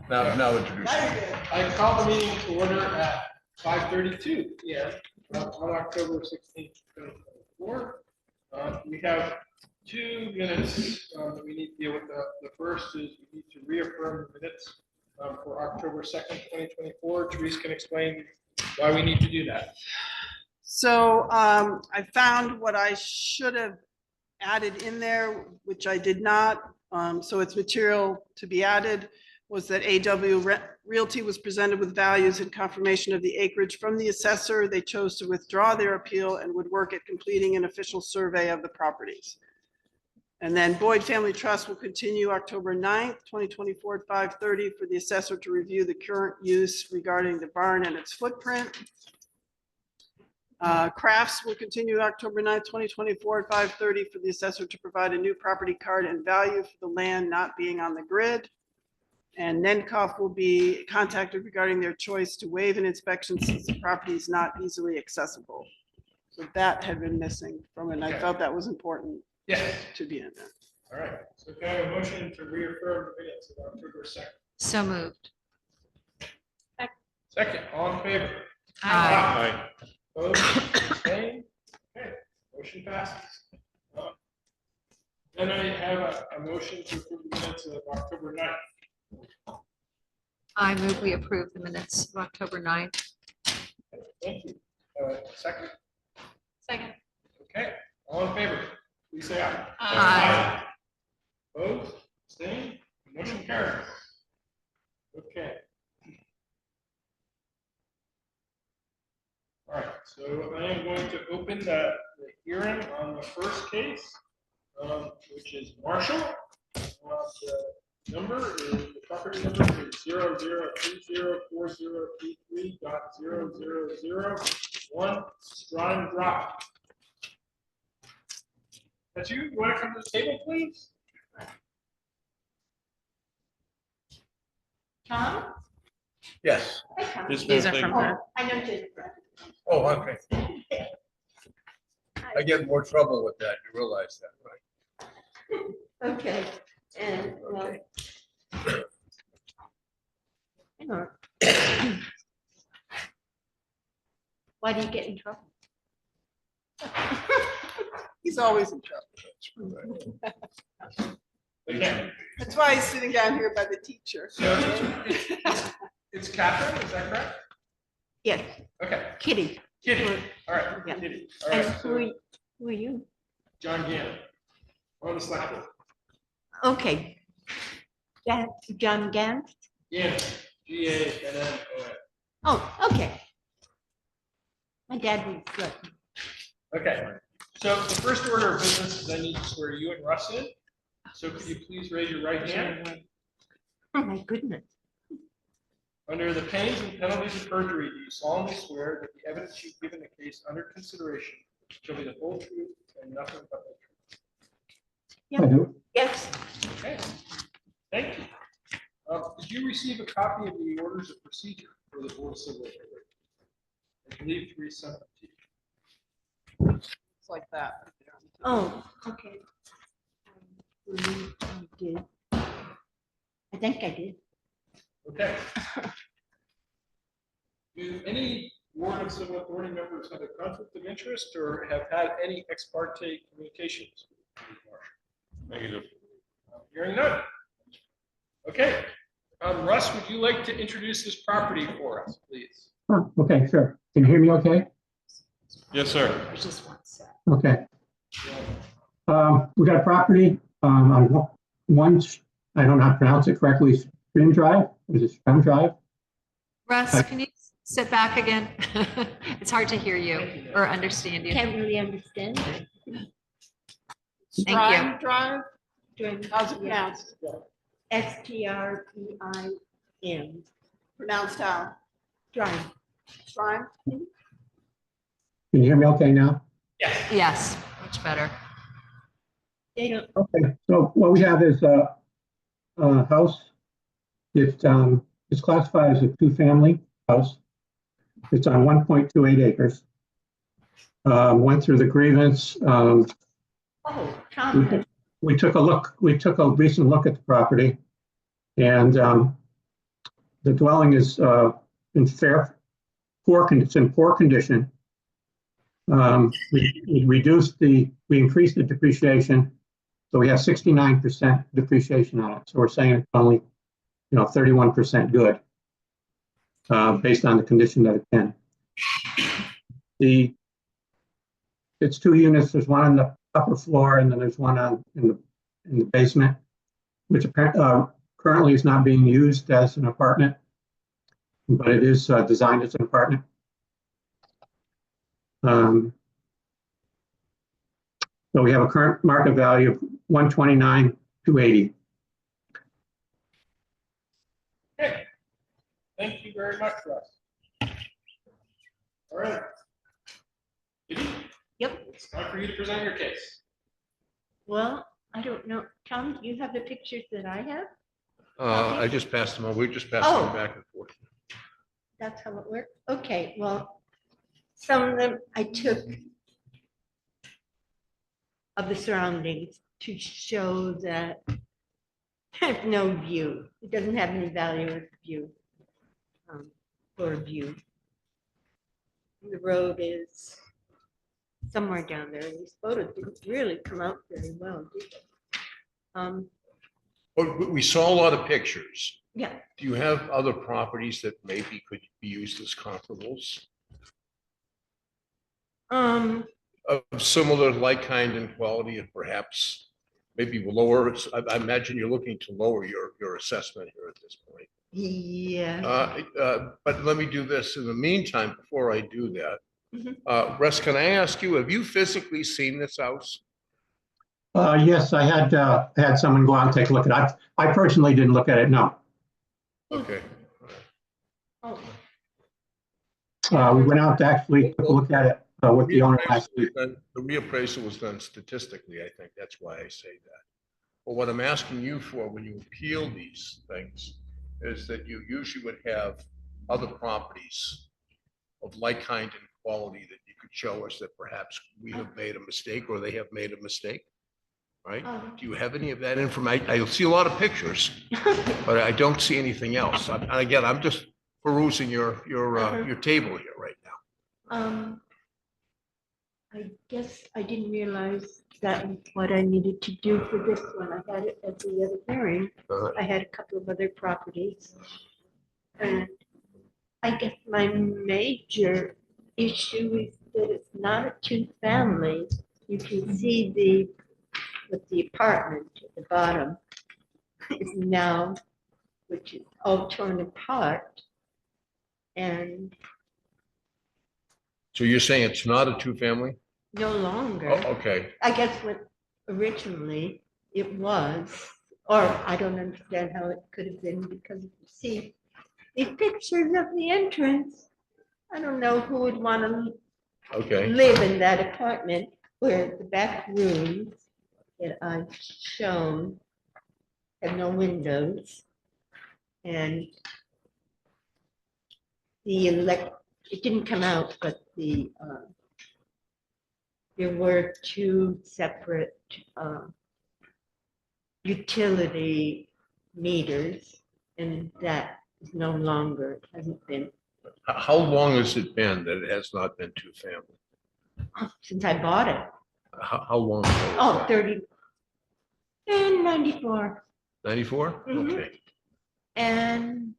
Now introduce. I call the meeting to order at 5:32 p.m. On October 16th, 2024. We have 2 minutes that we need to deal with. The first is we need to reaffirm the minutes for October 2nd, 2024. Therese can explain why we need to do that. So I found what I should have added in there, which I did not. So it's material to be added, was that AW Realty was presented with values and confirmation of the acreage from the assessor. They chose to withdraw their appeal and would work at completing an official survey of the properties. And then Boyd Family Trust will continue October 9th, 2024 at 5:30 for the assessor to review the current use regarding the barn and its footprint. Crafts will continue October 9th, 2024 at 5:30 for the assessor to provide a new property card and value for the land not being on the grid. And Nenkoff will be contacted regarding their choice to waive an inspection since the property is not easily accessible. So that had been missing from it. And I felt that was important to be in there. All right. So can I have a motion to reaffirm the minutes of October 2nd? So moved. Second, all in favor? Aye. Opposed? Abstained? Okay, motion passes. Then I have a motion to approve the minutes of October 9th. I move we approve the minutes of October 9th. Thank you. Second? Second. Okay, all in favor? Please say aye. Aye. Opposed? Abstained? Motion carries. Okay. All right, so I am going to open the hearing on the first case, which is Marshall. The number is, the property number is 00304033.00001 Strong Drive. That's you? You want to come to the table, please? Tom? Yes. Hi, Tom. These are from her. I know Jennifer. Oh, okay. I get in more trouble with that. You realize that, right? Okay, and well. Hang on. Why do you get in trouble? He's always in trouble. Okay. That's why he's sitting down here by the teacher. So it's Catherine, is that correct? Yes, Okay. Kitty. Kitty. All right. Yeah. Kitty. All And right. So who are you? John Gannon. On the select board. Okay. That John Gant? Gannon. G-A-N-N-O-N. Oh, okay. My dad was good. Okay. So the first order of business is I need to swear you and Russ in. So could you please raise your right hand? Oh, my goodness. Under the pains and penalties of perjury, do you solemnly swear that the evidence you give in the case under consideration shall be the whole truth and nothing but the Yeah. I do. Yes, truth? Okay. Thank you. Did you receive a copy of the orders of procedure for the Board of Civil Regulations? I believe Therese sent them to you. It's like that. oh, okay. I did. I think I did. Okay. Do any Board of Civil Authority members have a conflict of interest or have had any ex parte communications with Marshall? Negative. Hearing none. Okay. Russ, would you like to introduce this property for us, please? Oh, okay, sure. Can you hear me okay? Yes, sir. There's just one set. Okay. We got a property on one, I don't know how to pronounce it correctly, Stream Drive. Is it Stream Drive? Russ, can you sit back again? It's hard to hear you or understand you. Can't really understand. Strime Drive, During- how's it pronounced? S-T-R-E-I-M. Pronounced how? Drive. Strime? Can you hear me okay now? Yes. Yes, much better. They don't, Okay, so what we have is a house. It's classified as a two-family house. It's on 1.28 acres. Went through the grievance. oh, Tom. We took a recent look at the property, and the dwelling is in it's in poor condition. We increased the depreciation, so we have 69% depreciation on it. So we're saying it's only, 31% good, based on the condition that it's in. It's 2 units. There's one on the upper floor, and then there's one in the basement, which currently is not being used as an apartment, but it is designed as an apartment. So we have a current market value of $129,280. Okay. Thank you very much, Russ. All right. Kitty, Yep. it's time for you to present your case. Well, I don't know. Tom, do you have the pictures that I have? I just passed them on. We just passed them Oh. back and forth. That's how it works? Okay, well, some of them I took of the surroundings to show that there's no view. It doesn't have any value as a view, for a view. The road is somewhere down there. These photos didn't really come out very well, did they? But we saw a lot of pictures. Yeah, Do you have other properties that maybe could be used as comparables? Of similar like kind and quality and perhaps maybe lower? I imagine you're looking to lower your assessment here at this point. yeah. But let me do this in the meantime, before I do that. Mhm. Russ, can I ask you, have you physically seen this house? Yes, I had someone go out and take a look at it. I personally didn't look at it, no. Okay. Oh, We went out to actually take a look at it with the owner last week. The reappraisal was done statistically, I think. That's why I say that. But what I'm asking you for when you appeal these things is that you usually would have other properties of like kind and quality that you could show us that perhaps we have made a mistake or they have made a mistake, right? Do you have any of that information? I see a lot of pictures, but I don't see anything else. And again, I'm just perusing your table here right now. I guess I didn't realize that was what I needed to do for this one. I had it at the other hearing. I had a couple of other properties. And I guess my major issue is that it's not a two-family. You can see with the apartment at the bottom is now, which is all torn apart. And So you're saying it's not a two-family? no longer. Oh, okay. I guess what originally it was, or I don't understand how it could have been, because you see the pictures of the entrance. I don't know who would want to Okay. live in that apartment where the back rooms that I've shown have no windows. And it didn't come out, but there were 2 separate utility meters, and that is no longer, it hasn't been How long has it been that it has not been two-family? since I bought it. How long? ago was Oh, that? 30, and 94. 94? Mhm. Okay. And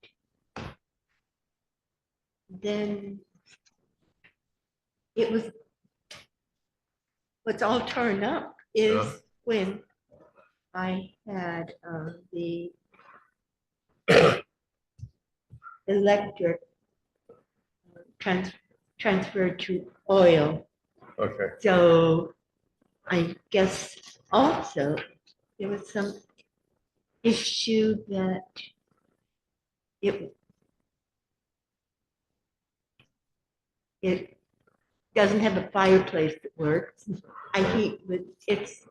then it was, what's all torn up is Yeah. when I had the electric transferred to oil. Okay. So I guess also there was some issue that it doesn't have a fireplace that works. I heat with, it's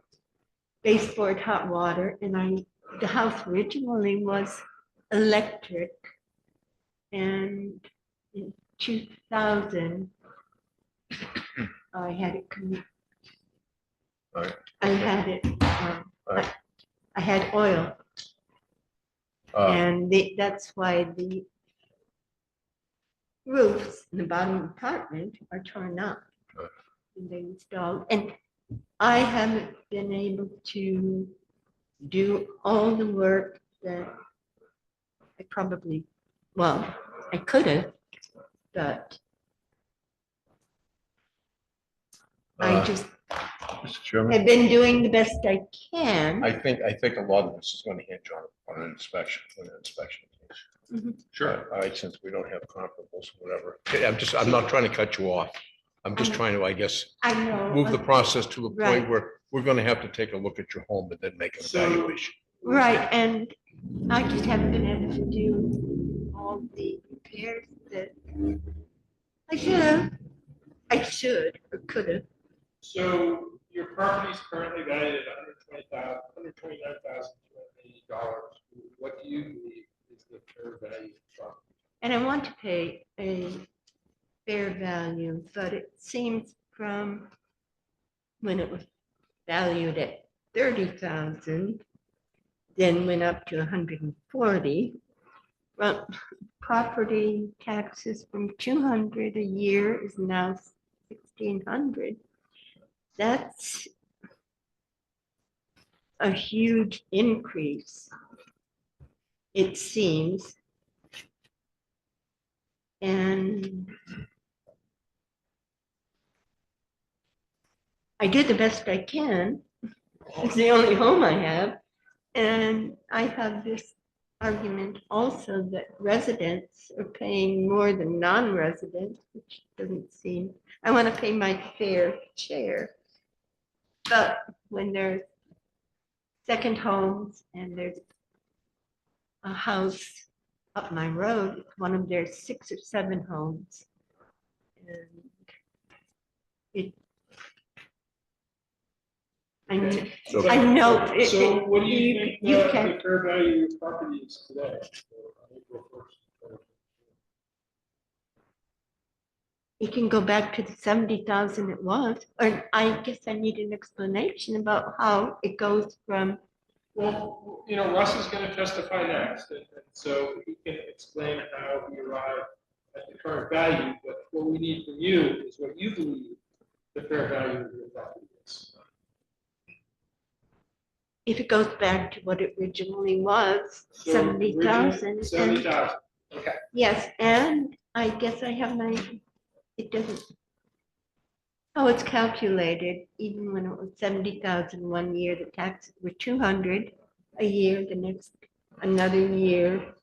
baseboard hot water, and the house originally was electric. And in 2000, I had it All right. I had it, right. I had oil, and that's why the roofs in the bottom apartment are torn up. Right. And they installed, and I haven't been able to do all the work that I probably, well, I could have, but I just Mr. Chairman, have been doing the best I can. I think a lot of this is going to hinge on an inspection, when an inspection case. Sure. All right, since we don't have comparables, whatever. I'm not trying to cut you off. I'm just trying to, I guess, I know. move the process to the point Right. where we're going to have to take a look at your home and then make an So- evaluation. Right, and I just haven't been able to do all the repairs that I should have. I should or could have. So your property is currently valued at $129,280. What do you believe is the fair value of the property? And I want to pay a fair value, but it seems from when it was valued at 30,000, then went up to 140. Well, property taxes from 200 a year is now 1,600. That's a huge increase, it seems. And I did the best I can. It's the only home I have. And I have this argument also that residents are paying more than non-residents, which doesn't seem, I want to pay my fair share. But when there's second homes and there's a house up my road, one of their 6 or 7 homes. And it, I mean, So- I know. So what do you think you the can, fair value of your property is today? On April 1st? it can go back to the 70,000 it was, or I guess I need an explanation about how it goes from, Well, Russ is going to testify next, and so he can explain how he arrived at the current value, but what we need from you is what you believe the fair value of your property is. if it goes back to what it originally was, So, 70,000. original, 70,000, okay. Yes, and I guess I have my, it doesn't, how it's calculated, even when it was 70,000 one year, the taxes were 200 a year, the next, another year,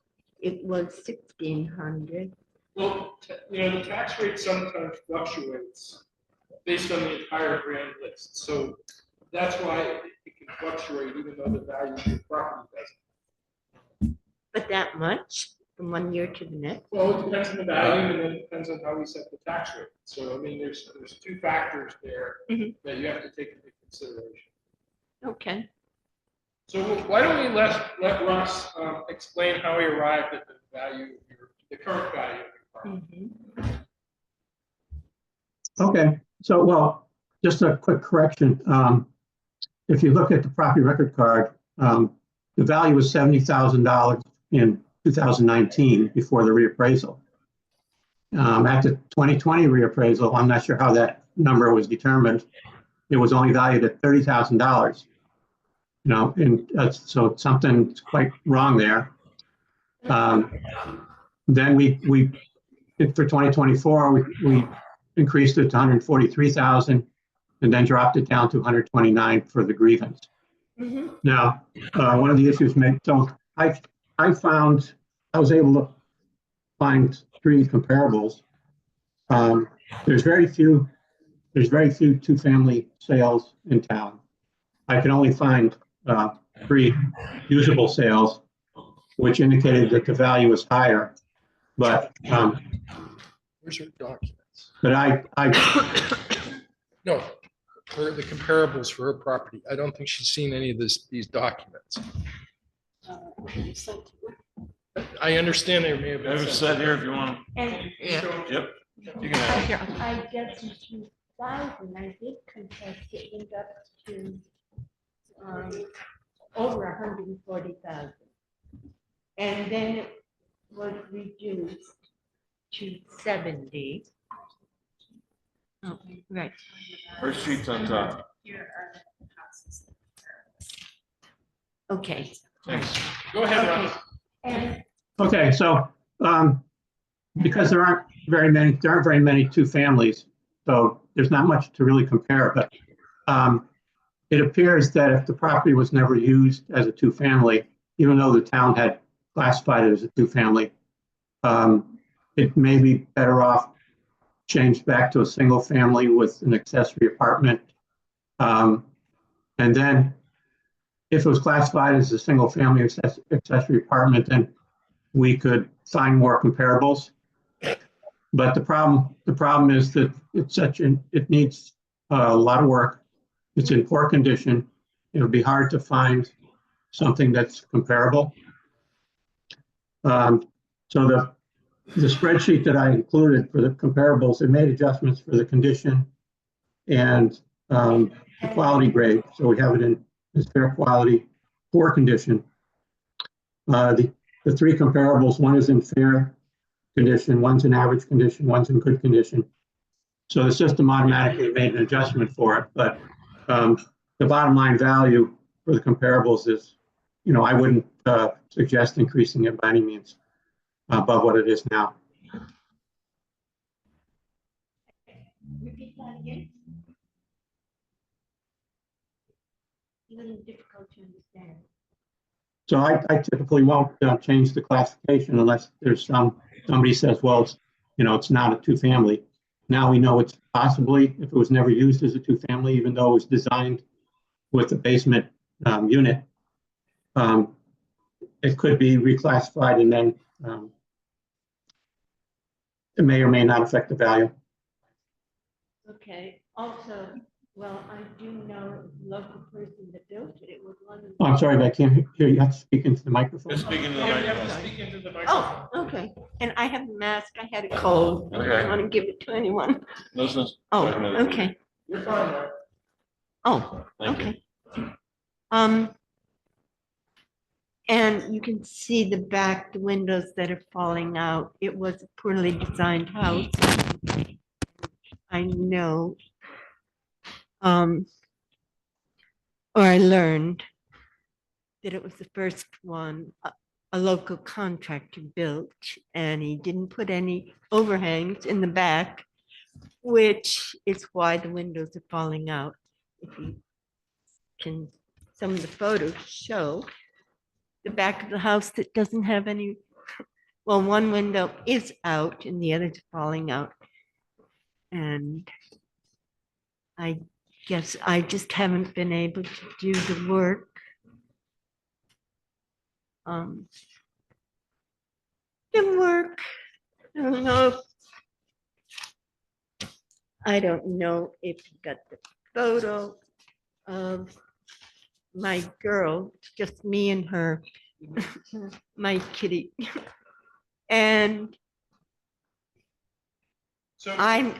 it was 1,600. Well, the tax rate sometimes fluctuates based on the entire grand list, so that's why it can fluctuate even though the value of your property doesn't. But that much from one year to the next? Well, it depends on the value and then it depends on how we set the tax rate. So, I mean, there's 2 factors there Mhm. that you have to take into consideration. Okay. So why don't we let Russ explain how he arrived at the value of the current value of your property. Mhm. Okay, so, well, just a quick correction. If you look at the property record card, the value was $70,000 in 2019 before the reappraisal. At the 2020 reappraisal, I'm not sure how that number was determined. It was only valued at $30,000. And so something's quite wrong there. Then we for 2024, we increased it to 143,000 and then dropped it down to 129 for the grievance. Mhm. Now, one of the issues so I was able to find 3 comparables. There's very few 2-family sales in town. I could only find 3 usable sales, which indicated that the value was higher. But Where's her documents? but I No, her, the comparables for her property. I don't think she's seen any of these documents. I understand they may have been. Have it set here if you want. And Yep. You can have it. I guess in 2000, I did contest it went up to over 140,000. And then it was reduced 270. Oh, right. First sheet's on top. Okay. Thanks. Go ahead, Okay. Russ. And Okay, so, because there aren't very many two families, so there's not much to really compare, but, it appears that if the property was never used as a two family, even though the town had classified it as a two family, it may be better off changed back to a single family with an accessory apartment. And then if it was classified as a single family accessory apartment, then we could find more comparables. But the problem is that it needs a lot of work. It's in poor condition. It'll be hard to find something that's comparable. So the spreadsheet that I included for the comparables, it made adjustments for the condition and the quality grade. So we have it in this fair quality, poor condition. The three comparables, one is in fair condition, one's in average condition, one's in good condition. So the system automatically made an adjustment for it. But the bottom line value for the comparables is, I wouldn't suggest increasing it by any means above what it is now. repeat that again. A little difficult to understand. So I typically won't change the classification unless there's somebody says, well, it's not a two family. Now we know it's possibly, if it was never used as a two family, even though it was designed with a basement unit, it could be reclassified and then it may or may not affect the value. Okay, also, well, I do know the local person that built it. It was one of. Oh, I'm sorry, but I can't hear you. You have to speak into the microphone. Just speaking to the Yeah, you have to microphone. speak into the microphone. Oh, okay. And I have a mask. I had a cold. I Okay. don't want to give it to anyone. Listen. Oh, okay. You're fine, Mark. Oh, Thank you. okay. And you can see the back, the windows that are falling out. It was a poorly designed house. I know. Or I learned that it was the first one a local contractor built, and he didn't put any overhangs in the back, which is why the windows are falling out. If you can, some of the photos show the back of the house that doesn't have any, well, one window is out and the other's falling out. And I guess I just haven't been able to do the work. I don't know if you got the photo of my girl, it's just me and her, my kitty. And So I'm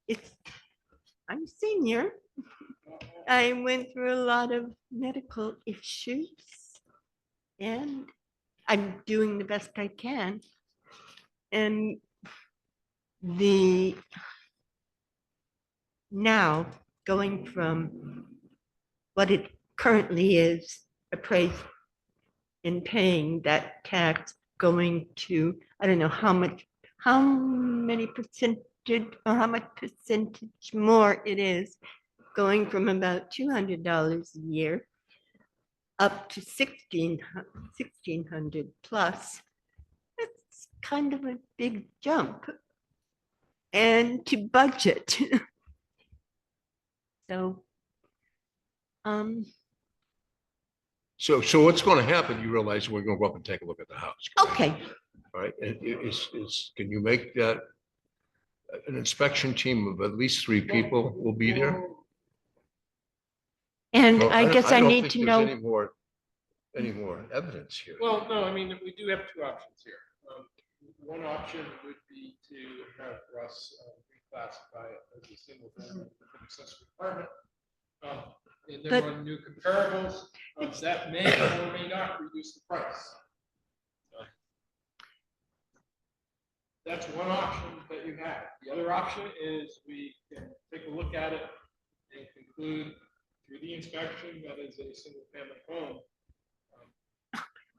a senior. I went through a lot of medical issues and I'm doing the best I can. And now going from what it currently is appraised and paying that tax going to, I don't know how many percentage or how much percentage more it is, going from about $200 a year up to 1,600 plus. It's kind of a big jump. And to budget. So, So what's going to happen? You realize we're going to go up and take a look at the house. okay, All right, and can you make that an inspection team of at least 3 people will be there? and Well, I guess I don't need think to there's know, any more evidence here. Well, no, I mean, we do have 2 options here. One option would be to have Russ reclassify it as a single family with an accessory apartment. And then But- run new comparables, that may or may not reduce the price. That's one option that you have. The other option is we can take a look at it and conclude through the inspection that is a single family home.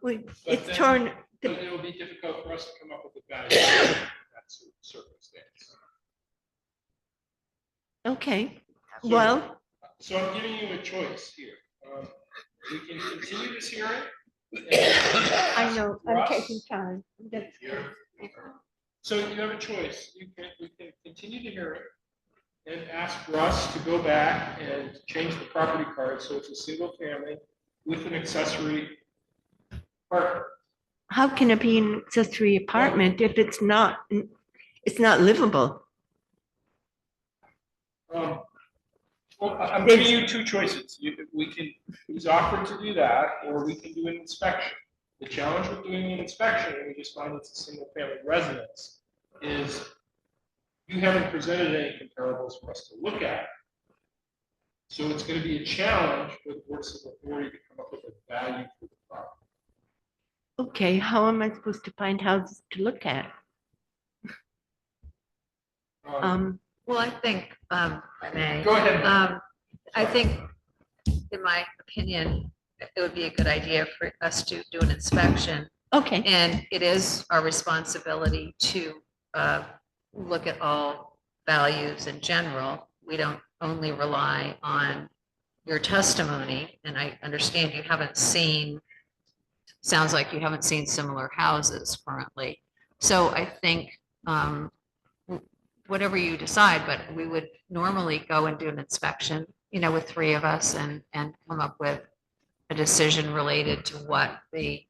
Well, But it's then- torn, But it'll be difficult for us to come up with a value in that circumstance. okay, So- well, So I'm giving you a choice here. We can continue this hearing. I know, I'm Russ? taking time. That's- So you have a choice. We can continue the hearing and ask Russ to go back and change the property card so it's a single family with an accessory apartment. How can it be an accessory apartment if it's not livable? Well, I'm giving you two choices. He's offered to do that, or we can do an inspection. The challenge with doing an inspection, and we just find it's a single family residence, is you haven't presented any comparables for us to look at. So it's going to be a challenge for the board of authority to come up with a value for the property. Okay, how am I supposed to find houses to look at? Well, I think, if I may. Go ahead. I think, in my opinion, it would be a good idea for us to do an inspection. Okay, And it is our responsibility to look at all values in general. We don't only rely on your testimony, and I understand you haven't seen, sounds like you haven't seen similar houses currently. So I think whatever you decide, but we would normally go and do an inspection, with three of us and come up with a decision related to what the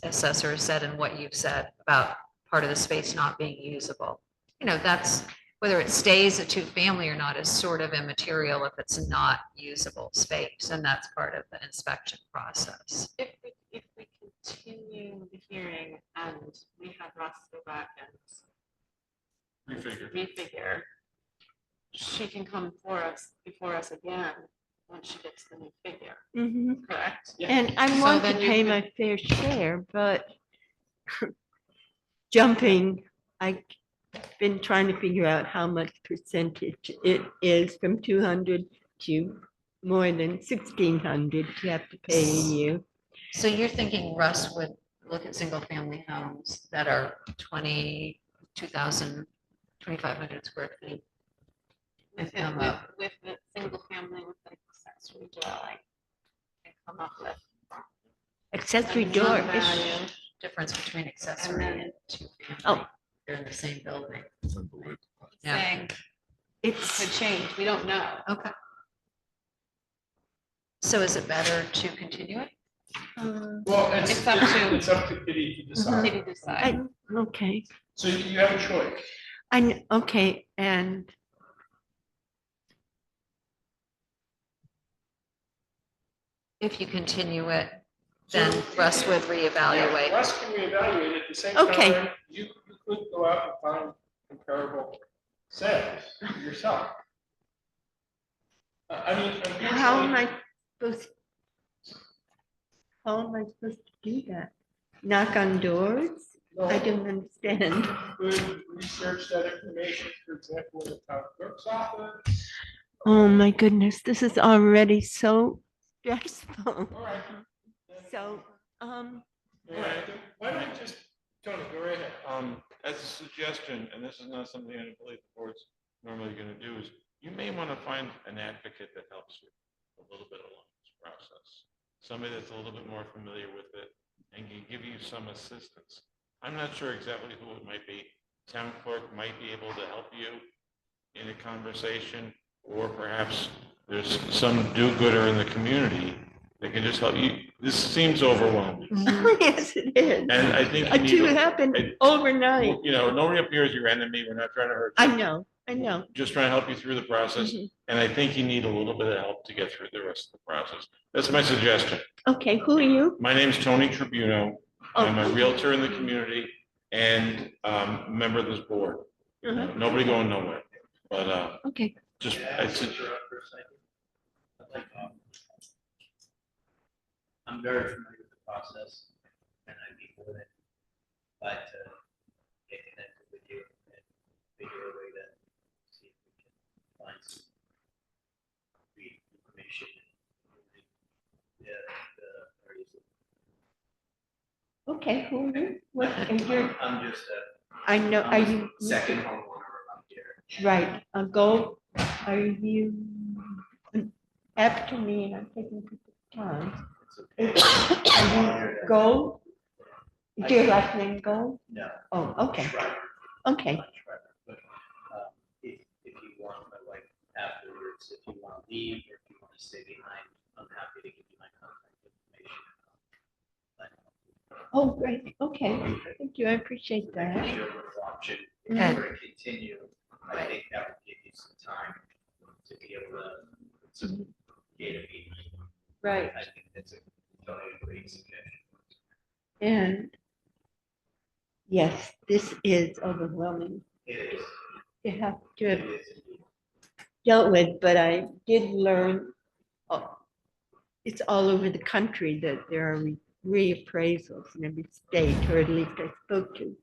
assessor said and what you've said about part of the space not being usable. That's, whether it stays a two-family or not is sort of immaterial if it's not usable space, and that's part of the inspection process. If we continue the hearing and we have Russ go back and refigure, she can come before us again when she gets the new figure, mhm. correct? And I So want to then you pay could- my fair share, but jumping, I've been trying to figure out how much percentage it is from 200 to more than 1,600 you have to pay a year. So you're thinking Russ would look at single-family homes that are 22,000, 2,500 square feet. With And come it, up. with the single family with the accessory dwelling. And come up with. Accessory a door, value. Difference between accessory And then- and two-family. Oh. They're in the same building. Yeah. Saying it's, could change, we don't know. Okay. So is it better to continue it? Well, It's up to- it's up to Kitty to decide. City decide. okay, So you have a choice. okay, and If you continue it, then Russ would Yeah, reevaluate. Russ can reevaluate at the same Okay. time. You could go out and find comparable sales yourself. I mean, how am unfortunately, I supposed to do that? Knock on doors? I don't understand. you could research that information, for example, in the town clerk's office. Oh my goodness, this is already so stressful. All right. So, All right, why don't we just, Tony, go right ahead. As a suggestion, and this is not something I believe the board's normally gonna do, is you may wanna find an advocate that helps you a little bit along this process. Somebody that's a little bit more familiar with it and can give you some assistance. I'm not sure exactly who it might be. Town clerk might be able to help you in a conversation, or perhaps there's some do-gooder in the community that can just help you. This seems overwhelming. yes, it is. And I think you It need, happened I- overnight. nobody up here is your enemy. We're not trying to hurt you. I know. Just trying to help you through the process. Mhm. And I think you need a little bit of help to get through the rest of the process. That's my suggestion. Okay, who are you? My name's Tony Tribuno. I'm a Oh. Realtor in the community and a member of this board. Uh-huh. Nobody going nowhere, but Okay, just, I'm very familiar with the process, and I'd be more than glad to get connected with you Okay, who are you? What, and you're, I'm just I know, are I'm you? a second homeowner up here. Right, Gold, are you, after me, and I'm taking people's time. Are you Gold? Is your last name Gold? No. Oh, okay, Schreiber, okay, not Schreiber, but if you want my wife afterwards, if you want to leave or if you want to stay behind, I'm happy to give you my contact information. oh, great, okay, thank you, I appreciate That gives that. you a little option. If Mhm. you were to continue, I think that would give you some time to be able to put some data meeting. Right. I think that's a totally great suggestion. And yes, this is overwhelming It is. to have to It have is indeed. dealt with, but I did learn, it's all over the country that there are reappraisals in every state, or at least I spoke to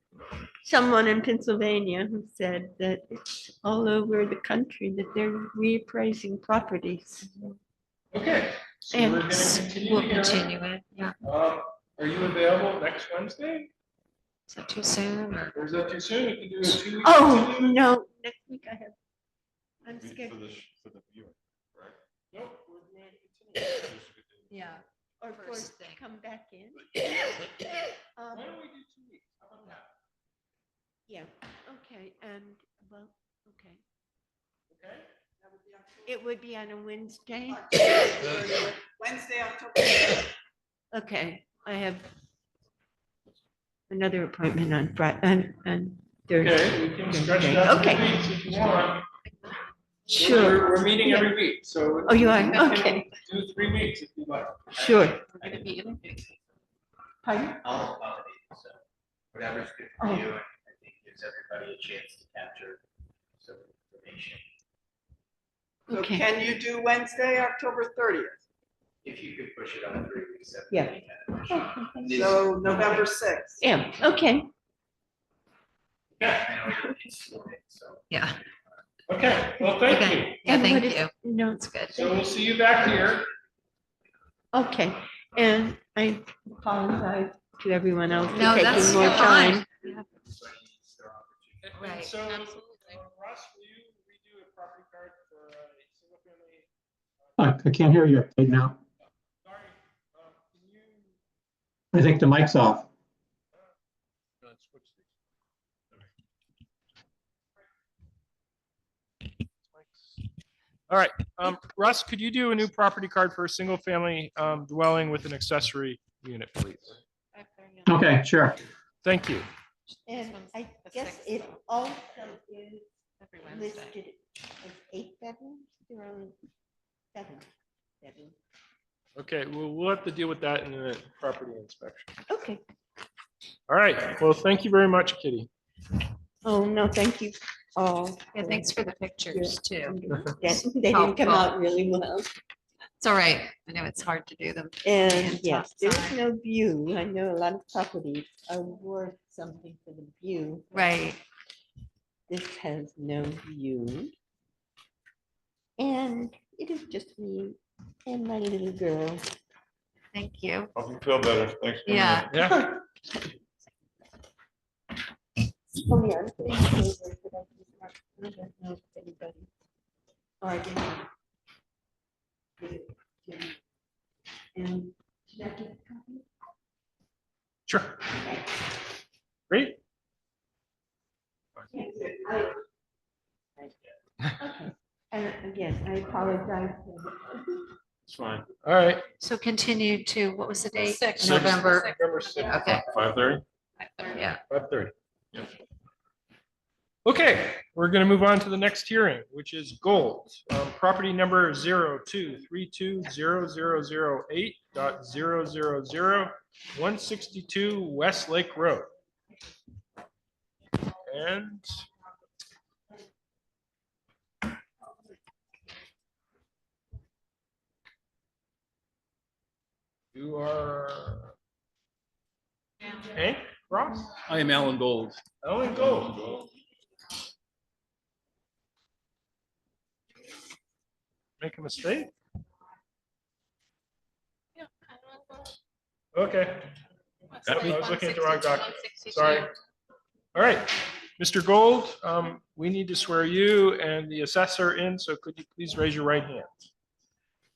someone in Pennsylvania who said that it's all over the country that they're reappraising properties. Okay, so And we're gonna continue We'll the hearing. continue it. Yeah. Are you available next Wednesday? Is that too soon or? Or is that too soon? We can do a 2 week. Oh, no, next week I have, I'm For scared. for the viewing, right? Nope, we're gonna continue. Yeah. Or for First it to thing. come back in. Why don't we do 2 weeks? How about that? Yeah, okay, and, well, okay. Okay? It would be on a Wednesday? Wednesday, October. Okay, I have another appointment on Friday, on Thursday. Okay, we can stretch it out to 2 Okay. weeks if you want. Sure, We're meeting every week, so. Oh, you are? we can Okay. Do 3 weeks if you like. sure. We're gonna be interviewing. Pardon? I'll accommodate, so whatever's good for you, and I think gives everybody a chance to capture some information. So Okay. can you do Wednesday, October 30th? If you could push it on 3 weeks. that would Yeah. be beneficial. So November 6th. Yeah, okay. Yeah, I know it's late, so. Yeah. okay, well, thank you. Okay. Yeah, And thank what is- you. No, That's good. So we'll see you back here. okay, and I apologize to everyone else for No, that's taking more fine. time. Everybody needs their opportunity. And Right, so, absolutely. Russ, will you redo a property card for a single family? I can't hear you right now. Sorry, can you? I think the mic's off. Let's switch these. All right, Russ, could you do a new property card for a single family dwelling with an accessory unit, please? Okay, sure. Thank you. And one's I the guess 6th. it also is Every Wednesday. listed as 8 bedrooms, there are only 7 bedrooms. Okay, we'll have to deal with that in the property inspection. Okay, All right, well, thank you very much, Kitty. oh, no, thank you all. Yeah, thanks for the pictures too. They didn't come out really well. It's all right. I know it's hard to do them. And And yes, top there is side. no view. I know a lot of properties are worth something for the view. but Right. This has no view. And it is just me and my little girl. Thank you. Hope you feel better. Thanks. for coming in. Yeah. Yeah, Oh, yeah, I'm putting papers, but I don't know if anybody. Or I didn't. Give it to me. And should I give a copy? sure. Great. Yes, I- Okay, and again, I apologize. It's fine. All right. So continue to, what was the date? Sixth. November. November 6th, Okay, 5:30? yeah. 5:30. Okay, we're going to move on to the next hearing, which is Gold, property number 02320008.000 West Lake Road. And you are Hank Ross? I am Alan Gold. Alan Gold. Make a mistake? Okay. I was looking at the wrong document. Sorry. All right, Mr. Gold, we need to swear you and the assessor in, so could you please raise your right hand?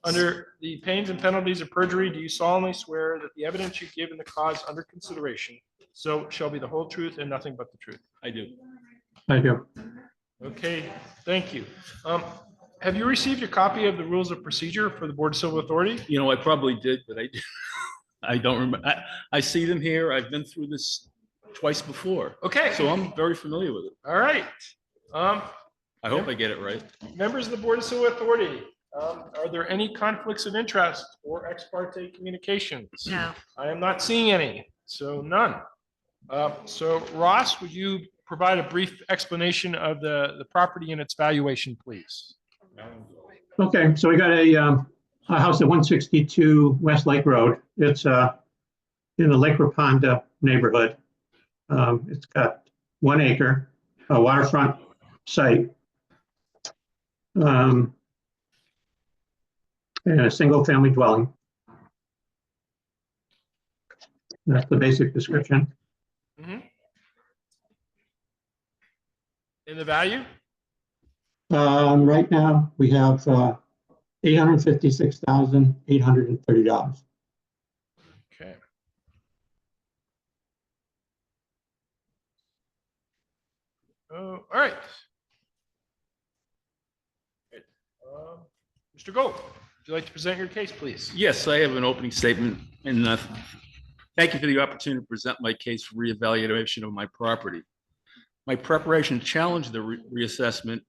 Under the pains and penalties of perjury, do you solemnly swear that the evidence you give in the cause under consideration so shall be the whole truth and nothing but the truth? I do. Thank you. Okay, thank you. Have you received a copy of the rules of procedure for the Board of Civil Authority? You know, I probably did, but I don't remember. I see them here. I've been through this twice before. Okay. So I'm very familiar with it. All right. I hope I get it right. Members of the Board of Civil Authority, are there any conflicts of interest or ex parte communications? No. I am not seeing any, so none. So Ross, would you provide a brief explanation of the property and its valuation, please? Okay, so we got a house at 162 West Lake Road. It's in the Lake Raponda neighborhood. It's got 1 acre, a waterfront site. And a single family dwelling. That's the basic description. Mhm. And the value? Right now, we have $856,830. Okay. Oh, all right. Good. Mr. Gold, would you like to present your case, please? Yes, I have an opening statement, and thank you for the opportunity to present my case for reevaluation of my property. My preparation to challenge the reassessment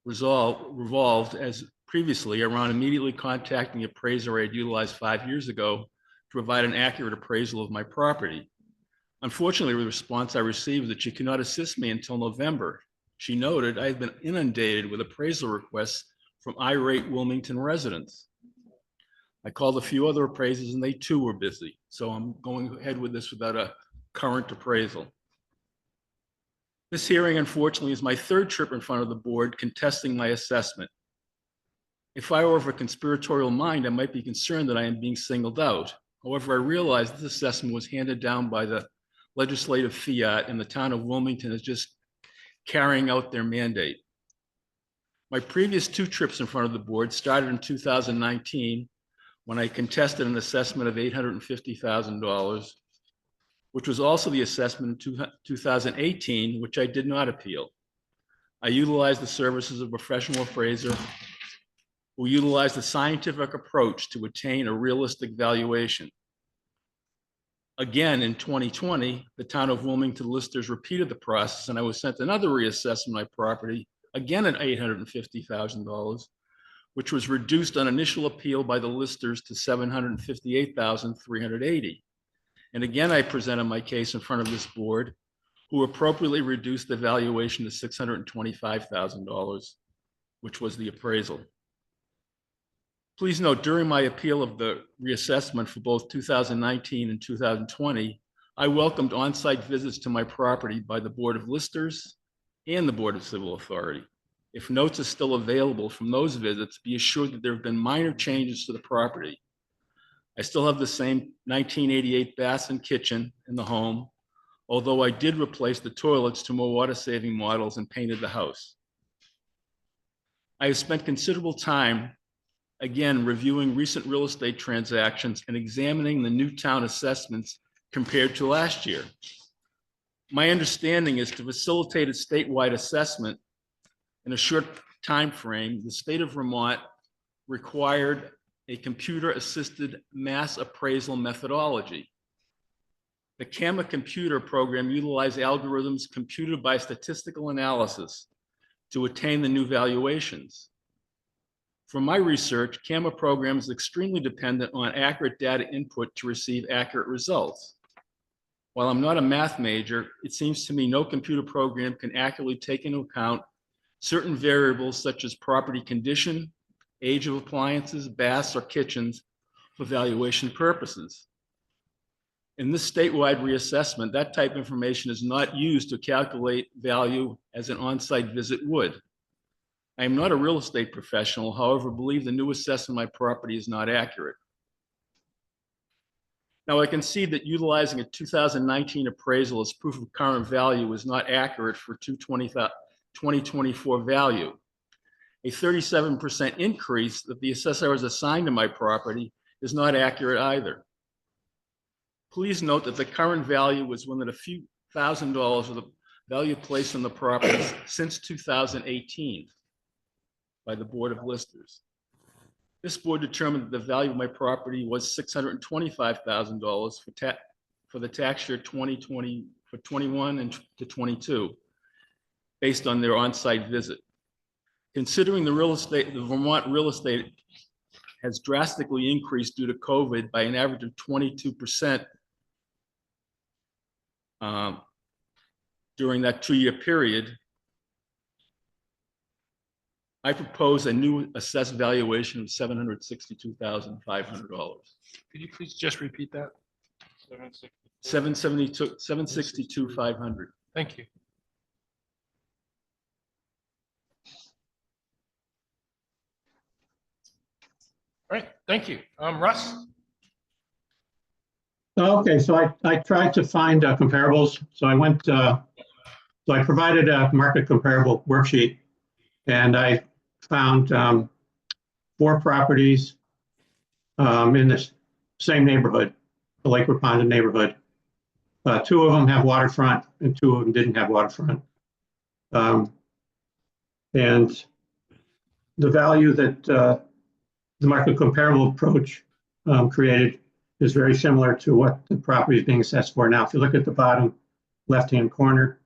revolved, as previously, around immediately contacting the appraiser I had utilized 5 years ago to provide an accurate appraisal of my property. Unfortunately, the response I received was that she could not assist me until November. She noted I had been inundated with appraisal requests from irate Wilmington residents. I called a few other appraisers and they too were busy. So I'm going ahead with this without a current appraisal. This hearing, unfortunately, is my 3rd trip in front of the board contesting my assessment. If I were of a conspiratorial mind, I might be concerned that I am being singled out. However, I realize this assessment was handed down by the legislative fiat and the town of Wilmington is just carrying out their mandate. My previous 2 trips in front of the board started in 2019 when I contested an assessment of $850,000, which was also the assessment in 2018, which I did not appeal. I utilized the services of a professional appraiser who utilized a scientific approach to attain a realistic valuation. Again, in 2020, the town of Wilmington listers repeated the process and I was sent another reassessment of my property, again at $850,000, which was reduced on initial appeal by the listers to $758,380. And again, I presented my case in front of this board, who appropriately reduced the valuation to $625,000, which was the appraisal. Please note, during my appeal of the reassessment for both 2019 and 2020, I welcomed on-site visits to my property by the Board of Listers and the Board of Civil Authority. If notes are still available from those visits, be assured that there have been minor changes to the property. I still have the same 1988 bath and kitchen in the home, although I did replace the toilets to more water-saving models and painted the house. I have spent considerable time, again, reviewing recent real estate transactions and examining the new town assessments compared to last year. My understanding is to facilitate a statewide assessment in a short time frame, the state of Vermont required a computer-assisted mass appraisal methodology. The CAMA computer program utilized algorithms computed by statistical analysis to attain the new valuations. From my research, CAMA program is extremely dependent on accurate data input to receive accurate results. While I'm not a math major, it seems to me no computer program can accurately take into account certain variables such as property condition, age of appliances, baths, or kitchens for valuation purposes. In this statewide reassessment, that type of information is not used to calculate value as an on-site visit would. I am not a real estate professional, however, believe the new assessment of my property is not accurate. Now, I can see that utilizing a 2019 appraisal as proof of current value is not accurate for 2024 value. A 37% increase that the assessor has assigned to my property is not accurate either. Please note that the current value was within a few $1,000s of the value placed on the property since 2018 by the Board of Listers. This board determined that the value of my property was $625,000 for the tax year 2020, for 21 and to 22, based on their on-site visit. Considering the Vermont real estate has drastically increased due to COVID by an average of 22% during that 2-year period, I propose a new assessed valuation of $762,500. Could you please just repeat that? 762,500. Thank you. All right, thank you. Russ? Okay, so I tried to find comparables. So I went, so I provided a market comparable worksheet, and I found 4 properties in the same neighborhood, the Lake Waponda neighborhood. 2 of them have waterfront and 2 of them didn't have waterfront. And the value that the market comparable approach created is very similar to what the property is being assessed for now. If you look at the bottom left-hand corner,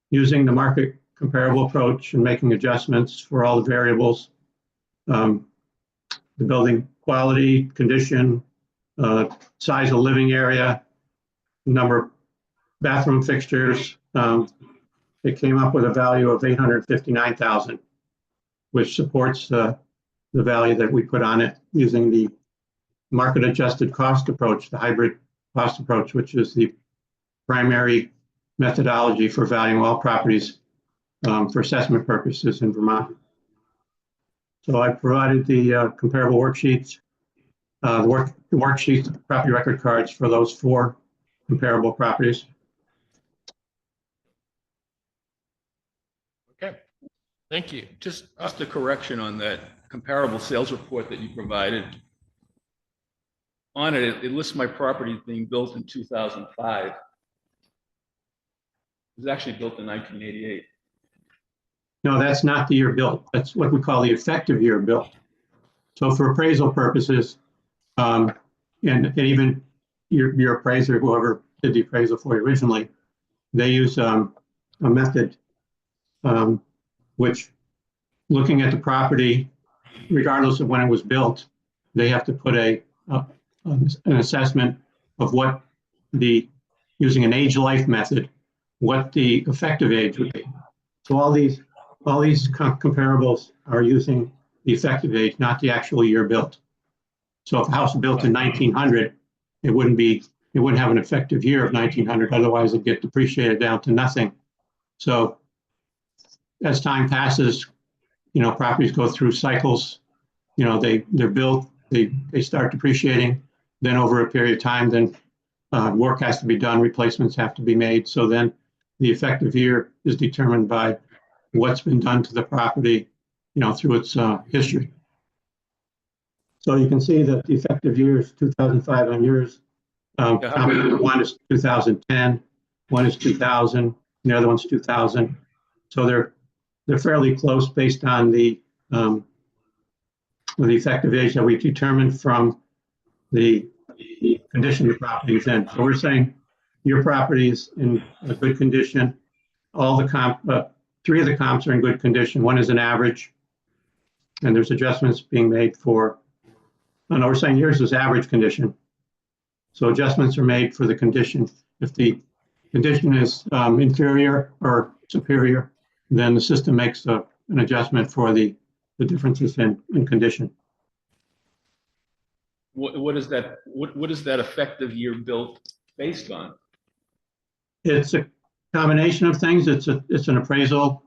using the market comparable approach and making adjustments for all the variables, the building quality, condition, size of living area, number of bathroom fixtures, it came up with a value of $859,000, which supports the value that we put on it using the market adjusted cost approach, the hybrid cost approach, which is the primary methodology for valuing all properties for assessment purposes in Vermont. So I provided the comparable worksheets, the worksheets, property record cards for those 4 comparable properties. Okay, thank you. Just a correction on that comparable sales report that you provided. On it, it lists my property being built in 2005. It was actually built in 1988. No, that's not the year built. That's what we call the effective year built. So for appraisal purposes, and even your appraiser, whoever did the appraisal for you originally, they use a method which, looking at the property, regardless of when it was built, they have to put an assessment of what using an age life method, what the effective age would be. So all these comparables are using the effective age, not the actual year built. So if a house was built in 1900, it wouldn't have an effective year of 1900. Otherwise, it'd get depreciated down to nothing. So as time passes, properties go through cycles. They're built, they start depreciating. Then over a period of time, then work has to be done, replacements have to be made. So then the effective year is determined by what's been done to the property, through its history. So you can see that the effective year is 2005 on yours. One is 2010, one is 2000, the other one's 2000. So they're fairly close based on the effective age that we determined from the condition the property is in. So we're saying your property is in a good condition. All the 3 of the comps are in good condition. One is an average, and there's adjustments being made for. No, we're saying yours is average condition. So adjustments are made for the condition. If the condition is inferior or superior, then the system makes an adjustment for the differences in condition. What is that effective year built based on? It's a combination of things. It's an appraisal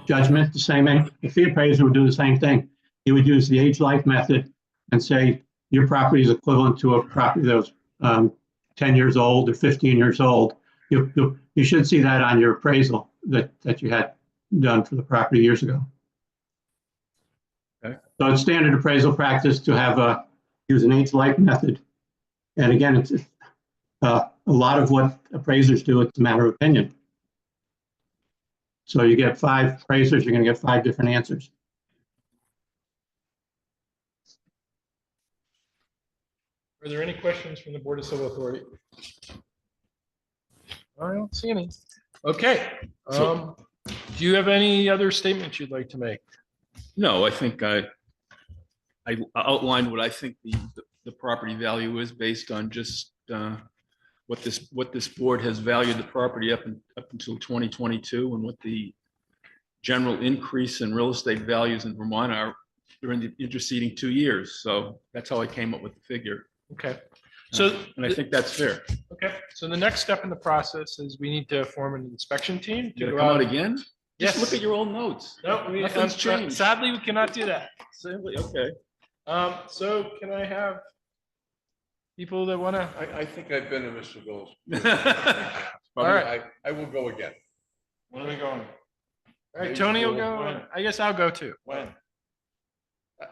judgment. The fee appraiser would do the same thing. He would use the age life method and say your property is equivalent to a property that was 10 years old or 15 years old, you should see that on your appraisal that you had done for the property years ago. Okay. So it's standard appraisal practice to have use an age-like method. And again, it's a lot of what appraisers do, it's a matter of opinion. So you get 5 appraisers, you're going to get 5 different answers. Are there any questions from the Board of Civil Authority? I don't see any. Okay. So- Do you have any other statements you'd like to make? No, I think I outlined what I think the property value is based on just what this board has valued the property up until 2022 and what the general increase in real estate values in Vermont are during the interceding 2 years. So that's how I came up with the figure. Okay. So, And I think that's fair. okay. So the next step in the process is we need to form an inspection team You to gonna go come out out. again? Yes. Just look at your old notes. No, Nothing's changed. sadly, we cannot do that. Simply, okay. So can I have people that want to, I think I've been to Mr. Gold's. all right, I will go again. When are we going? all right, Tony will go. When? I guess I'll go too. When?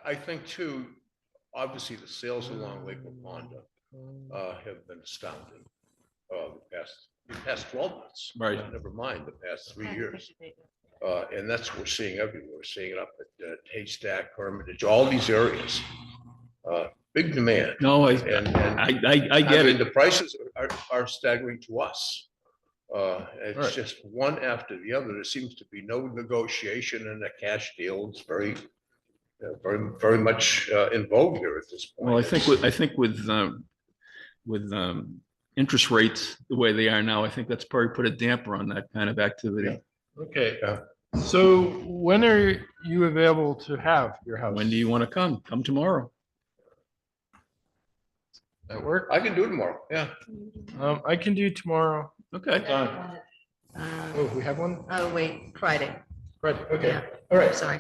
I think too, obviously the sales along Lake Waponda have been astounding. The past 12 months. Right. Never mind the past 3 years. And that's what we're seeing everywhere. We're seeing it up at Haystack, Hermitage, all these areas. Big demand. No, And I get mean, it. the prices are staggering to us. It's Right. just one after the other. There seems to be no negotiation and a cash deal. It's very, very much in vogue here at this point. Well, I think with interest rates the way they are now, I think that's probably put a damper on that kind of activity. Okay. Yeah. So when are you available to have your house? When do you want to come? Come tomorrow. That work? I can do it tomorrow. Yeah. I can do tomorrow. Okay. Done. Oh, we have one? Oh, wait, Friday. Right, okay. Yeah. All right. Sorry.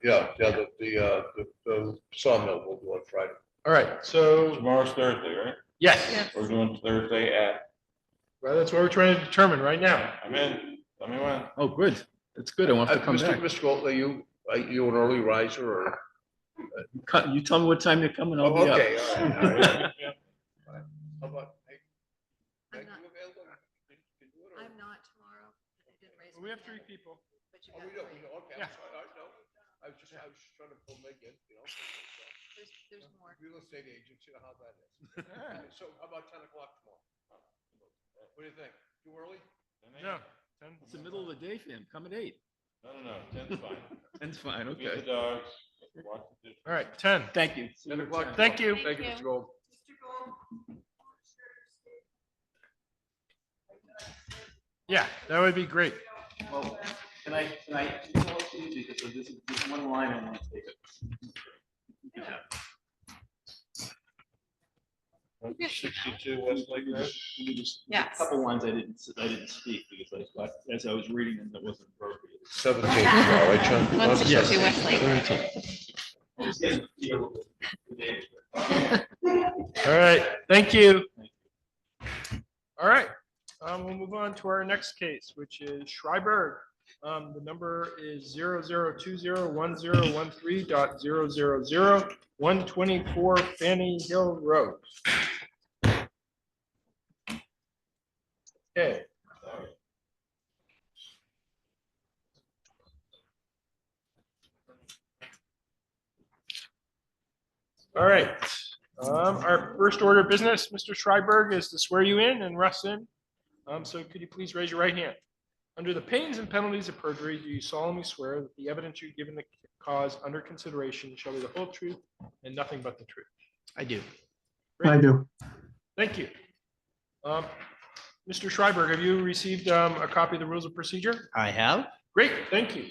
Yeah, the sawmill will do it Friday. All right. So, Tomorrow's Thursday, right? yes. Yes. We're doing Thursday at, Well, that's what we're trying to determine right now. I'm in, tell me when. Oh, good. That's good. I want to come back. Mr. Gold, are you an early riser or? You tell me what time you're coming. I'll Oh, be up. okay, all right, all right. How about, hey, I'm are not- you available? Can you do it or- I'm not tomorrow. I didn't raise We my have 3 hand, people. but you Oh, got we don't, three. okay, Yeah. I'm sorry, I know. I was just trying to pull Meg in, you know. There's more. Real estate agents, you know how that is. So how about 10 o'clock tomorrow? What do you think? Too early? No. It's the middle of the day, fam. Come at 8. No, 10's fine. That's fine. Feed the Okay. dogs, watch the dishes. All right, 10. Thank you. 10 o'clock. Thank you. Thank you, Mr. Gold. Yeah, that would be great. Well, can I email it to you because this is one line I want to take it. 62 Westlake Road. Yes. A couple lines I didn't speak because I thought as I was reading them, that wasn't appropriate. 17 tomorrow, right, John? 162 Westlake. All right, thank you. All right, we'll move on to our next case, which is Schreiberg. The number is 00201013.000 124 Fanny Hill Road. Okay. All right. Our first order of business, Mr. Schreiberg, is to swear you in and Russ in. So could you please raise your right hand? Under the pains and penalties of perjury, do you solemnly swear that the evidence you give in the cause under consideration shall be the whole truth and nothing but the truth? I do. I do. Thank you. Mr. Schreiberg, have you received a copy of the rules of procedure? I have. Great, thank you.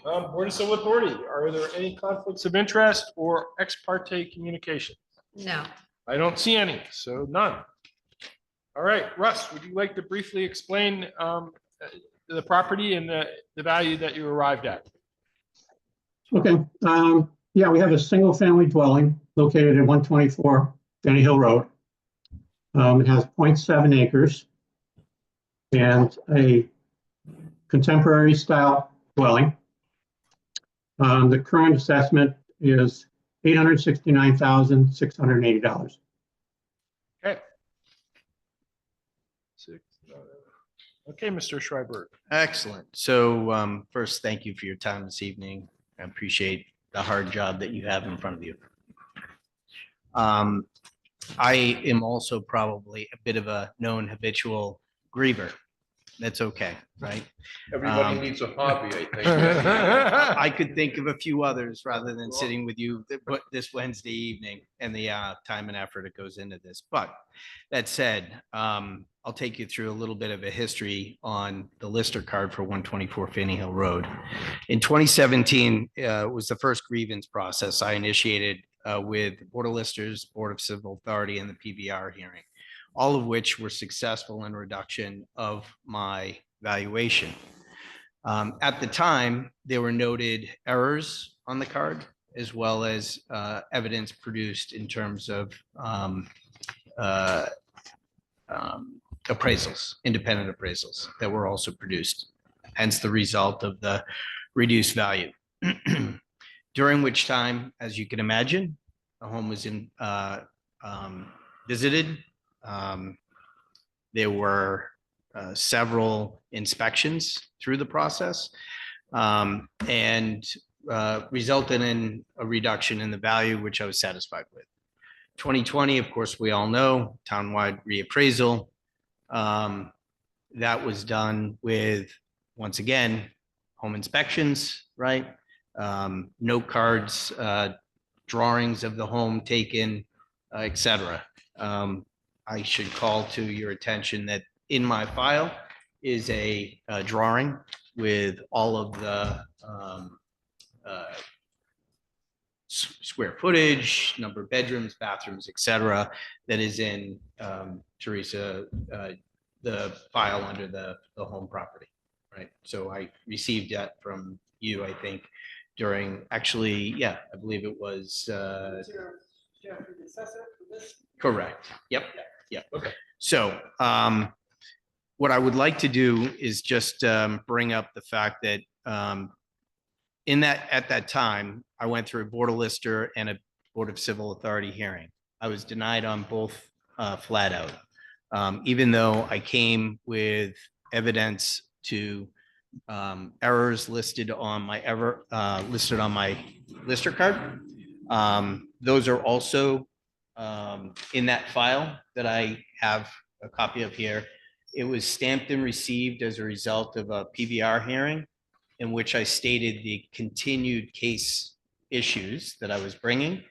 Board of Civil Authority, are there any conflicts of interest or ex parte communication? No. I don't see any, so none. All right, Russ, would you like to briefly explain the property and the value that you arrived at? Okay. Yeah, we have a single family dwelling located at 124 Fanny Hill Road. It has 0.7 acres and a contemporary style dwelling. The current assessment is $869,680. Okay. Okay, Mr. Schreiber. Excellent. So first, thank you for your time this evening. I appreciate the hard job that you have in front of you. I am also probably a bit of a known habitual griever. That's okay, right? Everybody needs a hobby, I think. I could think of a few others rather than sitting with you this Wednesday evening and the time and effort that goes into this. But that said, I'll take you through a little bit of a history on the Lister card for 124 Fanny Hill Road. In 2017 was the first grievance process I initiated with Board of Listers, Board of Civil Authority, and the PBR hearing, all of which were successful in reduction of my valuation. At the time, there were noted errors on the card, as well as evidence produced in terms of appraisals, independent appraisals that were also produced, hence the result of the reduced value. During which time, as you can imagine, the home was visited. There were several inspections through the process and resulted in a reduction in the value, which I was satisfied with. 2020, of course, we all know, townwide reappraisal. That was done with, once again, home inspections, right? Note cards, drawings of the home taken, et cetera. I should call to your attention that in my file is a drawing with all of the square footage, number of bedrooms, bathrooms, et cetera, that is in Teresa, the file under the home property, right? So I received that from you, I think, during, actually, yeah, I believe it was. Correct. Yep. Yep. Okay. So what I would like to do is just bring up the fact that at that time, I went through a Board of Lister and a Board of Civil Authority hearing. I was denied on both flat out, even though I came with evidence to errors listed on my Lister card. Those are also in that file that I have a copy of here. It was stamped and received as a result of a PBR hearing in which I stated the continued case issues that I was bringing.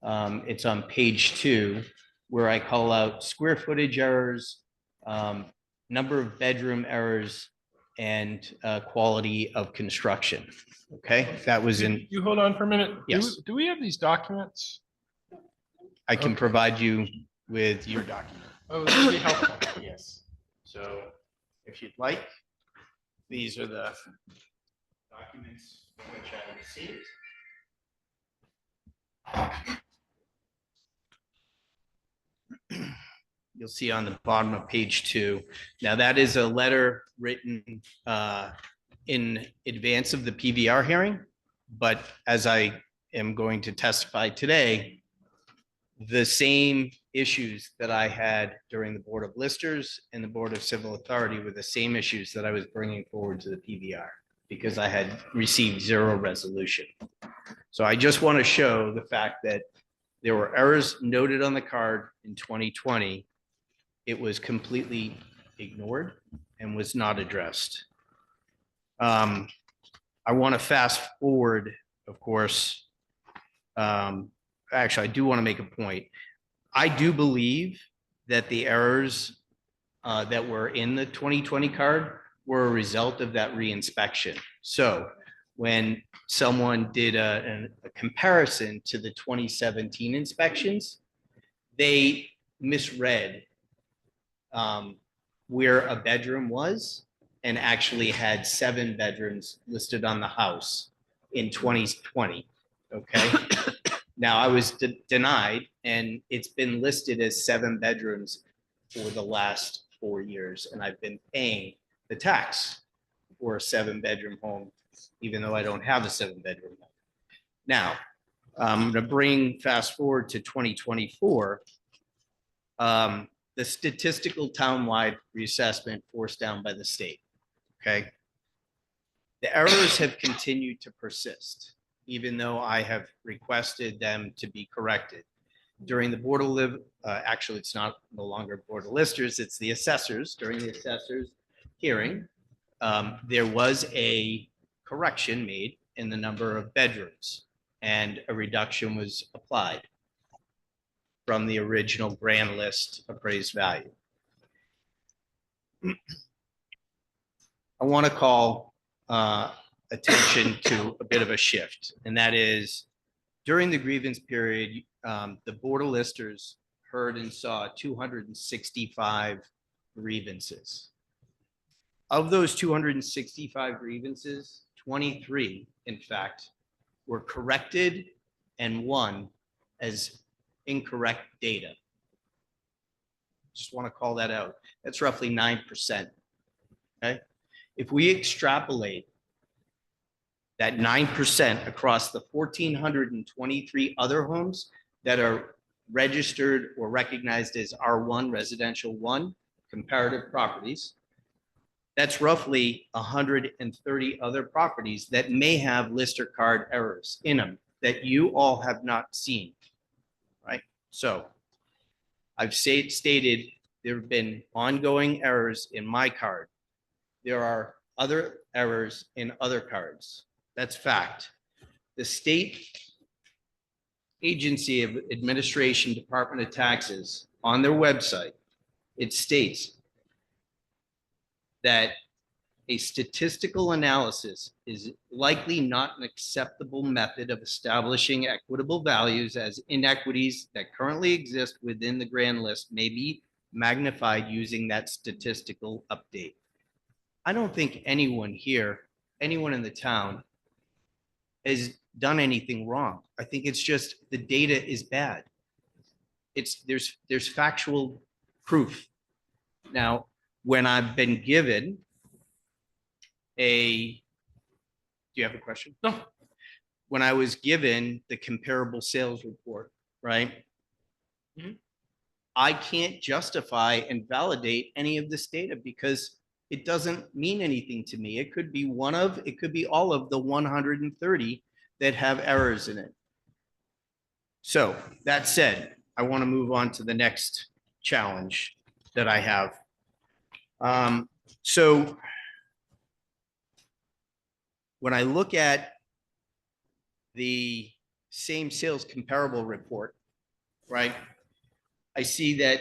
It's on page 2, where I call out square footage errors, number of bedroom errors, and quality of construction. Okay, that was in. You hold on for a minute. Yes. Do we have these documents? I can provide you with your document. Oh, this would be helpful. Yes. So if you'd like, these are the documents which I received. You'll see on the bottom of page 2. Now that is a letter written in advance of the PBR hearing, but as I am going to testify today, the same issues that I had during the Board of Listers and the Board of Civil Authority were the same issues that I was bringing forward to the PBR because I had received zero resolution. So I just want to show the fact that there were errors noted on the card in 2020. It was completely ignored and was not addressed. I want to fast forward, of course. Actually, I do want to make a point. I do believe that the errors that were in the 2020 card were a result of that reinspection. So when someone did a comparison to the 2017 inspections, they misread where a bedroom was and actually had 7 bedrooms listed on the house in 2020. Okay. Now I was denied, and it's been listed as 7 bedrooms for the last 4 years, and I've been paying the tax for a 7-bedroom home, even though I don't have a 7-bedroom home. Now, I'm going to fast forward to 2024. The statistical townwide reassessment forced down by the state. Okay. The errors have continued to persist, even though I have requested them to be corrected. During the Board of actually, it's no longer Board of Listers, it's the assessors. During the assessors hearing, there was a correction made in the number of bedrooms, and a reduction was applied from the original grand list appraised value. I want to call attention to a bit of a shift, and that is during the grievance period, the Board of Listers heard and saw 265 grievances. Of those 265 grievances, 23, in fact, were corrected and one as incorrect data. Just want to call that out. That's roughly 9%. Okay. If we extrapolate that 9% across the 1,423 other homes that are registered or recognized as R1 residential 1 comparative properties, that's roughly 130 other properties that may have lister card errors in them that you all have not seen, right? So I've stated there have been ongoing errors in my card. There are other errors in other cards. That's fact. The state agency of administration, Department of Taxes, on their website, it states that a statistical analysis is likely not an acceptable method of establishing equitable values, as inequities that currently exist within the grand list may be magnified using that statistical update. I don't think anyone here, anyone in the town, has done anything wrong. I think it's just the data is bad. There's factual proof. Now, when I've been given do you have a question? No. When I was given the comparable sales report, right? Mhm. I can't justify and validate any of this data because it doesn't mean anything to me. It could be it could be all of the 130 that have errors in it. So that said, I want to move on to the next challenge that I have. So when I look at the same sales comparable report, right, I see that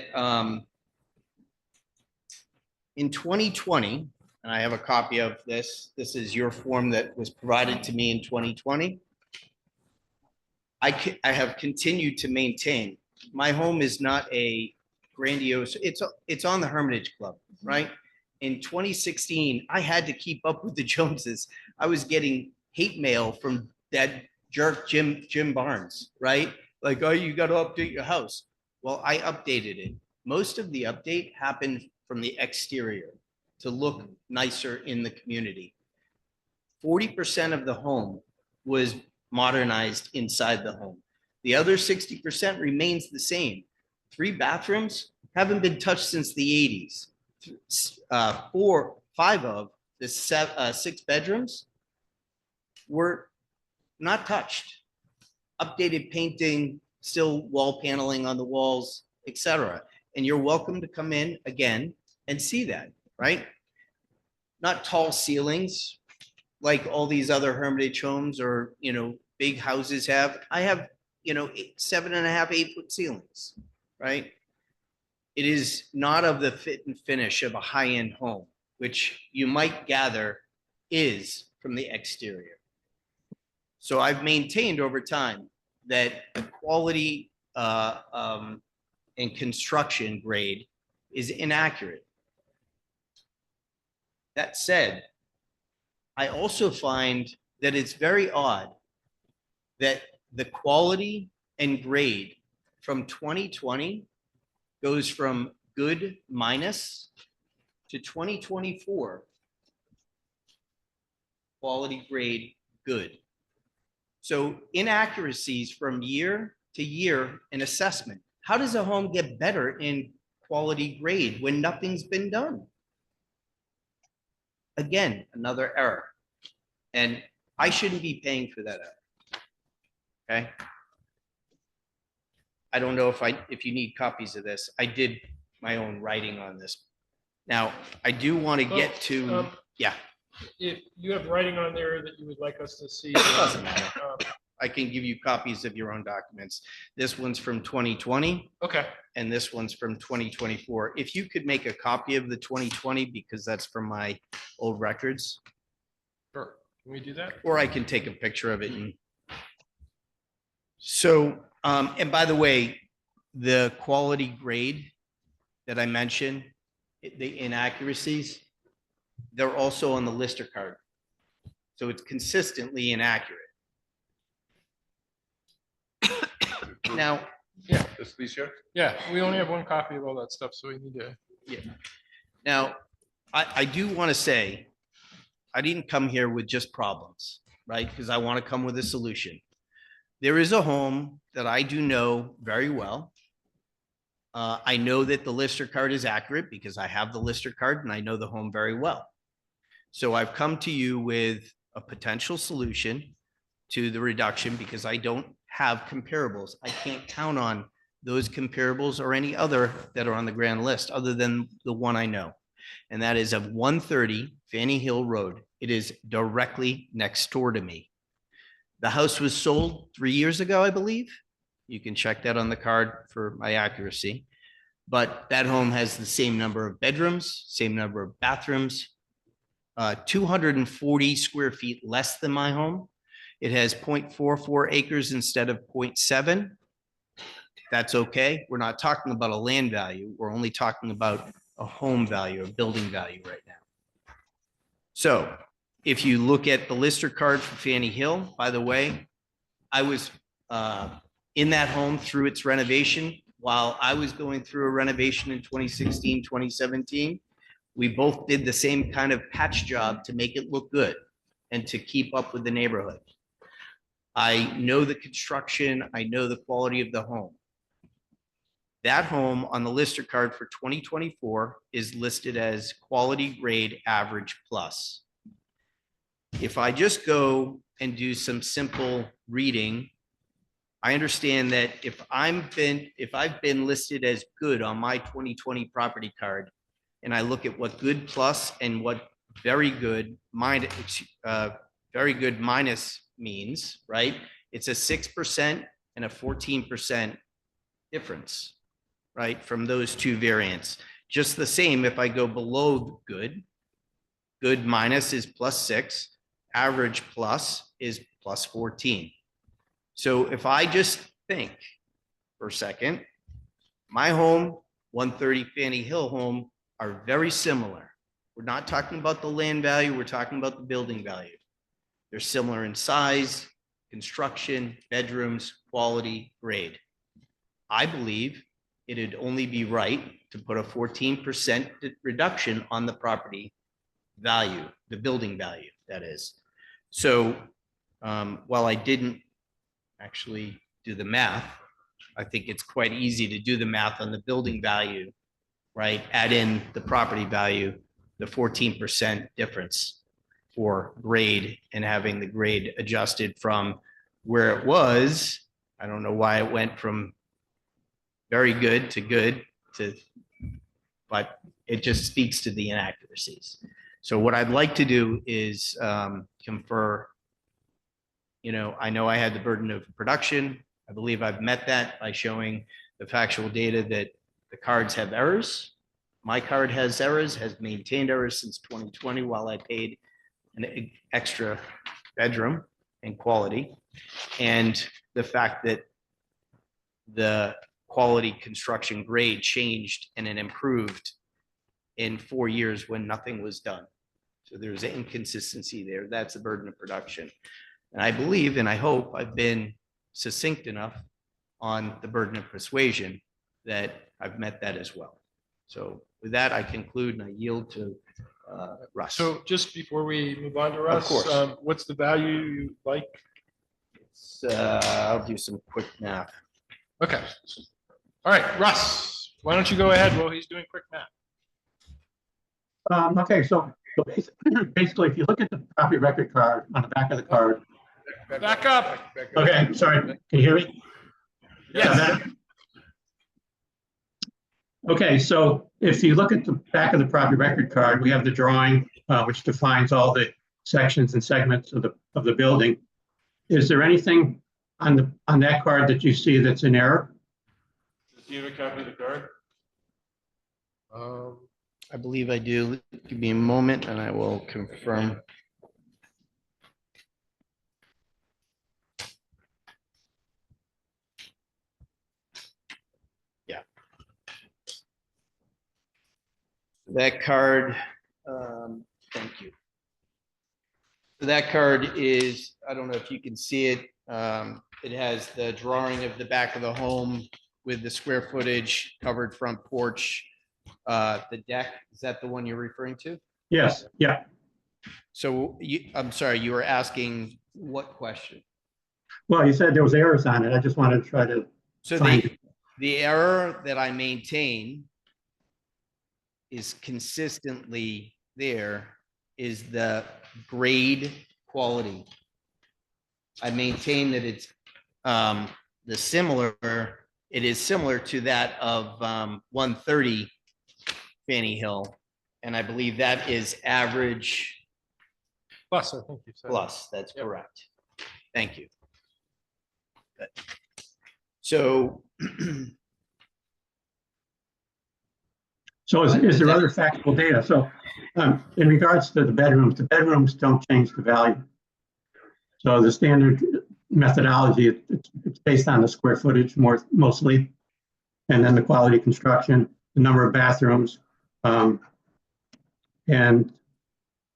in 2020, and I have a copy of this, this is your form that was provided to me in 2020. I have continued to maintain, my home is not a grandiose, it's on the Hermitage Club, right? In 2016, I had to keep up with the Joneses. I was getting hate mail from that jerk Jim Barnes, right? Like, oh, you got to update your house. Well, I updated it. Most of the update happened from the exterior to look nicer in the community. 40% of the home was modernized inside the home. The other 60% remains the same. 3 bathrooms haven't been touched since the 80s. 5 of the 6 bedrooms were not touched. Updated painting, still wall paneling on the walls, etc. And you're welcome to come in again and see that, right? Not tall ceilings like all these other Hermitage homes or, big houses have. I have, 7.5, 8 foot ceilings, right? It is not of the fit and finish of a high-end home, which you might gather is from the exterior. So I've maintained over time that the quality and construction grade is inaccurate. That said, I also find that it's very odd that the quality and grade from 2020 goes from good minus to 2024 quality grade good. So inaccuracies from year to year in assessment. How does a home get better in quality grade when nothing's been done? Again, another error. And I shouldn't be paying for that error. Okay. I don't know if you need copies of this. I did my own writing on this. Now, I do want to get to, yeah. If you have writing on there that you would like us to see. Doesn't matter. I can give you copies of your own documents. This one's from 2020. Okay. And this one's from 2024. If you could make a copy of the 2020, because that's from my old records, Sure. Can we do that? or I can take a picture of it. And so, and by the way, the quality grade that I mentioned, the inaccuracies, they're also on the lister card. So it's consistently inaccurate. Now, Yeah. This Lisa? Yeah, we only have one copy of all that stuff, so we need to. yeah. Now, I do want to say, I didn't come here with just problems, right? Because I want to come with a solution. There is a home that I do know very well. I know that the lister card is accurate because I have the lister card and I know the home very well. So I've come to you with a potential solution to the reduction because I don't have comparables. I can't count on those comparables or any other that are on the grand list other than the one I know. And that is of 130 Fanny Hill Road. It is directly next door to me. The house was sold 3 years ago, I believe. You can check that on the card for my accuracy. But that home has the same number of bedrooms, same number of bathrooms, 240 square feet less than my home. It has 0.44 acres instead of 0.7. That's okay. We're not talking about a land value. We're only talking about a home value, a building value right now. So if you look at the lister card for Fanny Hill, by the way, I was in that home through its renovation. While I was going through a renovation in 2016, 2017, we both did the same kind of patch job to make it look good and to keep up with the neighborhood. I know the construction, I know the quality of the home. That home on the lister card for 2024 is listed as quality grade average plus. If I just go and do some simple reading, I understand that if I've been listed as good on my 2020 property card, and I look at what good plus and what very good minus means, right? It's a 6% and a 14% difference, right? From those two variants. Just the same, if I go below good minus is +6, average plus is +14. So if I just think for a second, my home, 130 Fanny Hill home, are very similar. We're not talking about the land value, we're talking about the building value. They're similar in size, construction, bedrooms, quality, grade. I believe it'd only be right to put a 14% reduction on the property value, the building value, that is. So while I didn't actually do the math, I think it's quite easy to do the math on the building value, right? Add in the property value, the 14% difference for grade and having the grade adjusted from where it was. I don't know why it went from very good to, but it just speaks to the inaccuracies. So what I'd like to do is confer, I know I had the burden of production. I believe I've met that by showing the factual data that the cards have errors. My card has errors, has maintained errors since 2020 while I paid an extra bedroom and quality. And the fact that the quality construction grade changed and it improved in 4 years when nothing was done. So there's an inconsistency there. That's the burden of production. And I believe, and I hope I've been succinct enough on the burden of persuasion that I've met that as well. So with that, I conclude and I yield to Russ. So just before we move on to Russ, course. What's the value you like? I'll do some quick math. Okay. All right, Russ, why don't you go ahead while he's doing quick math? Okay, so basically, if you look at the property record card on the back of the card. Back up. Okay, sorry, can you hear me? Yes. Okay, so if you look at the back of the property record card, we have the drawing, which defines all the sections and segments of the building. Is there anything on that card that you see that's in error? Do you have a copy of the card? I believe I do. Give me a moment and I will confirm. Yeah. That card, thank you. That card is, I don't know if you can see it. It has the drawing of the back of the home with the square footage, covered front porch, the deck. Is that the one you're referring to? Yes, yeah. So I'm sorry, you were asking what question? Well, you said there was errors on it. I just wanted to try to So find the error that I maintain is consistently there is the grade quality. I maintain that it's it is similar to that of 130 Fanny Hill. And I believe that is average Plus, I think you said. plus. That's Yep. correct. Thank you. Good. So So is there other factual data? So in regards to the bedrooms don't change the value. So the standard methodology, it's based on the square footage mostly, and then the quality of construction, the number of bathrooms. And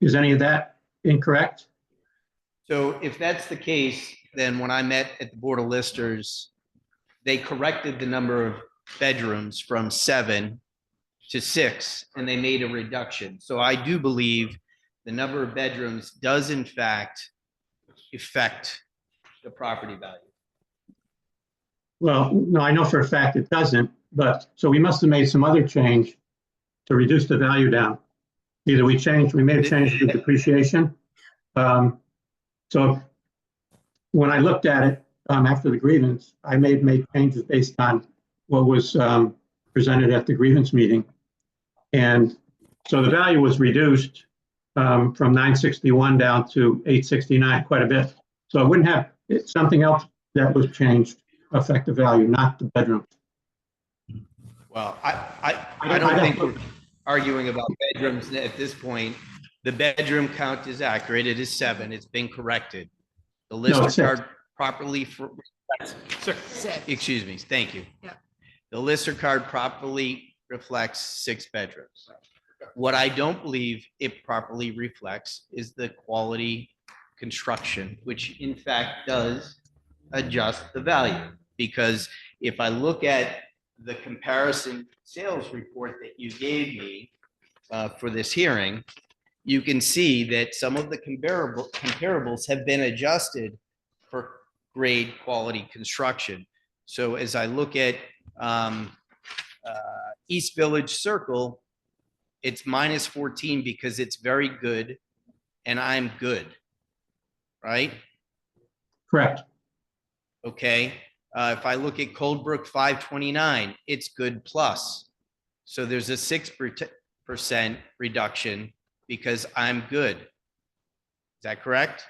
is any of that incorrect? So if that's the case, then when I met at the Board of Listers, they corrected the number of bedrooms from 7 to 6, and they made a reduction. So I do believe the number of bedrooms does in fact affect the property value. Well, no, I know for a fact it doesn't, but so we must have made some other change to reduce the value down. Either we made a change to depreciation. So when I looked at it after the grievance, I made changes based on what was presented at the grievance meeting. And so the value was reduced from 961 down to 869, quite a bit. So I wouldn't have something else that was changed affect the value, not the bedrooms. Well, I don't think we're arguing about bedrooms at this point. The bedroom count is accurate. It is 7. It's been corrected. The No, it's lister 6. card properly, excuse me, thank you. Yeah. The lister card properly reflects 6 bedrooms. What I don't believe it properly reflects is the quality construction, which in fact does adjust the value. Because if I look at the comparison sales report that you gave me for this hearing, you can see that some of the comparables have been adjusted for grade quality construction. So as I look at East Village Circle, it's minus 14 because it's very good and I'm good, right? Correct. Okay. If I look at Coldbrook 529, it's good plus. So there's a 6% reduction because I'm good. Is that correct?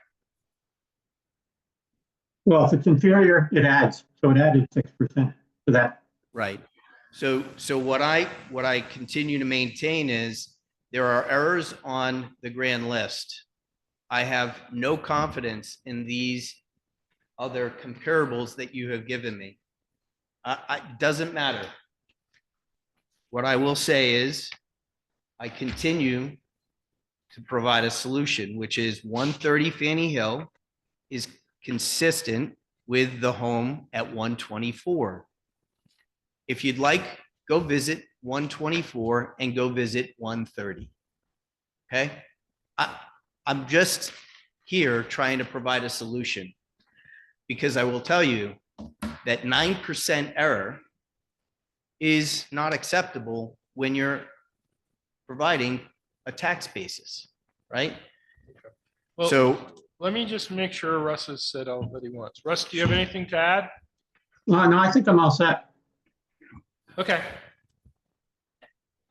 Well, if it's inferior, it adds. So it added 6% to that. Right. So what I continue to maintain is there are errors on the grand list. I have no confidence in these other comparables that you have given me. It doesn't matter. What I will say is I continue to provide a solution, which is 130 Fanny Hill is consistent with the home at 124. If you'd like go visit 124 and go visit 130. Okay? I'm just here trying to provide a solution, because I will tell you that 9% error is not acceptable when you're providing a tax basis, right? Well, So let me just make sure Russ has said all that he wants. Russ, do you have anything to add? Well, no, I think I'm all set. Okay.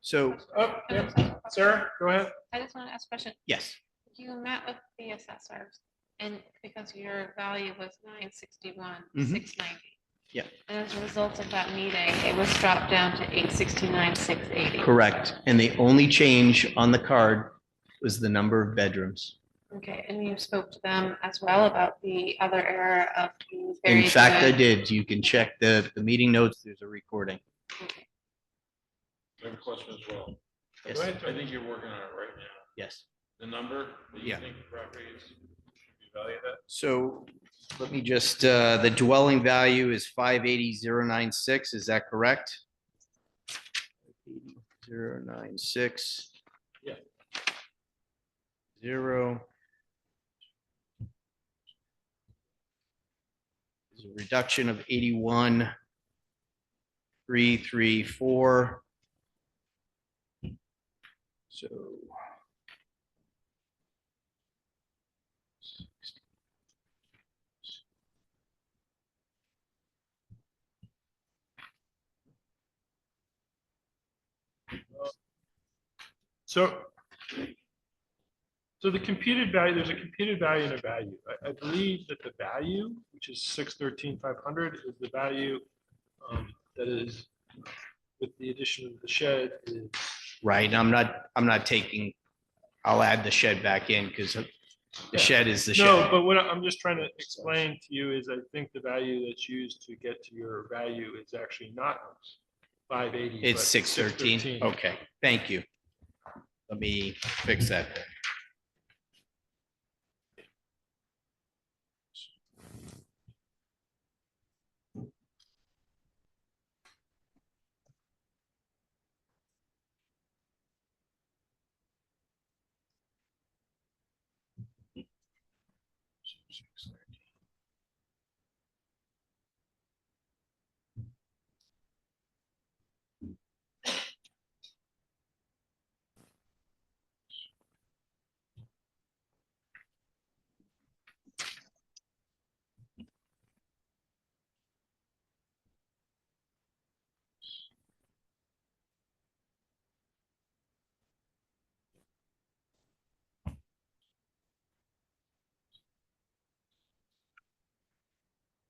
So Oh, yeah. Sarah, go ahead. I just want to ask a question. yes, You met with the assessors and because your value was 961, Mhm. 690. Yeah. And as a result of that meeting, it was dropped down to 869, 680. correct. And the only change on the card was the number of bedrooms. Okay, and you spoke to them as well about the other error of the. In very fact, I good- did. You can check the meeting notes. There's a recording. Okay. I have a question as well. Yes. Go ahead, I think you're working on it right now. Yes. The number that you Yeah. think the property is, should be valued at? So let me just, the dwelling value is 580,096. Is that correct? 096. Yeah. 0. There's a reduction of 81,334. So. So the computed value, there's a computed value and a value. I believe that the value, which is 613,500, is the value that is with the addition of the shed is. Right, and I'm not taking, I'll add the shed back in because the Yeah. shed is the No, shed. but what I'm just trying to explain to you is I think the value that's used to get to your value is actually not 580. It's but 613. Okay, thank you. Let me fix that.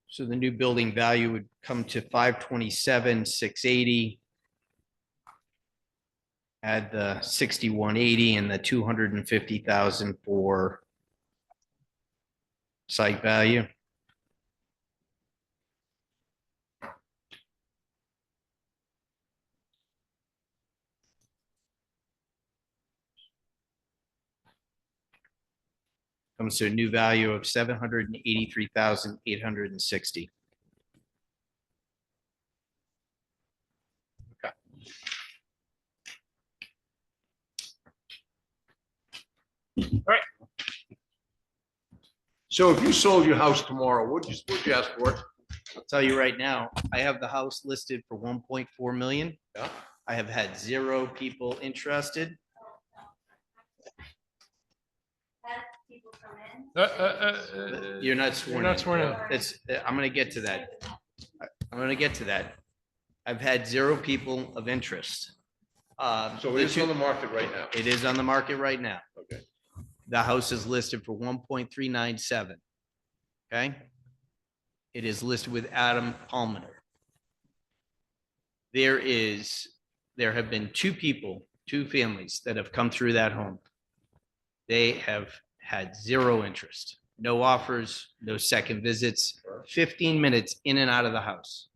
So the new building value would come to 527,680. Add the 6180 and the 250,000 for site value. Comes to a new value of 783,860. So if you sold your house tomorrow, what'd you ask for it? I'll tell you right now, I have the house listed for 1.4 million. Yeah. I have had 0 people interested. You're not sworn You're not in. sworn in. It's, I'm gonna get to that. I'm gonna get to that. I've had 0 people of interest. So it's on the market right now. It is on the market right now. Okay. The house is listed for 1.397. Okay? It is listed with Adam Palmer. There have been 2 people, 2 families that have come through that home. They have had 0 interest, no offers, no second visits, 15 minutes in and out of the house.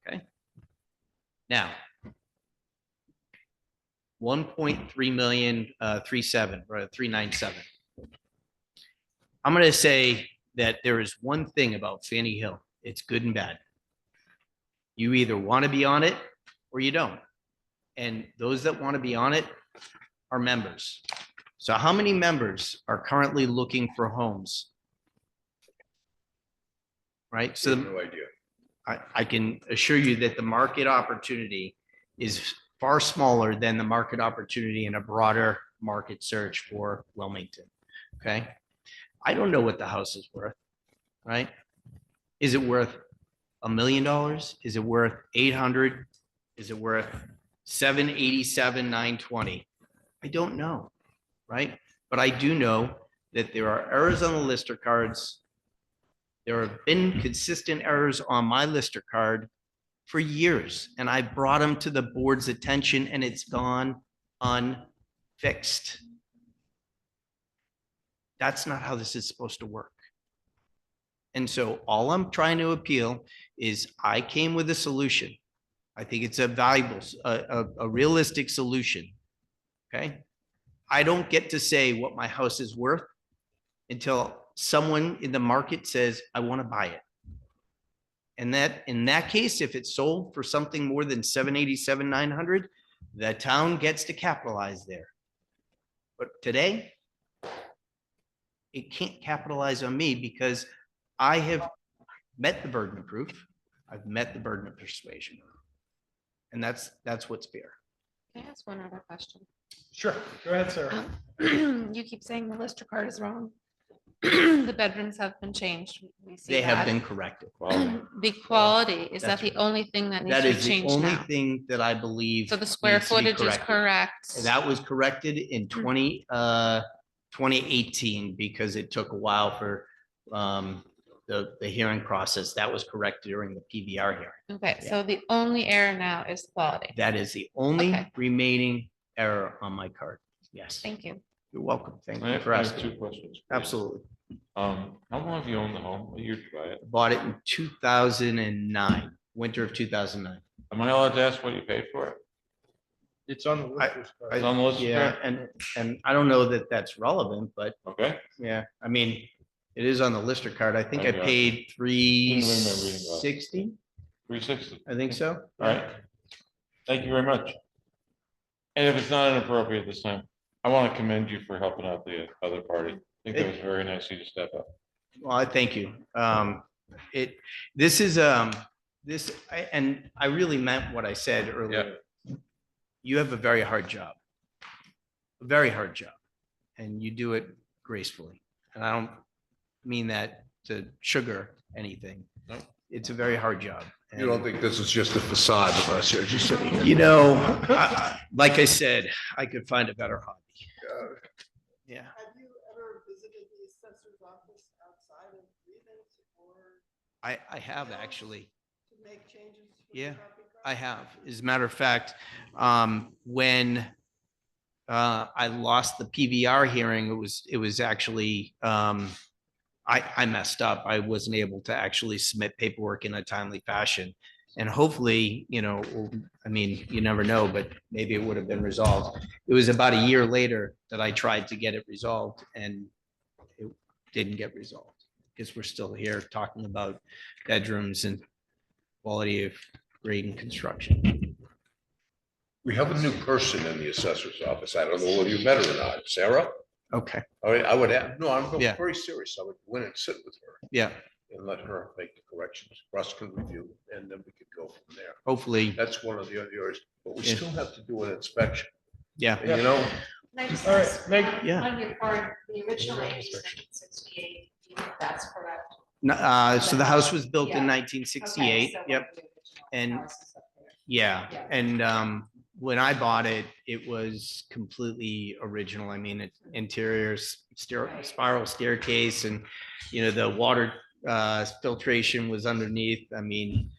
Okay? Now, 1.3 million, 37 or 397. I'm going to say that there is one thing about Fanny Hill. It's good and bad. You either want to be on it or you don't. And those that want to be on it are members. So how many members are currently looking for homes? Right? So No idea. I can assure you that the market opportunity is far smaller than the market opportunity in a broader market search for Wilmington. Okay. I don't know what the house is worth, right? Is it worth $1 million? Is it worth 800? Is it worth 787, 920? I don't know, right? But I do know that there are errors on the lister cards. There have been consistent errors on my lister card for years, and I brought them to the board's attention, and it's gone unfixed. That's not how this is supposed to work. And so all I'm trying to appeal is I came with a solution. I think it's a valuable, a realistic solution. Okay. I don't get to say what my house is worth until someone in the market says, I want to buy it. And that in that case, if it's sold for something more than 787, 900, the town gets to capitalize there. But today, it can't capitalize on me because I have met the burden of proof. I've met the burden of persuasion. And that's what's fair. Can I ask one other question? Sure, go ahead, Sarah. You keep saying the lister card is wrong. The bedrooms have been changed. We see They have that. been corrected. The quality, is that That's the only thing that needs That to be is the changed only now? thing that I believe. So the square needs to be footage is corrected. correct. And that was corrected in 2018 because it took a while for the hearing process. That was corrected during the PVR hearing. Okay, so the only error now is quality. That is the only Okay. remaining error on my card. Yes. Thank you. You're welcome. Thank I you have for I have asking. two questions. please. Absolutely. How long have you owned the home? What year did you buy it? Bought it in 2009, winter of 2009. Am I allowed to ask what you paid for it? It's on the lister's card. It's on the list. Yeah, and I don't know that that's relevant, but Okay. yeah, I mean, it is on the lister card. I think I Okay. paid Didn't remember reading about it. 360. 360. I think so. All right. Thank you very much. And if it's not inappropriate this time, I want to commend you for helping out the other party. I think that was very nice of you to step up. Well, I thank you. And I really meant what I said earlier. You have a very hard job, and you do it gracefully. And I don't mean that to sugar anything. No. It's a very hard job. You don't think this is just a facade of us here, just sitting here? You know, like I said, I could find a better hobby. Yeah. Have you ever visited the assessor's office outside of grievance or I have actually. to make changes? with the Yeah, property card? I have. As a matter of fact, when I lost the PVR hearing, it was actually, I messed up. I wasn't able to actually submit paperwork in a timely fashion. And hopefully, you know, I mean, you never know, but maybe it would have been resolved. It was about a year later that I tried to get it resolved and it didn't get resolved because we're still here talking about bedrooms and quality of grade and construction. We have a new person in the assessor's office. I don't know whether you met her or not. Sarah? Okay, I would have, no, I'm Yeah. very serious. I would go in and sit with her yeah, and let her make the corrections. Russ can review, and then we could go from there. hopefully, That's one of the other areas, but we Yeah. still have to do an inspection. yeah, And you know, Can I just All right, ask, Meg. Yeah. on your card, the original age is 1968, do you think that's correct? So the house was built in Yeah. 1968. Okay, so Yep. what the original And- house is up there. Yeah, Yeah. and when I bought it, it was completely original. I mean, it's interior spiral staircase and, you know, the water filtration was underneath. I mean,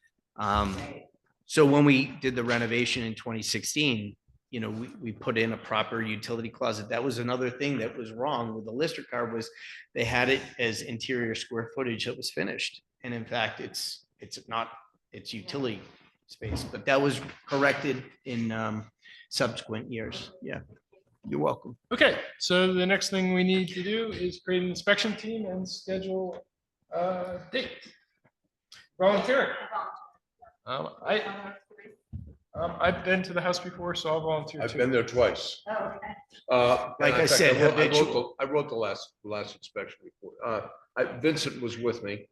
so when we did the renovation in 2016, you know, we put in a proper utility closet. That was another thing that was wrong with the lister card was they had it as interior square footage that was finished. And in fact, it's not, it's utility space, but that was corrected in subsequent years. Yeah, you're welcome. Okay, so the next thing we need to do is create an inspection team and schedule a date. Volunteering. I've been to the house before, so I'll volunteer I've too. been there twice. Oh, okay. In Like I fact, said, wrote habitual. I wrote the last inspection report. Vincent was with me.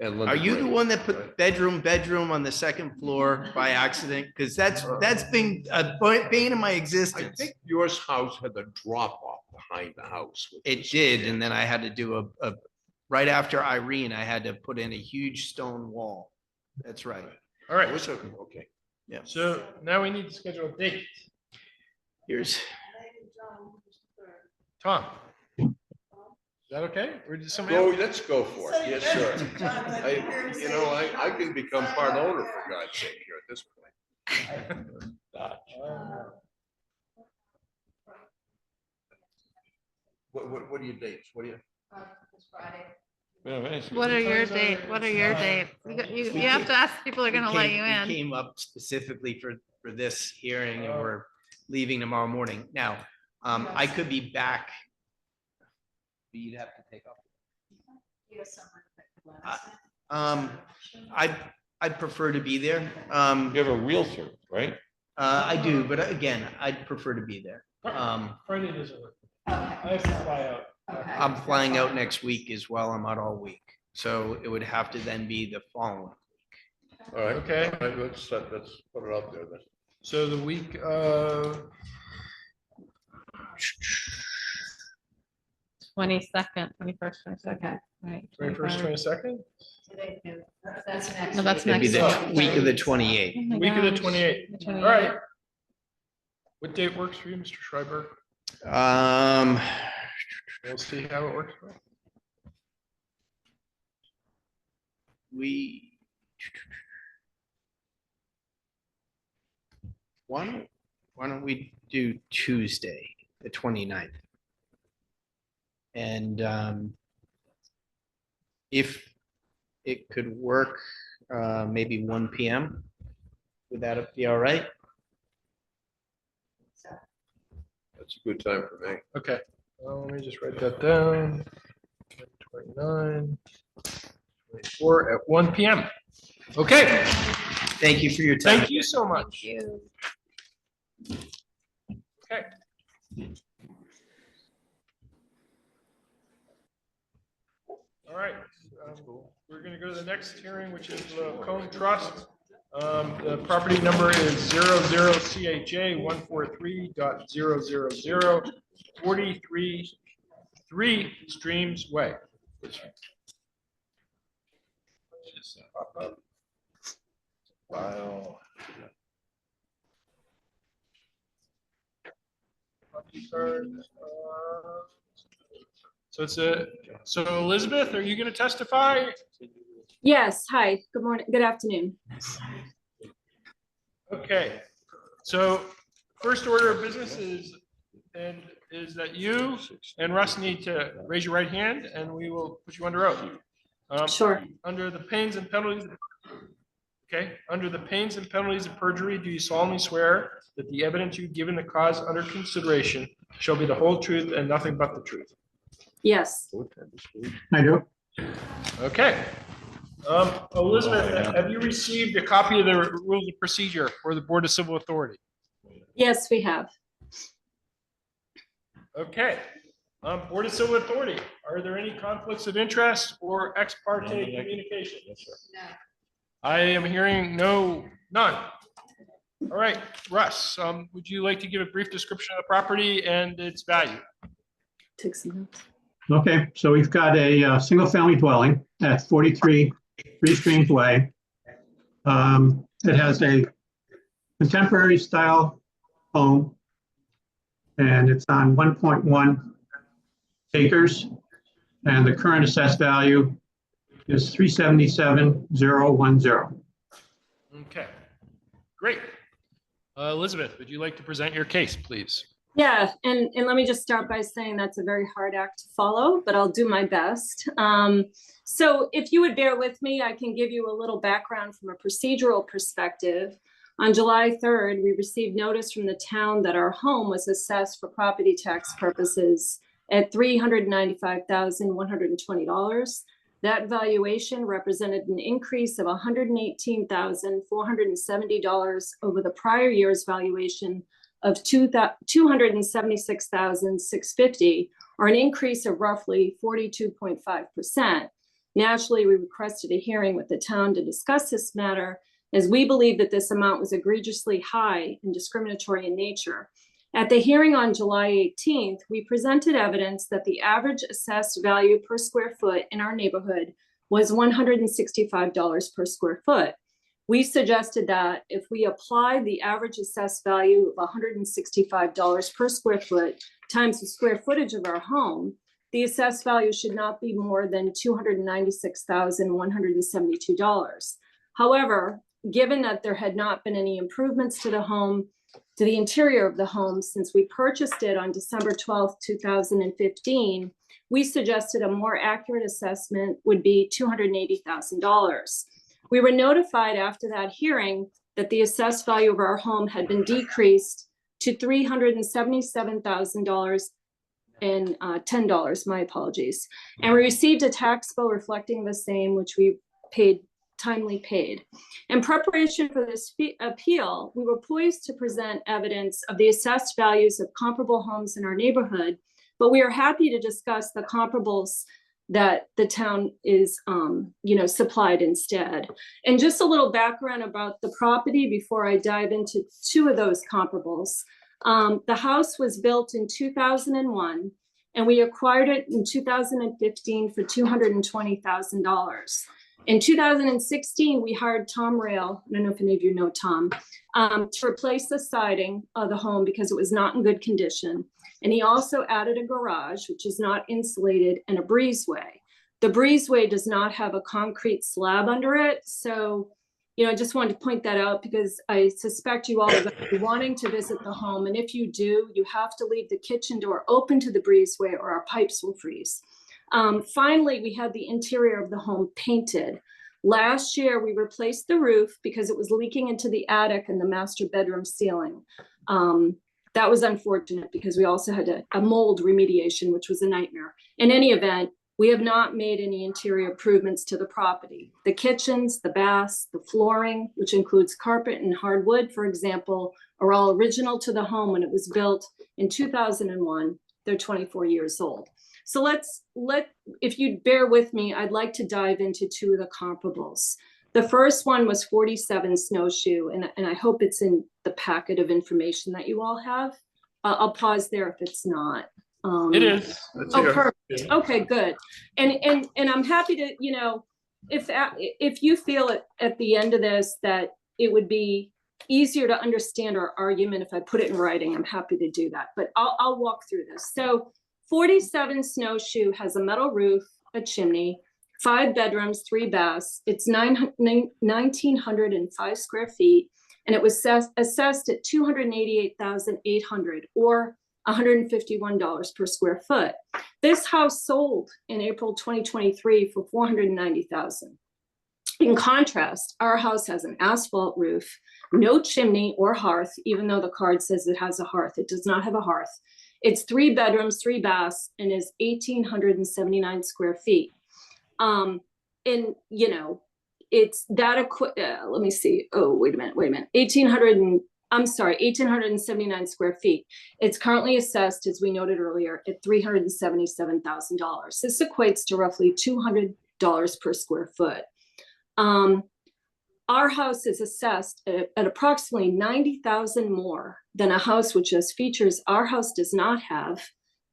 And Linda Are you the Brady, one that put right? bedroom on the second floor by accident? Because that's been a bane of my I existence. think yours house had the drop off behind the house. which It was did, and then I had to do right after Irene, I had to put in a huge stone wall. That's right. All right, Okay. Yeah. so now we need to schedule a date. Here's, Tom? Is that okay? Or does somebody Go, else? let's go for it. Yes, sir. I can become part owner for God's sake here at this point. What are your dates? What do you? What are your date? What are your date? You have to ask people are gonna let you we in. came up specifically for this hearing and we're leaving tomorrow morning. Now, I could be back. You'd have to take off. I'd prefer to be there. You have a realtor, right? I do, but again, I'd prefer to be there. Friday doesn't work. I have to fly out. I'm flying out next week as well. I'm out all week. So it would have to then be the following. All right. Okay. All right, let's put it out there then. So the week of 22nd, 21st, 22nd, right? 21st, 22nd? No, that's It'd be next the week. week of the 28th. Oh my Week of the gosh. 28th. The All right. What date works for you, Mr. Schreiber? We'll see how it works. Why don't we do Tuesday, the 29th? And if it could work, maybe 1 PM, would that be all right? That's a good time for me. Okay, let me just write that down. 29, 24 at 1 PM. Okay, Thank you for your time. thank you so much. Okay. All right, we're gonna go to the next hearing, which is Cone Trust. The property number is 00CHA 143.000 43 Streams Way. File. Property card, so Elizabeth, are you gonna testify? Yes, hi, good morning, good afternoon. Okay, so first order of business is that you and Russ need to raise your right hand and we will put you under oath. Sure. Under the pains and penalties. Okay, under the pains and penalties of perjury, do you solemnly swear that the evidence you give in the cause under consideration shall be the whole truth and nothing but the truth? Yes, I do. Okay. Elizabeth, have you received a copy of the rules of procedure for the Board of Civil Authority? yes, we have. Okay. Board of Civil Authority, are there any conflicts of interest or ex parte communication? I am hearing none. All right, Russ, would you like to give a brief description of the property and its value? Take some notes. Okay, so we've got a single-family dwelling at 43 Three Streams Way. It has a contemporary style home, and it's on 1.1 acres, and the current assessed value is 377,010. Okay, great. Elizabeth, would you like to present your case, please? Yeah, and let me just start by saying that's a very hard act to follow, but I'll do my best. So if you would bear with me, I can give you a little background from a procedural perspective. On July 3rd, we received notice from the town that our home was assessed for property tax purposes at $395,120. That valuation represented an increase of $118,470 over the prior year's valuation of $276,650, or an increase of roughly 42.5%. Naturally, we requested a hearing with the town to discuss this matter, as we believe that this amount was egregiously high and discriminatory in nature. At the hearing on July 18th, we presented evidence that the average assessed value per square foot in our neighborhood was $165 per square foot. We suggested that if we applied the average assessed value of $165 per square foot times the square footage of our home, the assessed value should not be more than $296,172. However, given that there had not been any improvements to the home, to the interior of the home since we purchased it on December 12th, 2015, we suggested a more accurate assessment would be $280,000. We were notified after that hearing that the assessed value of our home had been decreased to $377,000 and $10, my apologies. And we received a tax bill reflecting the same, which we timely paid. In preparation for this appeal, we were poised to present evidence of the assessed values of comparable homes in our neighborhood, but we are happy to discuss the comparables that the town is, supplied instead. And just a little background about the property before I dive into two of those comparables. The house was built in 2001, and we acquired it in 2015 for $220,000. In 2016, we hired Tom Rail, I don't know if any of you know Tom, to replace the siding of the home because it was not in good condition. And he also added a garage, which is not insulated, and a breezeway. The breezeway does not have a concrete slab under it. So, I just wanted to point that out because I suspect you all are going to be wanting to visit the home. And if you do, you have to leave the kitchen door open to the breezeway or our pipes will freeze. Finally, we had the interior of the home painted. Last year, we replaced the roof because it was leaking into the attic and the master bedroom ceiling. That was unfortunate because we also had a mold remediation, which was a nightmare. In any event, we have not made any interior improvements to the property. The kitchens, the baths, the flooring, which includes carpet and hardwood, for example, are all original to the home when it was built in 2001. They're 24 years old. So if you'd bear with me, I'd like to dive into two of the comparables. The first one was 47 Snowshoe, and I hope it's in the packet of information that you all have. I'll pause there if it's not. It is. Oh, perfect. Okay, good. And I'm happy to, if you feel at the end of this that it would be easier to understand our argument if I put it in writing, I'm happy to do that. But I'll walk through this. So 47 Snowshoe has a metal roof, a chimney, 5 bedrooms, 3 baths. It's 1,905 square feet, and it was assessed at $288,800 or $151 per square foot. This house sold in April 2023 for $490,000. In contrast, our house has an asphalt roof, no chimney or hearth, even though the card says it has a hearth. It does not have a hearth. It's 3 bedrooms, 3 baths, and is 1,879 square feet. It's that, let me see. Oh, wait a minute. 1,879 square feet. It's currently assessed, as we noted earlier, at $377,000. This equates to roughly $200 per square foot. Our house is assessed at approximately $90,000 more than a house which has features our house does not have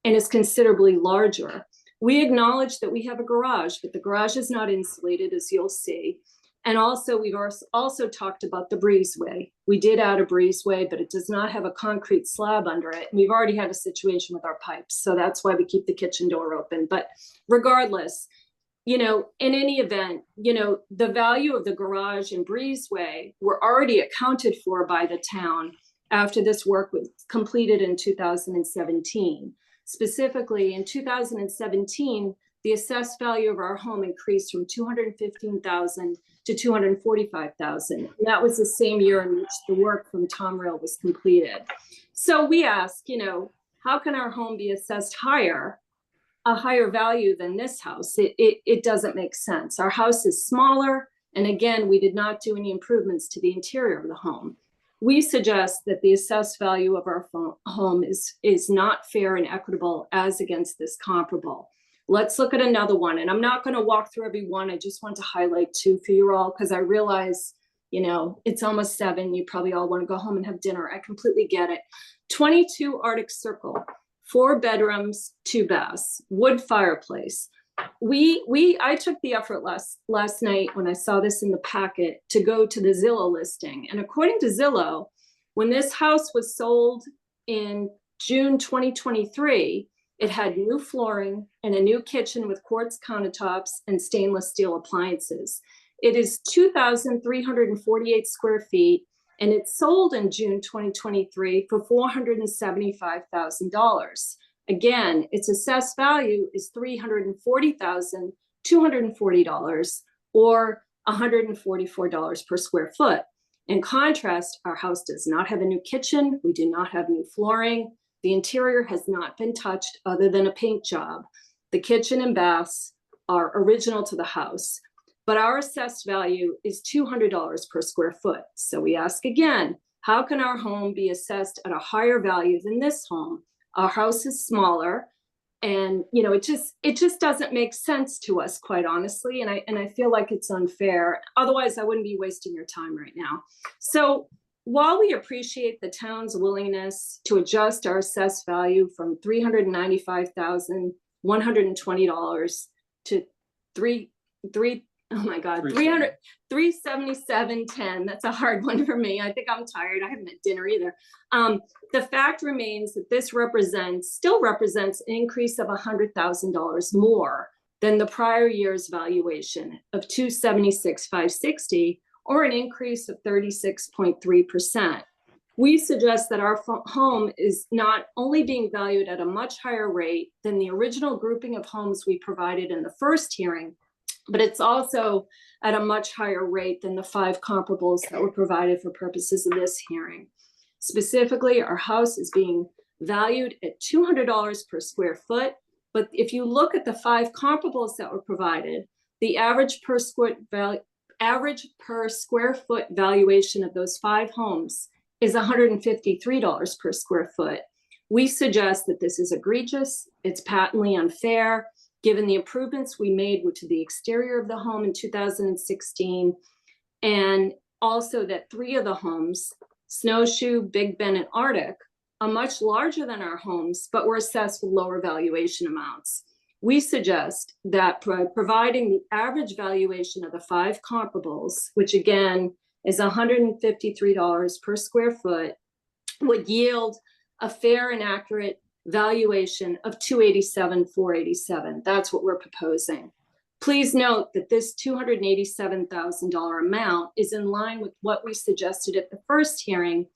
and is considerably larger. We acknowledge that we have a garage, but the garage is not insulated, as you'll see. And also, we've also talked about the breezeway. We did add a breezeway, but it does not have a concrete slab under it. We've already had a situation with our pipes, so that's why we keep the kitchen door open. But regardless, in any event, the value of the garage and breezeway were already accounted for by the town after this work was completed in 2017. Specifically, in 2017, the assessed value of our home increased from $215,000 to $245,000. That was the same year in which the work from Tom Rail was completed. So we ask, how can our home be assessed higher a higher value than this house. It doesn't make sense. Our house is smaller. And again, we did not do any improvements to the interior of the home. We suggest that the assessed value of our home is not fair and equitable as against this comparable. Let's look at another one. And I'm not going to walk through every one. I just want to highlight two for you all because I realize, you know, it's almost 7. You probably all want to go home and have dinner. I completely get it. 22 Arctic Circle, 4 bedrooms, 2 baths, wood fireplace. I took the effort last night when I saw this in the packet to go to the Zillow listing. And according to Zillow, when this house was sold in June 2023, it had new flooring and a new kitchen with quartz countertops and stainless steel appliances. It is 2,348 square feet, and it sold in June 2023 for $475,000. Again, its assessed value is $340,240 or $144 per square foot. In contrast, our house does not have a new kitchen. We do not have new flooring. The interior has not been touched other than a paint job. The kitchen and baths are original to the house, but our assessed value is $200 per square foot. So we ask again, how can our home be assessed at a higher value than this home? Our house is smaller, and you know, it just doesn't make sense to us, quite honestly. And I feel like it's unfair. Otherwise, I wouldn't be wasting your time right now. So while we appreciate the town's willingness to adjust our assessed value from $395,120 to $377.10. That's a hard one for me. I think I'm tired. I haven't had dinner either. The fact remains that this still represents an increase of $100,000 more than the prior year's valuation of $276,560, or an increase of 36.3%. We suggest that our home is not only being valued at a much higher rate than the original grouping of homes we provided in the first hearing, but it's also at a much higher rate than the 5 comparables that were provided for purposes of this hearing. Specifically, our house is being valued at $200 per square foot, but if you look at the 5 comparables that were provided, the average per square foot valuation of those 5 homes is $153 per square foot. We suggest that this is egregious, it's patently unfair, given the improvements we made to the exterior of the home in 2016, and also that 3 of the homes, Snowshoe, Big Bend, and Arctic, are much larger than our homes, but were assessed with lower valuation amounts. We suggest that providing the average valuation of the 5 comparables, which again is $153 per square foot, would yield a fair and accurate valuation of $287,487. That's what we're proposing. Please note that this $287,000 amount is in line with what we suggested at the first hearing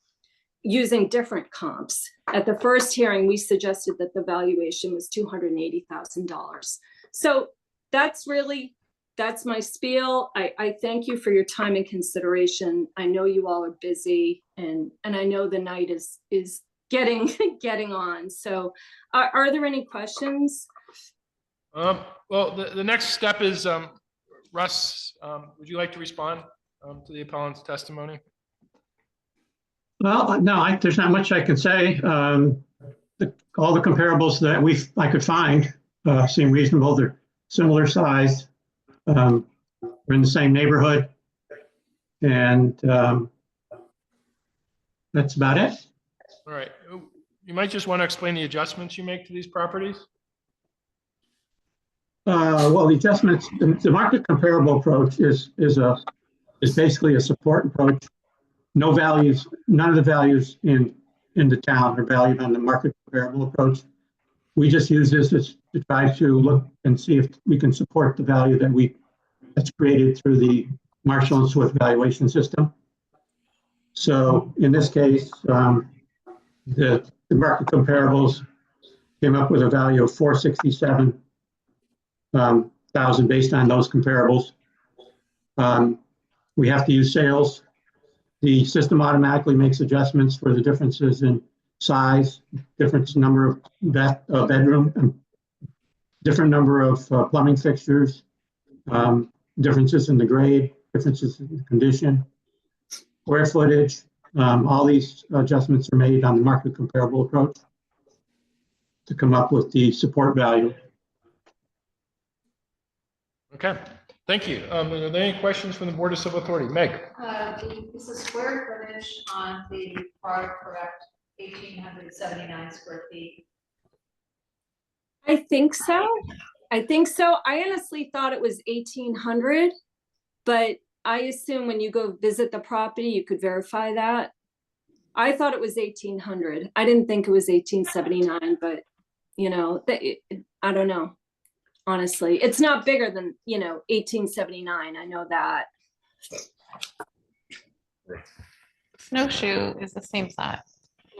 using different comps. At the first hearing, we suggested that the valuation was $280,000. So that's my spiel. I thank you for your time and consideration. I know you all are busy, and I know the night is getting on. So are there any questions? Well, the next step is, Russ, would you like to respond to the appellant's testimony? Well, no, there's not much I can say. All the comparables that I could find seem reasonable. They're similar size. We're in the same neighborhood, and that's about it. All right. You might just want to explain the adjustments you make to these properties. Well, the adjustments, the market comparable approach is basically a support approach. No values, none of the values in the town are valued on the market comparable approach. We just use this to try to look and see if we can support the value that's created through the Marshall and Swift valuation system. So in this case, the market comparables came up with a value of 467,000 based on those comparables. We have to use sales. The system automatically makes adjustments for the differences in size, difference number of bedroom different number of plumbing fixtures, differences in the grade, differences in the condition, square footage. All these adjustments are made on the market comparable approach to come up with the support value. Okay, thank you. Are there any questions from the Board of Civil Authority? Meg? Is the square footage on the product correct, 1,879 square feet? I think so. I honestly thought it was 1,800, but I assume when you go visit the property, you could verify that. I thought it was 1,800. I didn't think it was 1,879, but you know, I don't know. Honestly, it's not bigger than, 1,879. I know that. Snowshoe is the same size.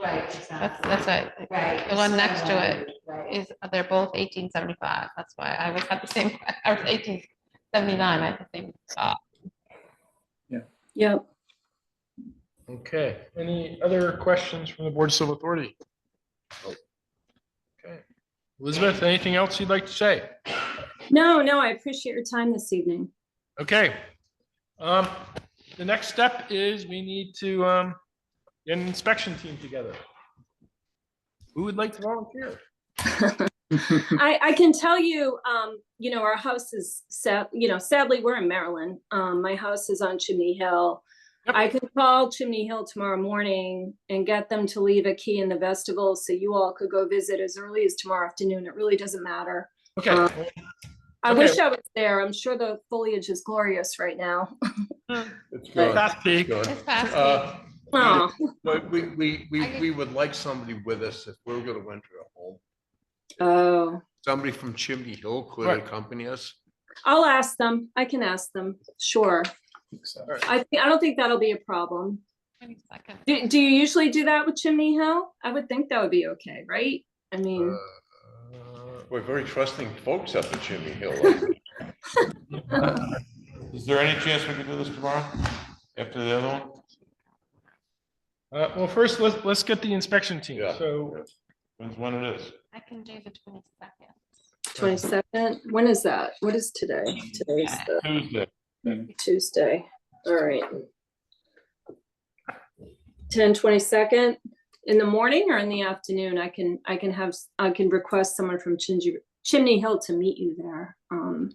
Right, exactly. That's it. Right. The one next to it Right. is, they're both 1875. That's why I was at the same, I was 1879, I had the same thought. Yep. Okay, any other questions from the Board of Civil Authority? Okay, Elizabeth, anything else you'd like to say? No, I appreciate your time this evening. Okay. The next step is we need to get an inspection team together. Who would like to volunteer? I can tell you, our house is sadly, we're in Maryland. My house is on Chimney Hill. Yep. I can call Chimney Hill tomorrow morning and get them to leave a key in the vestibule so you all could go visit as early as tomorrow afternoon. It really doesn't matter. Okay. I Okay. wish I was there. I'm sure the foliage is glorious right now. It's good. Fast peak. Good. It's fast. Oh, But we would like somebody with us if we're gonna enter a home. oh, Somebody from Chimney Hill could Right. accompany us. I'll ask them. I can ask them. Sure. I don't think that'll be a problem. 22nd. Do you usually do that with Chimney Hill? I would think that would be okay, right? I mean, We're very trusting folks up at Chimney Hill. Is there any chance we could do this tomorrow after the other one? Well, first, let's get the inspection team. Yeah. So When's when it is? I can do the 22nd. 22nd. When is that? What is today? Today's the Tuesday. Tuesday. All right. 22nd in the morning or in the afternoon? I can request someone from Chimney Hill to meet you there. all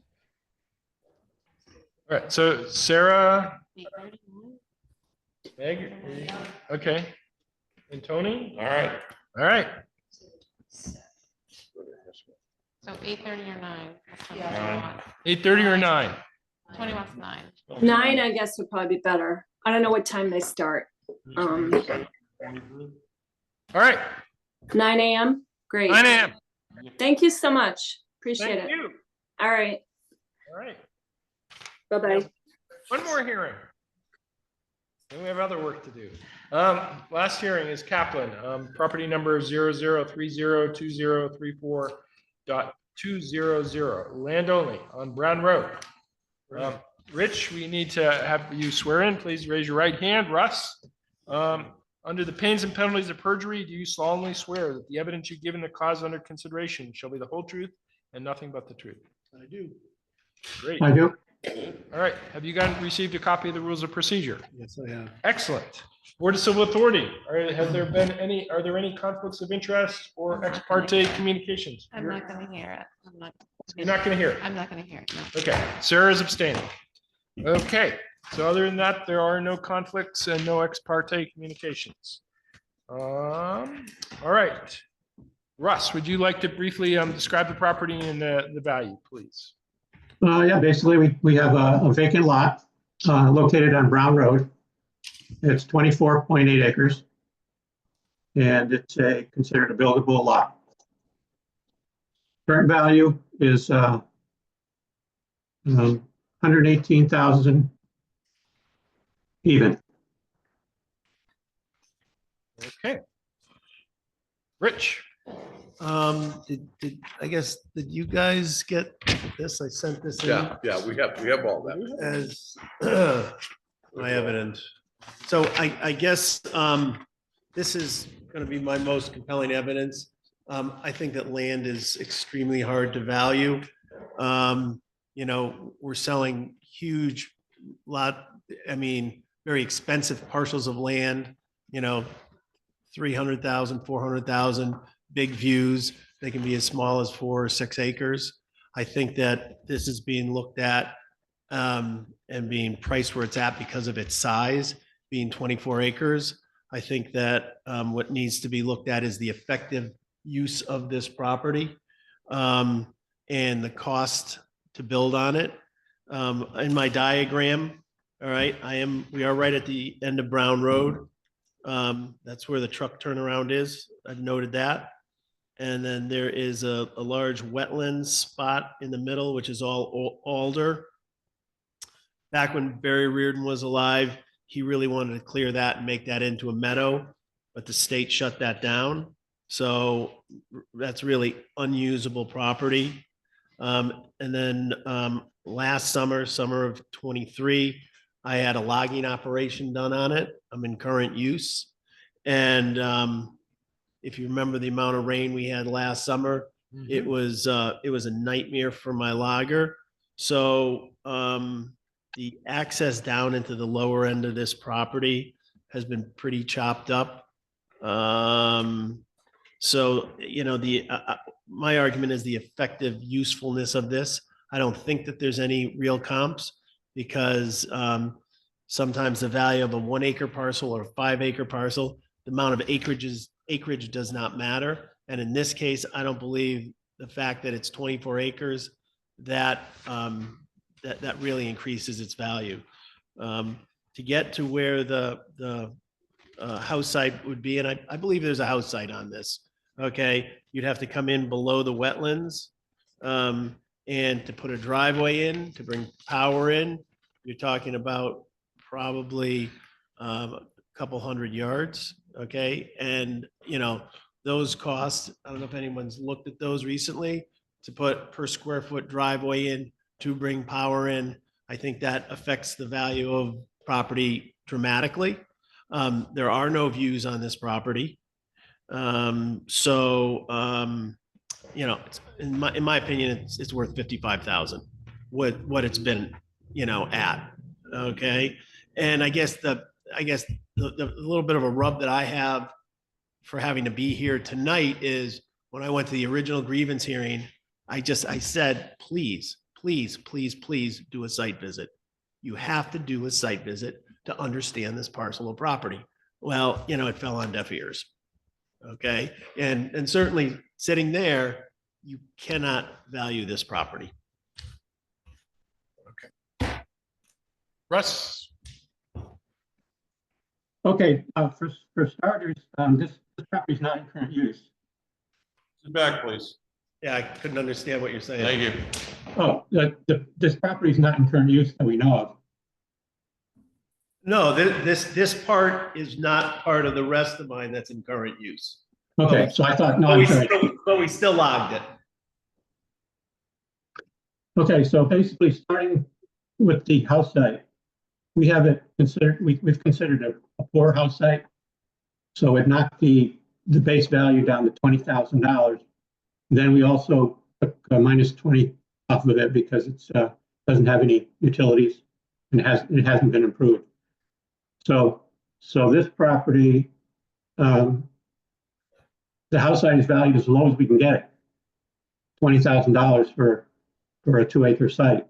right, so Sarah, 8:30. Meg, okay, and Tony? All right. All right, So 8:30 or 9. Yeah. 8:30 or 9? 20 wants 9. 9, I guess, would probably be better. I don't know what time they start. All right, 9 a.m. Great. 9 a.m. Thank you so much. Appreciate Thank it. you. All right. All right, Bye-bye. one more hearing. Then we have other work to do. Last hearing is Kaplan, property number 00302034.200, land only on Brown Road. Rich, we need to have you swear in. Please raise your right hand. Russ, under the pains and penalties of perjury, do you solemnly swear that the evidence you give in the cause under consideration shall be the whole truth and nothing but the truth? I do. Great. I do. All right. Have you received a copy of the rules of procedure? Yes, I have. Excellent. Board of Civil Authority, are there any conflicts of interest or ex parte communications? I'm not going to hear it. You're not going to hear it? I'm not going to hear it. No. Okay, Sarah is abstaining. Okay, so other than that, there are no conflicts and no ex parte communications. All right. Russ, would you like to briefly describe the property and the value, please? Yeah, basically, we have a vacant lot located on Brown Road. It's 24.8 acres. And it's considered a buildable lot. Current value is 118,000 even. Okay. Rich? Did you guys get this? I sent this in Yeah, we have all that. as my evidence. So I guess this is going to be my most compelling evidence. I think that land is extremely hard to value. You know, we're selling huge very expensive parcels of land, you know, 300,000, 400,000, big views. They can be as small as 4 or 6 acres. I think that this is being looked at and being priced where it's at because of its size, being 24 acres. I think that what needs to be looked at is the effective use of this property and the cost to build on it. In my diagram, all right, we are right at the end of Brown Road. That's where the truck turnaround is. I've noted that. And then there is a large wetlands spot in the middle, which is all alder. Back when Barry Reardon was alive, he really wanted to clear that and make that into a meadow, but the state shut that down. So that's really unusable property. And then last summer of 23, I had a logging operation done on it. I'm in current use. And if you remember the amount of rain we had last summer, it was a nightmare for my logger. So the access down into the lower end of this property has been pretty chopped up. So, you know, my argument is the effective usefulness of this. I don't think that there's any real comps because sometimes the value of a 1 acre parcel or a 5 acre parcel, the amount of acreage does not matter. And in this case, I don't believe the fact that it's 24 acres that really increases its value. To get to where the house site would be, and I believe there's a house site on this. Okay, you'd have to come in below the wetlands, and to put a driveway in, to bring power in, you're talking about probably a couple hundred yards. Okay, and you know those costs. I don't know if anyone's looked at those recently. To put per square foot driveway in, to bring power in, I think that affects the value of property dramatically. There are no views on this property. You know, in my opinion, it's worth 55,000, what it's been, you know, at. Okay. And I guess the little bit of a rub that I have for having to be here tonight is when I went to the original grievance hearing, I said, please do a site visit. You have to do a site visit to understand this parcel of property. Well, you know, it fell on deaf ears. Okay. And certainly sitting there, you cannot value this property. Russ, Okay, for starters, this property is not in current use. Sit back, please. Yeah, I couldn't understand what you're saying. Thank you. Oh, this property is not in current use that we know of. No, this part is not part of the rest of mine that's in current use. Okay, so I thought, no, But we still logged it. Okay, so basically starting with the house site, we have it considered, we've considered a poor house site. So it knocked the base value down to $20,000. Then we also took minus 20 off of it because it's doesn't have any utilities and it hasn't been improved. So this property, the house site is valued as low as we can get it, $20,000 for a 2 acre site.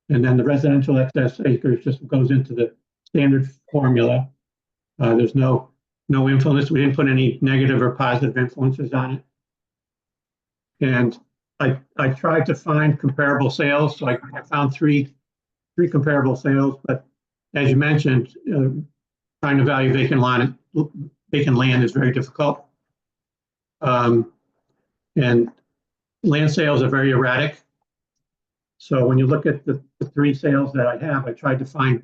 And then the residential excess acres just goes into the standard formula. There's no influence. We didn't put any negative or positive influences on it. And I tried to find comparable sales. So I found three comparable sales, but as you mentioned, trying to value vacant land is very difficult. And land sales are very erratic. So when you look at the 3 sales that I have, I tried to find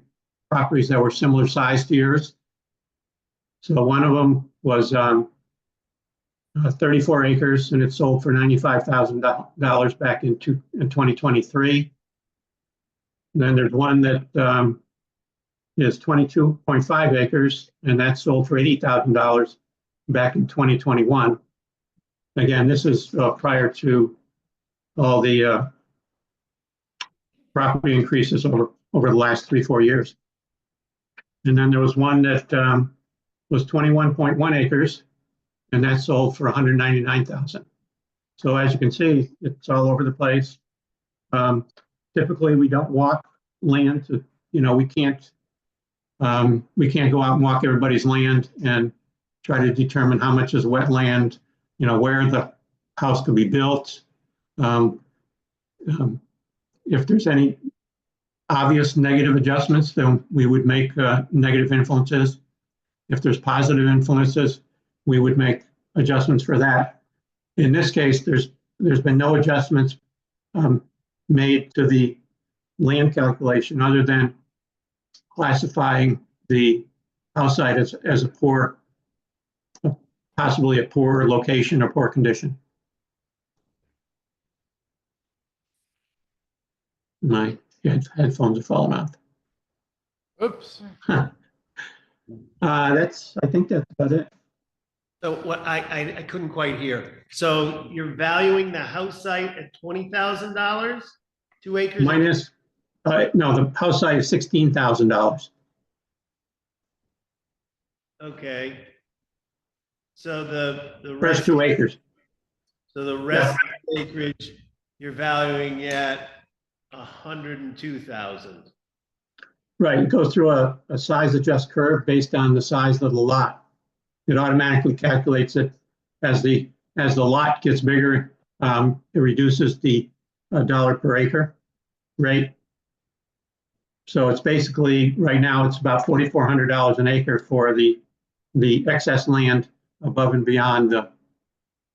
properties that were similar size to yours. So one of them was 34 acres and it sold for $95,000 back in 2023. And then there's one that is 22.5 acres and that sold for $80,000 back in 2021. Again, this is prior to all the property increases over the last 3-4 years. And then there was one that was 21.1 acres, and that sold for 199,000. So as you can see, it's all over the place. Typically, we don't walk land to, we can't go out and walk everybody's land and try to determine how much is wetland, where the house could be built. If there's any obvious negative adjustments, then we would make negative influences. If there's positive influences, we would make adjustments for that. In this case, there's been no adjustments made to the land calculation other than classifying the house site as a poor, possibly a poor location or poor condition. My headphones are falling off. Oops. I think that's about it. So what I couldn't quite hear. So you're valuing the house site at $20,000, 2 acres? Minus, no, the house site is $16,000. Okay. So the First rest, 2 acres. so the rest of the acreage, you're valuing at 102,000. Right, it goes through a size adjust curve based on the size of the lot. It automatically calculates it as the lot gets bigger. It reduces the dollar per acre rate. So it's basically, right now, it's about $4,400 an acre for the excess land above and beyond the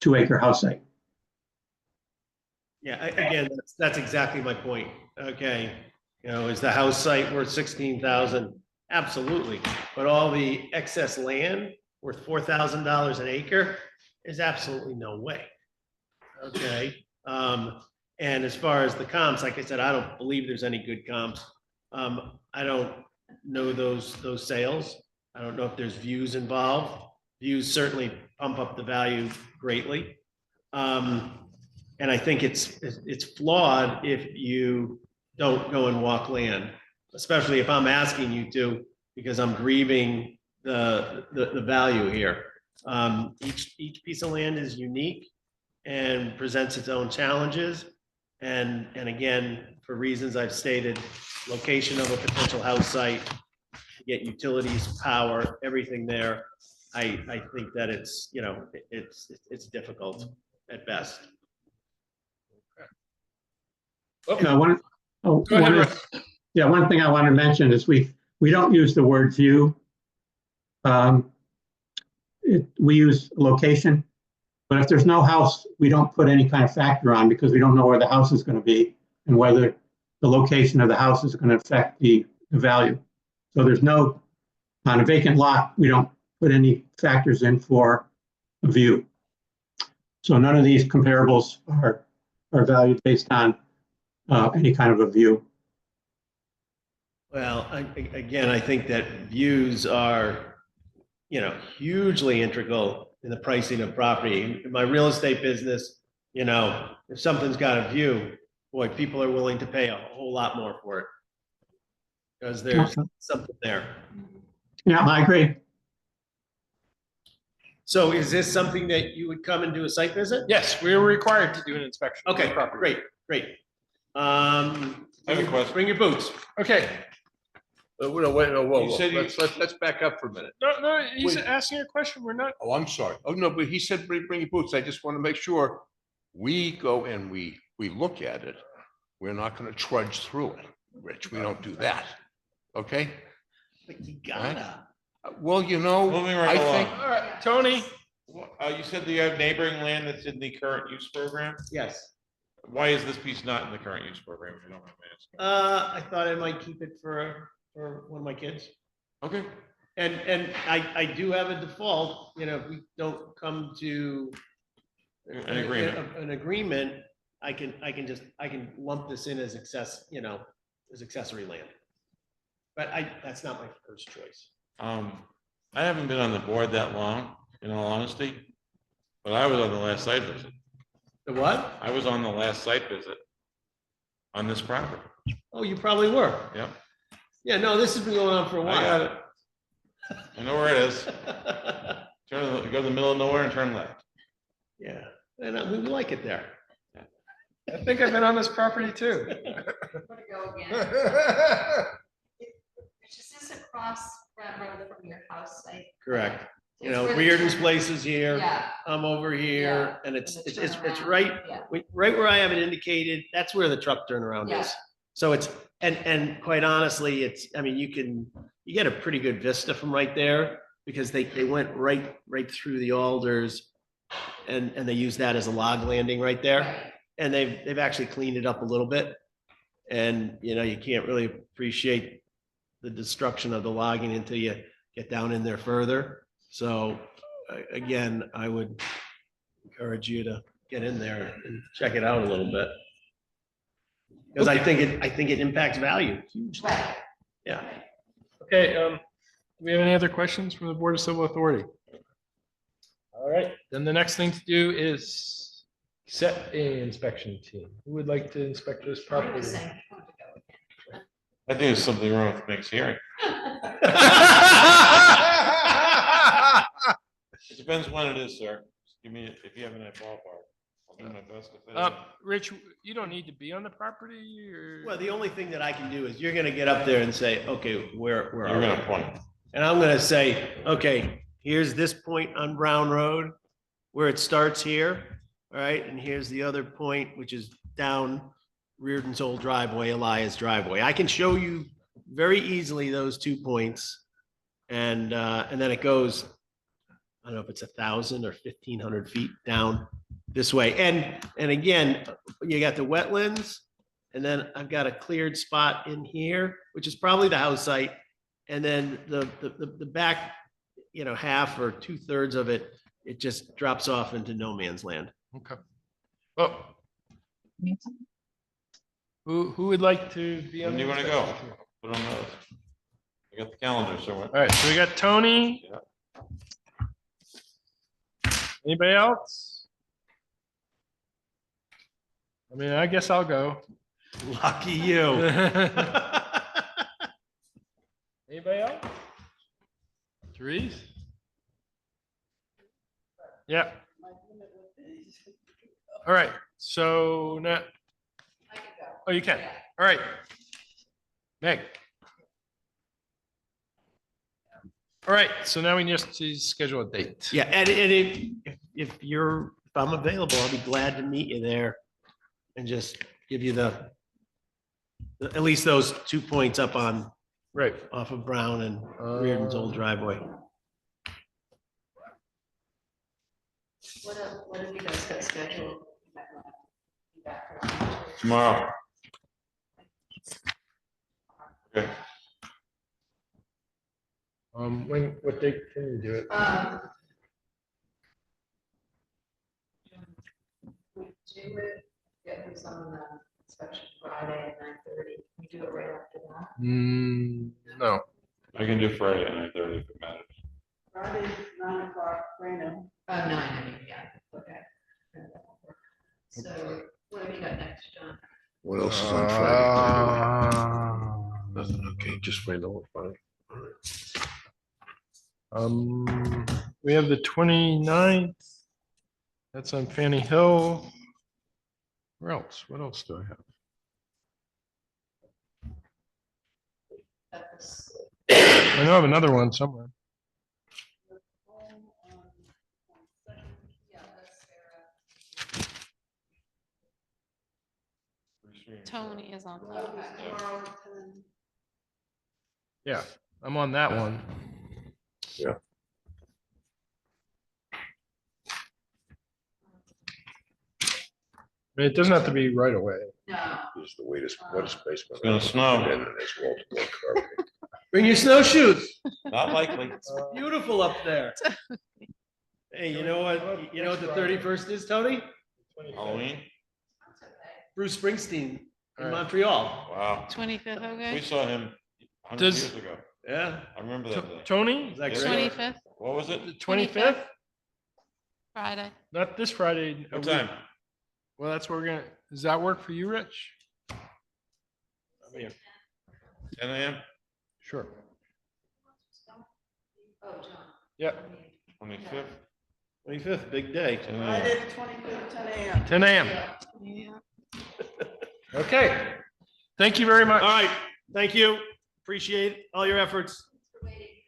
2 acre house site. Yeah, again, that's exactly my point. Okay, is the house site worth 16,000? Absolutely, but all the excess land worth $4,000 an acre is absolutely no way. Okay, and as far as the comps, like I said, I don't believe there's any good comps. I don't know those sales. I don't know if there's views involved. Views certainly pump up the value greatly. And I think it's flawed if you don't go and walk land, especially if I'm asking you to, because I'm grieving the value here. Each piece of land is unique and presents its own challenges. And again, for reasons I've stated, location of a potential house site, get utilities, power, everything there. I think that it's difficult at best. One thing I want to mention is we don't use the word view. We use location, but if there's no house, we don't put any kind of factor on because we don't know where the house is going to be and whether the location of the house is going to affect the value. So there's no, on a vacant lot, we don't put any factors in for a view. So none of these comparables are valued based on any kind of a view. Well, again, I think that views are, hugely integral in the pricing of property. In my real estate business, if something's got a view, boy, people are willing to pay a whole lot more for it because there's something there. Yeah, I agree. So is this something that you would come and do a site visit? Yes, we are required to do an inspection. of the Okay, property. great. I have a question. Bring your boots. Okay. Whoa. You said you- Let's back up for a minute. No, he's Wait. asking a question. We're not. Oh, I'm sorry. Oh, no, but he said bring your boots. I just want to make sure we go and we look at it. We're not going to trudge through it, Rich. We don't do that. Okay? But you gotta. Well, Moving right I think, along. All right, Tony. You said that you have neighboring land that's in the current use program. Yes. Why is this piece not in the current use program? If you don't mind me asking? I thought I might keep it for one of my kids. Okay. And I do have a default, if we don't come to An agreement. an agreement, I can lump this in as as accessory land. But that's not my first choice. I haven't been on the board that long, in all honesty. But I was on the last site visit. The what? I was on the last site visit on this property. Oh, you probably were. Yep, Yeah, no, this has been going on for a I while. got it. I know where it is. Go to the middle of nowhere and turn left. Yeah, and we like it there. I think I've been on this property too. Where to go again? Is this across that road from your house site? Correct. You It's know, where the Reardon's turn- place is here. Yeah, I'm over here, Yeah, and it's and the it's turnaround, right, yeah. right where I have it indicated. That's where the truck turnaround Yeah. is. So it's, and quite honestly, it's, I mean, you get a pretty good vista from right there because they went right through the alders and they use that as a log landing right there. right. And they've actually cleaned it up a little bit. And, you know, you can't really appreciate the destruction of the logging until you get down in there further. So again, I would encourage you to get in there and check it out a little bit. Because I think it impacts value hugely. Right. Yeah. Okay, do we have any other questions from the Board of Civil Authority? All right, then the next thing to do is set a inspection team. Who would like to inspect this I was property? saying, I want to go again. I think there's something wrong with the next hearing. It depends when it is, sir. Just give me, if you have an ballpark, I'll do my best to fit it in. Rich, you don't need to be on the property or? Well, the only thing that I can do is you're gonna get up there and say, okay, where You're are we? gonna point. And I'm gonna say, okay, here's this point on Brown Road where it starts here, all right? And here's the other point, which is down Reardon's old driveway, Elias driveway. I can show you very easily those 2 points. And then it goes, I don't know if it's 1,000 or 1,500 feet down this way. And again, you got the wetlands, and then I've got a cleared spot in here, which is probably the house site. And then the back, you know, half or 2/3 of it, it just drops off into no man's land. Okay. Oh. Who would like to be on? When do you the wanna go? inspection team? Put on those. I got the calendar somewhere. All right, so we got Tony. Yeah. Anybody else? I mean, I guess I'll go. Lucky you. Anybody else? Therese? Yeah. All right, so now. Oh, you can. All right. Meg. All right, so now we just to schedule a date. Yeah, and if I'm available, I'll be glad to meet you there and just give you at least those 2 points up on, Right. off of Brown and Reardon's old driveway. What have you guys got scheduled? Tomorrow. Okay. What date can you do it? We do it, get this on the inspection Friday at 9:30. We do it right after that. No. I can do Friday at 9:30 if it matters. Friday, 9 o'clock, Reno. 9, I mean, yeah, okay. So what have you got next, John? What else is on Friday? Nothing, okay, just find out Friday. We have the 29th. That's on Fanny Hill. Where else? What else do I have? I know I have another one somewhere. Tony is on that. Yeah, I'm on that one. Yeah. I mean, it doesn't have to be right away. No. Is the wettest basement. It's gonna snow. And there's wall-to-wall curb. Bring your snowshoes. Not likely. Beautiful up there. Hey, you know what? You know what the 31st is, Tony? Halloween? Bruce Springsteen All in right. Montreal. Wow. 25th, We okay? saw him 100 Does- years ago. Yeah. I remember that day. Tony, Is that Yes, great? sir. 25th? What was it? the 25th? Friday. Not this Friday. What time? Well, that's what we're gonna, does that work for you, Rich? I mean, 10 a.m., sure. Yeah, 25th? 25th, big day. 10 a.m. Friday, the 25th, 10 a.m. 10 a.m. Yeah. Okay. Thank you very much. All right, thank you. Appreciate all your efforts.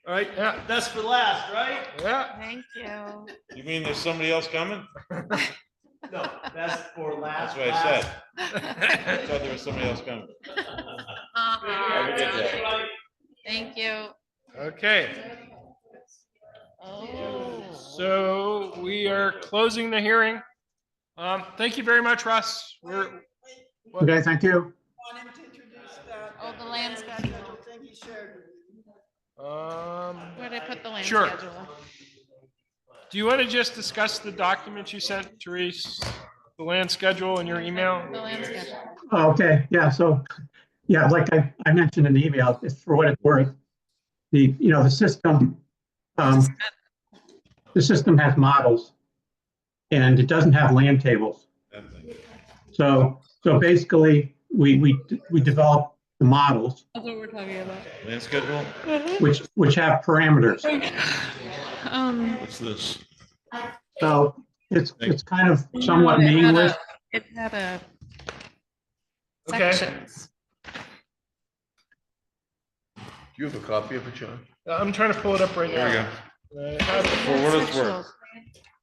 All right, Yeah. best for last, right? Yeah. Thank you. You mean there's somebody else coming? No, best for That's last. what I said. I thought there was somebody else coming. Have a good day. Thank you. Okay. Oh. So we are closing the hearing. Thank you very much, Russ. Okay, thank you. Want him to introduce that. Oh, the land schedule. Thing he shared. Where did I put the land Sure. schedule? Do you want to just discuss the documents you sent, Therese? The land schedule in your email? The land schedule. Oh, okay, yeah, so, yeah, like I mentioned in the email, it's for what it's worth. The system, the system has models and it doesn't have land tables. So basically, we develop the models, That's what we're talking about. Land schedule? which have parameters. What's this? So it's kind of somewhat meaningless. It had a Okay. sections. Do you have a copy of it, John? I'm trying to pull it up right There we now. go. I have it. For what it's worth.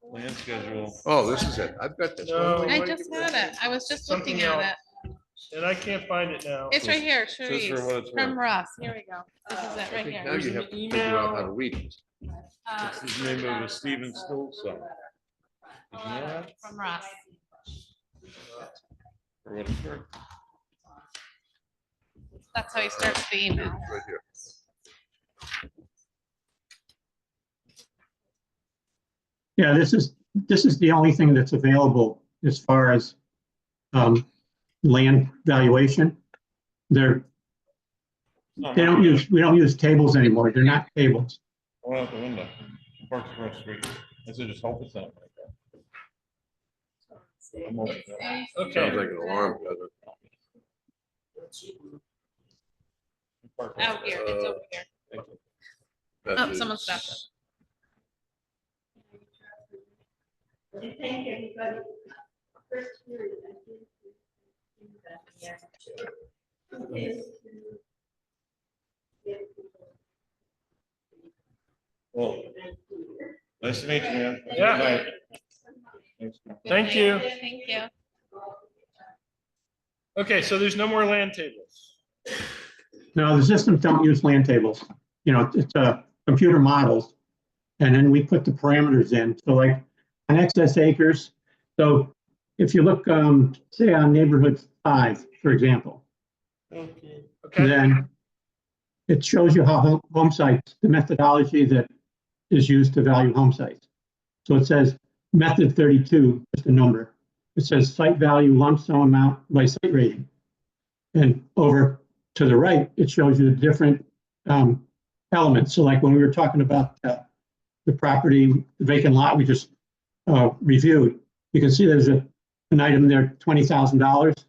Land schedule. Oh, this is it. I've got this. No. I just had it. I was just looking Something at else. it. And I can't find it now. It's right here, Says Sharice, for what it's from worth. Ross. Here we go. This is it I right think here. now you have to figure out how to read it. It's the name of a Stephen Still song. Did you know that? From Ross. For what it's worth. That's how he starts the email. Right here. Yeah, this is the only thing that's available as far as land valuation. We don't use tables anymore. They're not tables. One out the window. Parks across the street. I said, just hope it's not like that. I'm open to that. Sounds Okay. like an alarm, doesn't Park Out here, it's over here. Thank you. it? Oh, someone stopped it. And thank everybody. First period, I think. Well, nice to meet you, man. Have a good Yeah. night. Thanks. Thank you. Thank you. Okay, so there's no more land tables. No, the systems don't use land tables. It's computer models. And then we put the parameters in. So like on excess acres. So if you look, say on neighborhood 5, for example, Okay. then it shows you how home sites, the methodology that is used to value home sites. So it says method 32, just a number. It says site value lump sum amount by site rating. And over to the right, it shows you the different elements. So like when we were talking about the property, the vacant lot we just reviewed, you can see there's an item there, $20,000.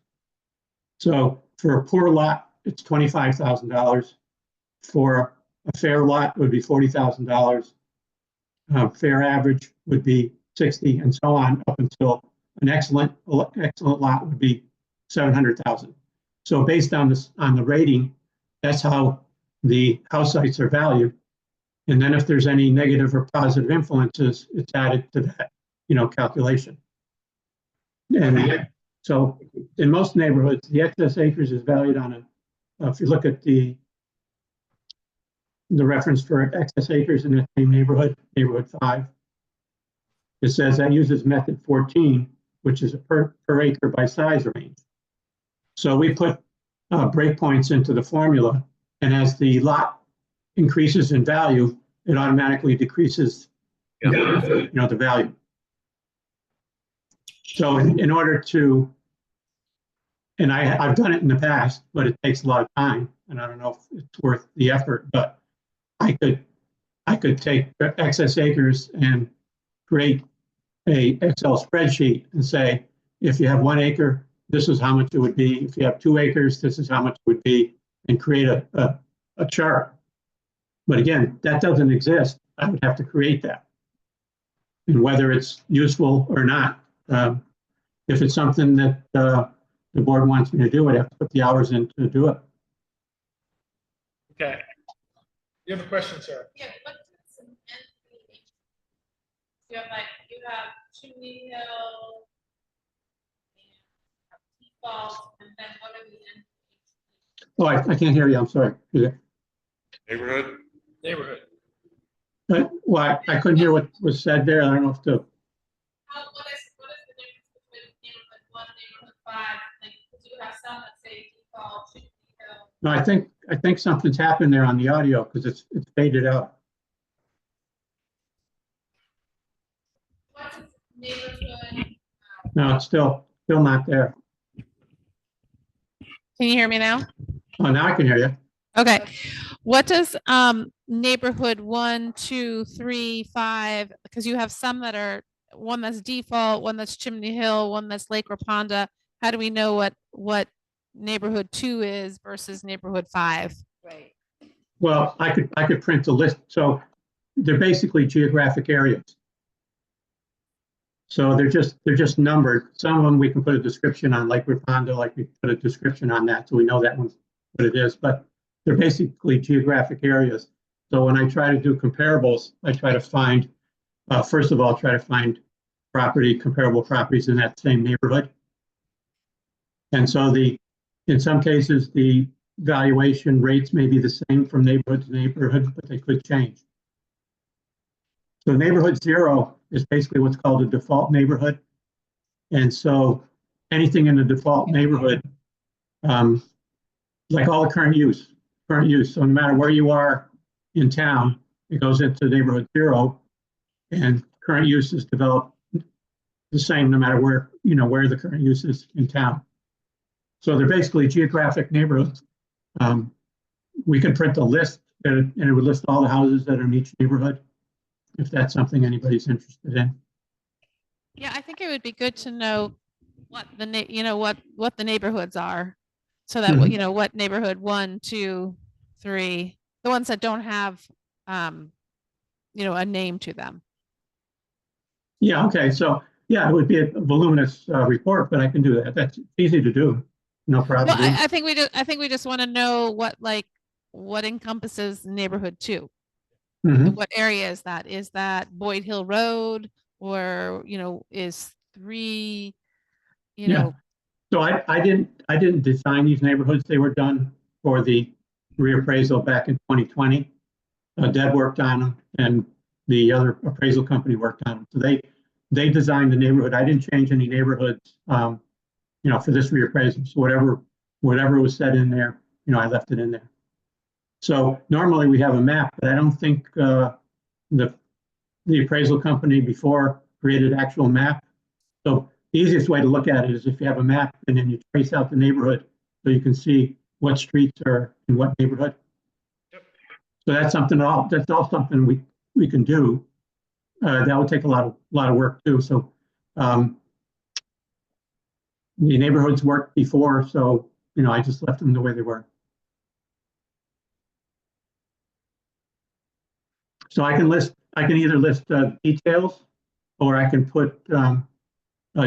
So for a poor lot, it's $25,000. For a fair lot would be $40,000. Fair average would be 60, and so on, up until an excellent lot would be 700,000. So based on this, on the rating, that's how the house sites are valued. And then if there's any negative or positive influences, it's added to that, calculation. And so in most neighborhoods, the excess acres is valued on if you look at the reference for excess acres in the same neighborhood 5, it says that uses method 14, which is a per acre by size range. So we put breakpoints into the formula, and as the lot increases in value, it automatically decreases the value. So in order to, and I've done it in the past, but it takes a lot of time, and I don't know if it's worth the effort, but I could take excess acres and create a Excel spreadsheet and say, if you have 1 acre, this is how much it would be. If you have 2 acres, this is how much it would be, and create a chart. But again, that doesn't exist. I would have to create that. And whether it's useful or not, if it's something that the board wants me to do, I'd have to put the hours in to do it. Okay. You have a question, Sarah? Yeah, what does some entry? You have you have Chimney Hill. Default, and then what are the entries? Oh, I can't hear you. I'm sorry. Neighborhood? Neighborhood. Well, I couldn't hear what was said there. I don't know if the, What is the difference between neighborhood 1 and neighborhood 5? Like, do you have some that say default, Chimney Hill? no, I think something's happened there on the audio because it's faded out. What is neighborhood? No, it's still not there. Can you hear me now? Oh, now I can hear you. Okay. What does neighborhood 1, 2, 3, 5, because you have some that are one that's default, one that's Chimney Hill, one that's Lake Raponda. How do we know what neighborhood 2 is versus neighborhood 5? Right. Well, I could print a list. So they're basically geographic areas. So they're just numbered. Some of them we can put a description on, like Raponda, like we put a description on that, so we know that one's what it is. But they're basically geographic areas. So when I try to do comparables, I try to find, first of all, try to find comparable properties in that same neighborhood. And so in some cases, the valuation rates may be the same from neighborhood to neighborhood, but they could change. So neighborhood 0 is basically what's called a default neighborhood. And so anything in the default neighborhood, like all the current use. So no matter where you are in town, it goes into neighborhood 0, and current use is developed the same no matter where the current use is in town. So they're basically geographic neighborhoods. We could print a list and it would list all the houses that are in each neighborhood, if that's something anybody's interested in. Yeah, I think it would be good to know what what the neighborhoods are, so that what neighborhood 1, 2, 3, the ones that don't have a name to them. Yeah. Okay. So yeah, it would be a voluminous report, but I can do that. That's easy to do. No problem. Well, I think we just want to know what encompasses neighborhood 2. Mhm. What area is that? Is that Boyd Hill Road, or is 3? So I didn't design these neighborhoods. They were done for the reappraisal back in 2020. Deb worked on them, and the other appraisal company worked on them. So they designed the neighborhood. I didn't change any neighborhoods, for this reappraisal. So whatever was said in there, I left it in there. So normally we have a map, but I don't think the appraisal company before created actual map. So the easiest way to look at it is if you have a map and then you trace out the neighborhood so you can see what streets are in what neighborhood. Yep. So that's all something we can do. That would take a lot of work too. So the neighborhoods worked before, so I just left them the way they were. So I can either list details, or I can put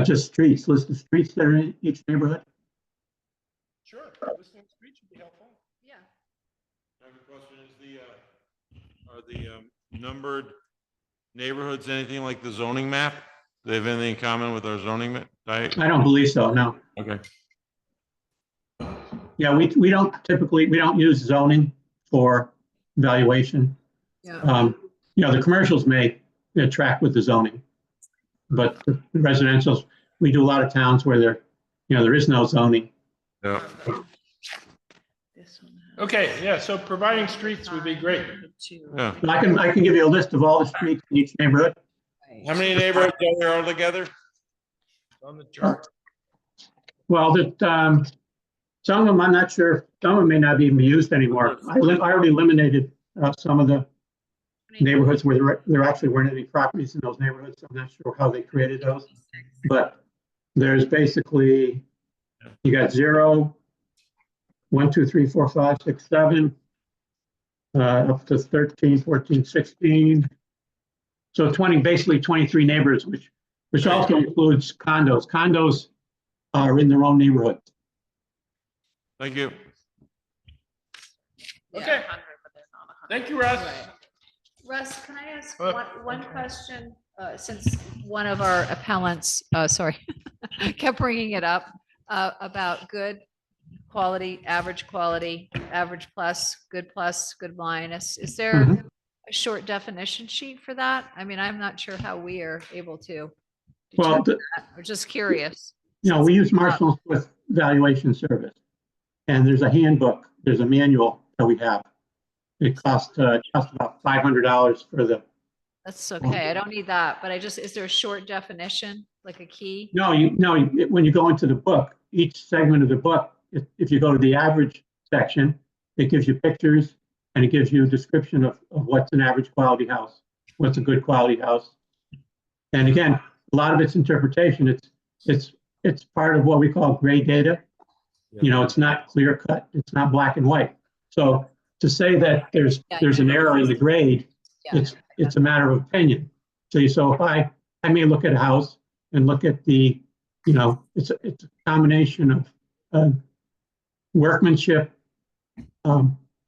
just streets, list the streets that are in each neighborhood. Sure. Listing streets would be helpful. Yeah. I have a question. Are the numbered neighborhoods anything like the zoning map? Do they have anything in common with our zoning map? I don't believe so, no. Okay. Yeah, we don't use zoning for valuation. Yeah. The commercials may track with the zoning, but the residentials, we do a lot of towns where there is no zoning. Yeah. Okay, yeah, so providing streets would be great. Yeah. But I can give you a list of all the streets in each neighborhood. How many neighborhoods are there altogether? On the chart. Well, some of them I'm not sure. Some of them may not even be used anymore. I already eliminated some of the neighborhoods where there actually weren't any properties in those neighborhoods. I'm not sure how they created those. But there's basically, you got 0, 1, 2, 3, 4, 5, 6, 7, up to 13, 14, 16. So 20, basically 23 neighbors, which also includes condos. Condos are in their own neighborhood. Thank you. Okay. Thank you, Russ. Russ, can I ask Uh, one question? Since one of our appellants, sorry, kept bringing it up, about good quality, average plus, good minus. Is there Mhm. a short definition sheet for that? I mean, I'm not sure how we are able to. Well, determine that. I'm just curious. we use Marshall's with valuation service. And there's a handbook, there's a manual that we have. It costs about $500 for the. That's okay. I don't need that, but is there a short definition, like a key? No, when you go into the book, each segment of the book, if you go to the average section, it gives you pictures and it gives you a description of what's an average quality house, what's a good quality house. And again, a lot of it's interpretation. It's part of what we call gray data. It's not clear cut. It's not black and white. So to say that there's an error in the grade, it's a matter of opinion. So if I may look at a house and look at the, it's a combination of workmanship,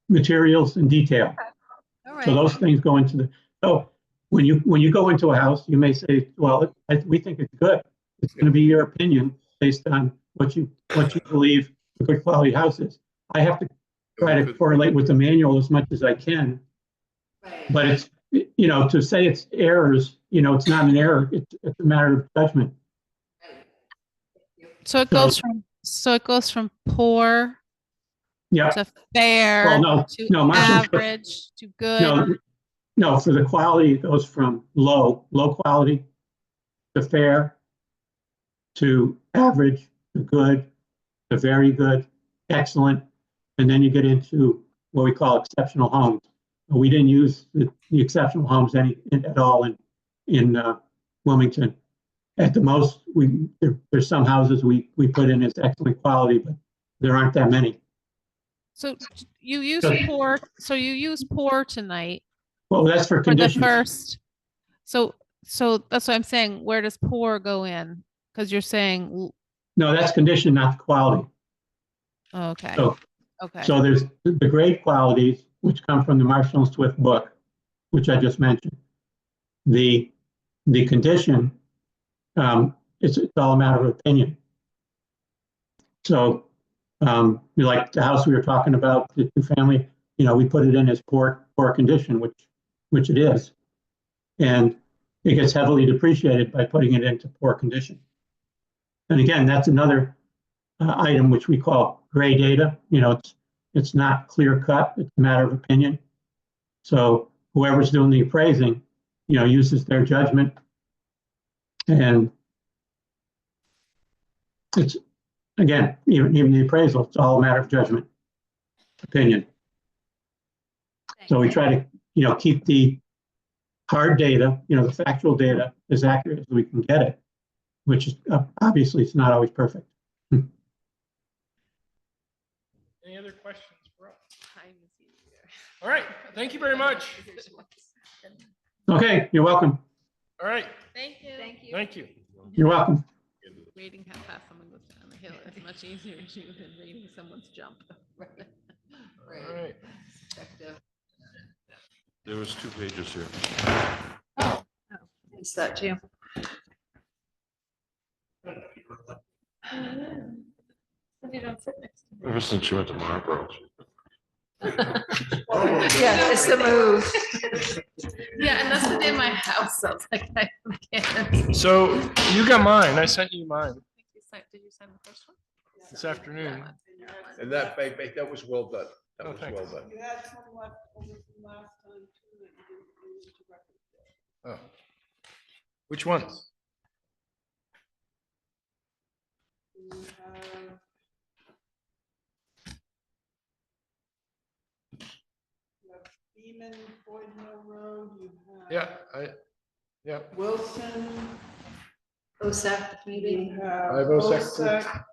materials, and detail. All right. So those things go into the. So when you go into a house, you may say, well, we think it's good. It's going to be your opinion based on what you believe a good quality house is. I have to try to correlate with the manual as much as I can. But it's, to say it's errors, it's not an error. It's a matter of judgment. So it goes from poor Yeah. to fair Well, to no, Marshall's, average to good. No, for the quality, it goes from low quality to fair to average to good to very good, excellent, and then you get into what we call exceptional homes. We didn't use the exceptional homes at all in Wilmington. At the most, there's some houses we put in as excellent quality, but there aren't that many. So you use poor. So you use poor tonight. Well, that's for the conditions. first. So that's what I'm saying. Where does poor go in? Because you're saying. No, that's condition, not the quality. Okay. Okay. So there's the grade qualities, which come from the Marshall and Swift book, which I just mentioned. The condition, it's all a matter of opinion. So, like the house we were talking about, the 2-family, we put it in as poor condition, which it is, and it gets heavily depreciated by putting it into poor condition. And again, that's another item which we call gray data. It's not clear cut. It's a matter of opinion. So whoever's doing the appraising, uses their judgment, and it's, again, even the appraisal, it's all a matter of judgment, opinion. So we try to, keep the hard data, the factual data as accurate as we can get it, which is obviously it's not always perfect. Any other questions for us? All right. Thank you very much. Okay, you're welcome. All right. Thank you. Thank you. Thank you. You're welcome. Reading how fast someone goes down the hill is much easier to do than reading someone's jump. All right. There was 2 pages here. Oh, is that too? You don't sit next to me. Ever since she went to Marlboro. Yeah, it's the move. Yeah, and that's the day my house sounds like I can't. So you got mine. I sent you mine Did you send the first one? this afternoon. And that was well done. That Oh, was thanks. well done. You had some left over from last time too that you didn't use to reference. Oh. Which ones? You have Beaman, Boyd Hill Road, you have. Yeah, Wilson, OSAC, maybe? you have I have OSAC too. OSAC,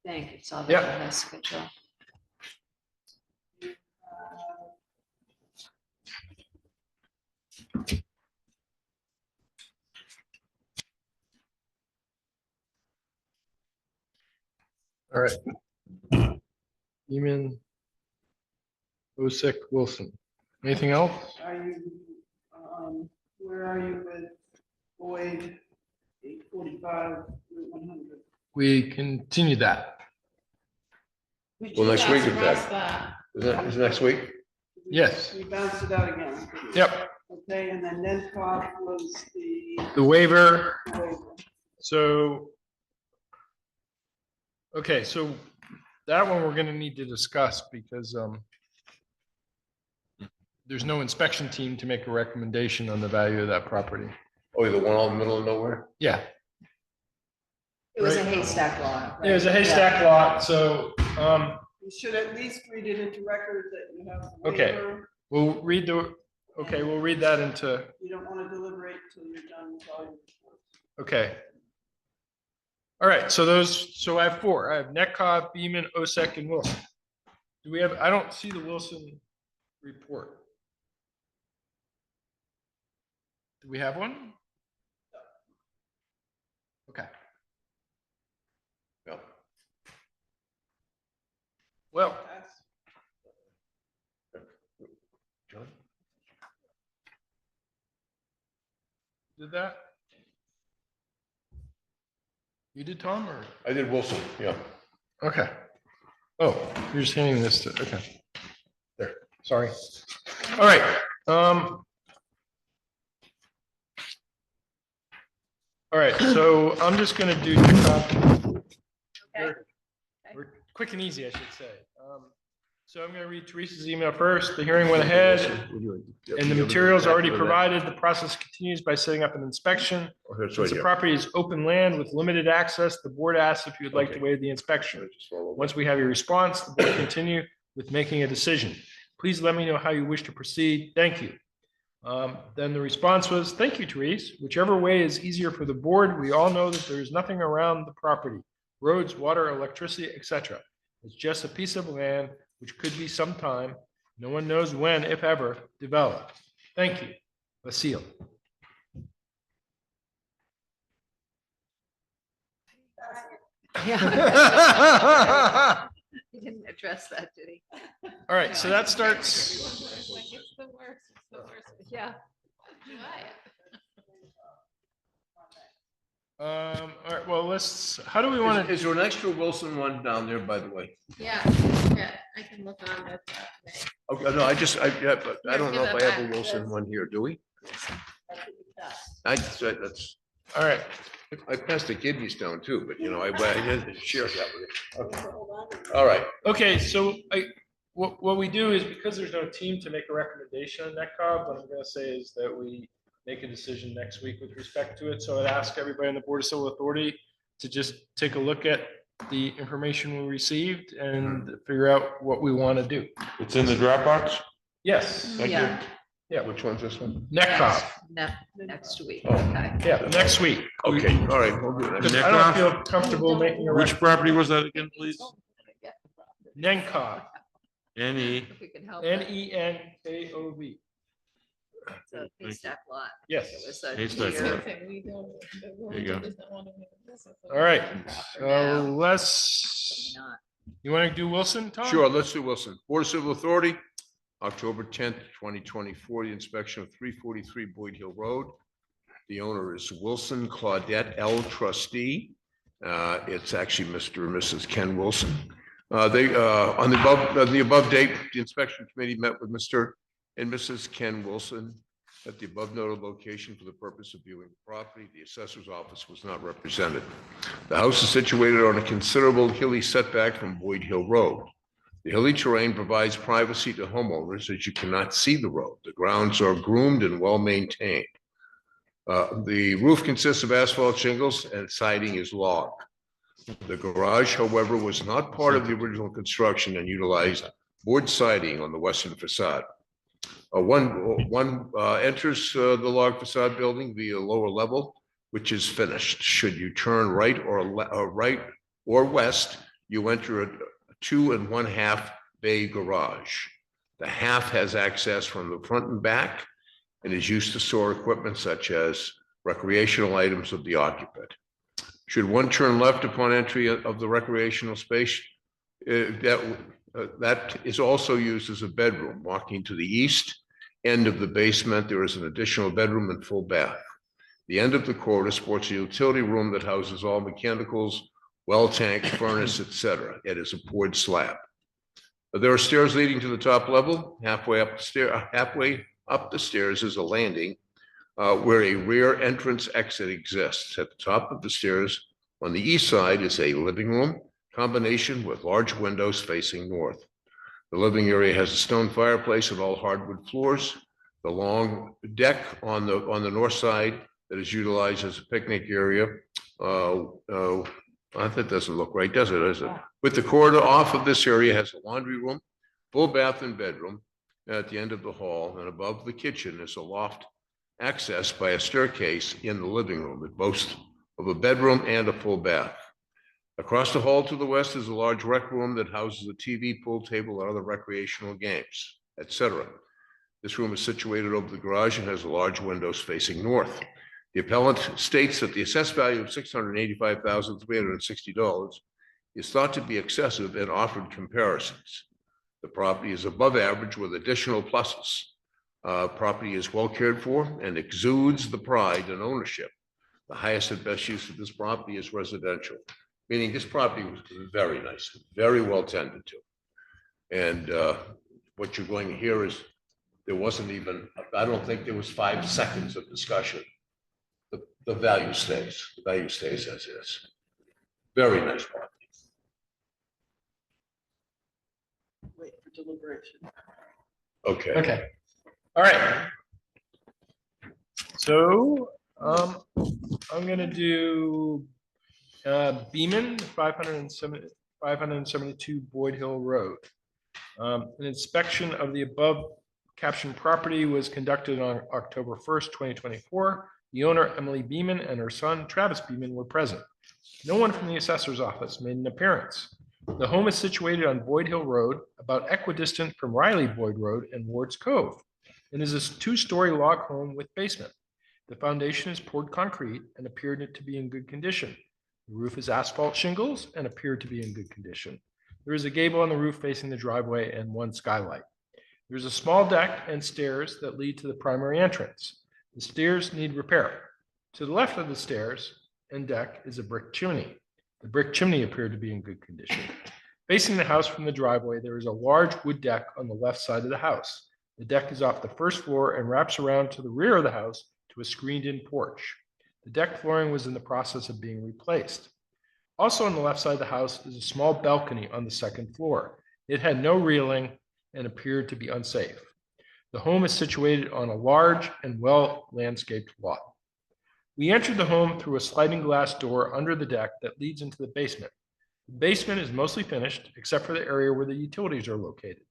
Thank you. Saw Yeah. that. That's good job. all right. Beaman, Osick, Wilson. Anything else? are you, where are you with Boyd, 845, 100? We continue that. Well, next week is that? Is it next week? Yes. We bounced it out again. Yep. Okay, and then Nedcoff was The waiver. waiver. So. Okay, so that one we're gonna need to discuss because there's no inspection team to make a recommendation on the value of that property. Oh, the one out in the middle of nowhere? Yeah, It was a Right. haystack lot. it was a right? haystack lot, so, You should at least read it into record that you have the Okay. waiver. we'll read we'll read that into, You don't want to deliberate until you're done with all your reports. okay. All right, so I have four. I have Netcoff, Beaman, Osek, and Wilson. Do we have, I don't see the Wilson report. Do we have one? Okay, Yeah. well, John? did that? You did, Tom, or? I did Wilson, yeah. Okay. Oh, you're just handing this to, okay. There, sorry. All right, all right, so I'm just gonna do Okay. or quick and easy, I should say. So I'm gonna read Teresa's email first. The hearing went ahead and the materials already provided. The process continues by setting up an inspection. Oh, that's right Since the here. property is open land with limited access, the board asks if you would like to Okay. waive the inspection. Just follow that. Once we have your response, the board continue with making a decision. Please let me know how you wish to proceed. Thank you. Then the response was, thank you, Therese. Whichever way is easier for the board. We all know that there is nothing around the property, roads, water, electricity, etc. It's just a piece of land which could be sometime, no one knows when, if ever, developed. Thank you. Vasile. Yeah. He didn't address that, did he? All right, so that starts. Like, it's the worst, it's the worst. Yeah. All right, well, how do we want to? Is there an extra Wilson one down there, by the way? Yeah, I can look on that. Okay, no, yeah, but I don't know if I have a Wilson one here, do we? That's, All right, I passed the kidneys down too, but I didn't share that with you. Okay. All right, okay, so what we do is, because there's no team to make a recommendation on NetCog, what I'm gonna say is that we make a decision next week with respect to it. So I'd ask everybody on the Board of Civil Authority to just take a look at the information we received and figure out what we want to do. It's in the Dropbox? Yes, thank you. Yeah. Yeah. Which one's this one? NetCog, Next week. Oh. Okay. yeah, next week. Okay, all right, we'll do Because that. I don't feel comfortable making a. Which property was that again, please? NENCOV, N-E. If we can help. it. NENKOV. It's a haystack lot. Yes. It was a Haystack deer. lot. There you go. All right, now. so let's, Not. you want to do Wilson, Tom? Sure, let's do Wilson. Board of Civil Authority, October 10th, 2024, the inspection of 343 Boyd Hill Road. The owner is Wilson Claudette L. Trustee. It's actually Mr. and Mrs. Ken Wilson. On the above date, the inspection committee met with Mr. and Mrs. Ken Wilson at the above noted location for the purpose of viewing the property. The assessor's office was not represented. The house is situated on a considerable hilly setback from Boyd Hill Road. The hilly terrain provides privacy to homeowners as you cannot see the road. The grounds are groomed and well maintained. The roof consists of asphalt shingles and siding is log. The garage, however, was not part of the original construction and utilized board siding on the western facade. One enters the log facade building via lower level, which is finished. Should you turn right or west, you enter a 2 1/2 bay garage. The half has access from the front and back and is used to store equipment such as recreational items of the occupant. Should one turn left upon entry of the recreational space, that is also used as a bedroom. Walking to the east end of the basement, there is an additional bedroom and full bath. The end of the corridor sports a utility room that houses all mechanicals, well tank, furnace, etc. It is a poured slab. There are stairs leading to the top level. Halfway up the stairs is a landing where a rear entrance exit exists. At the top of the stairs on the east side is a living room combination with large windows facing north. The living area has a stone fireplace and all hardwood floors. The long deck on the north side that is utilized as a picnic area. That doesn't look right, does it? With the corridor off of this area has a laundry room, full bath and bedroom at the end of the hall, and above the kitchen is a loft accessed by a staircase in the living room. It boasts of a bedroom and a full bath. Across the hall to the west is a large rec room that houses a TV, pool table, and other recreational games, etc. This room is situated over the garage and has large windows facing north. The appellant states that the assessed value of $685,360 is thought to be excessive and offered comparisons. The property is above average with additional pluses. Property is well cared for and exudes the pride and ownership. The highest and best use of this property is residential, meaning this property was very nice, very well tended to. And what you're going to hear is there wasn't even, I don't think there was 5 seconds of discussion. The value stays. The value stays as is. Very nice property. Wait for deliberation. Okay. Okay. All right. So I'm gonna do Beaman, 572 Boyd Hill Road. An inspection of the above captioned property was conducted on October 1st, 2024. The owner, Emily Beaman, and her son, Travis Beaman, were present. No one from the assessor's office made an appearance. The home is situated on Boyd Hill Road, about equidistant from Riley Boyd Road and Ward's Cove, and is a 2-story log home with basement. The foundation is poured concrete and appeared to be in good condition. The roof is asphalt shingles and appeared to be in good condition. There is a gable on the roof facing the driveway and 1 skylight. There's a small deck and stairs that lead to the primary entrance. The stairs need repair. To the left of the stairs and deck is a brick chimney. The brick chimney appeared to be in good condition. Facing the house from the driveway, there is a large wood deck on the left side of the house. The deck is off the first floor and wraps around to the rear of the house to a screened-in porch. The deck flooring was in the process of being replaced. Also on the left side of the house is a small balcony on the second floor. It had no railing and appeared to be unsafe. The home is situated on a large and well-landscaped lot. We entered the home through a sliding glass door under the deck that leads into the basement. The basement is mostly finished, except for the area where the utilities are located.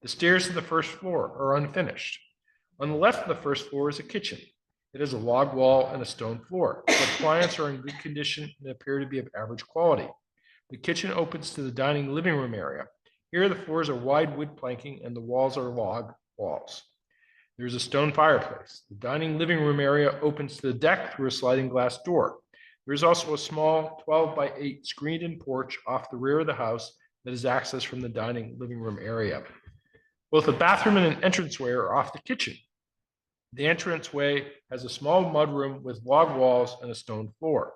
The stairs to the first floor are unfinished. On the left of the first floor is a kitchen. It has a log wall and a stone floor. The appliances are in good condition and appear to be of average quality. The kitchen opens to the dining living room area. Here, the floors are wide wood planking and the walls are log walls. There's a stone fireplace. The dining living room area opens to the deck through a sliding glass door. There's also a small 12-by-8 screened-in porch off the rear of the house that is accessed from the dining living room area. Both the bathroom and an entranceway are off the kitchen. The entranceway has a small mudroom with log walls and a stone floor.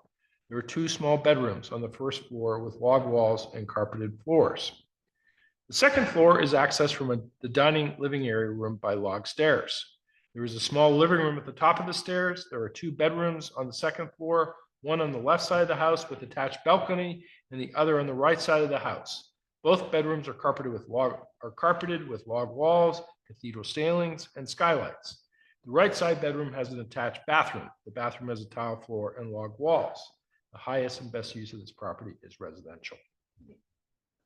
There are 2 small bedrooms on the first floor with log walls and carpeted floors. The second floor is accessed from the dining living area room by log stairs. There is a small living room at the top of the stairs. There are 2 bedrooms on the second floor, one on the left side of the house with attached balcony and the other on the right side of the house. Both bedrooms are carpeted with log walls, cathedral ceilings, and skylights. The right side bedroom has an attached bathroom. The bathroom has a tile floor and log walls. The highest and best use of this property is residential.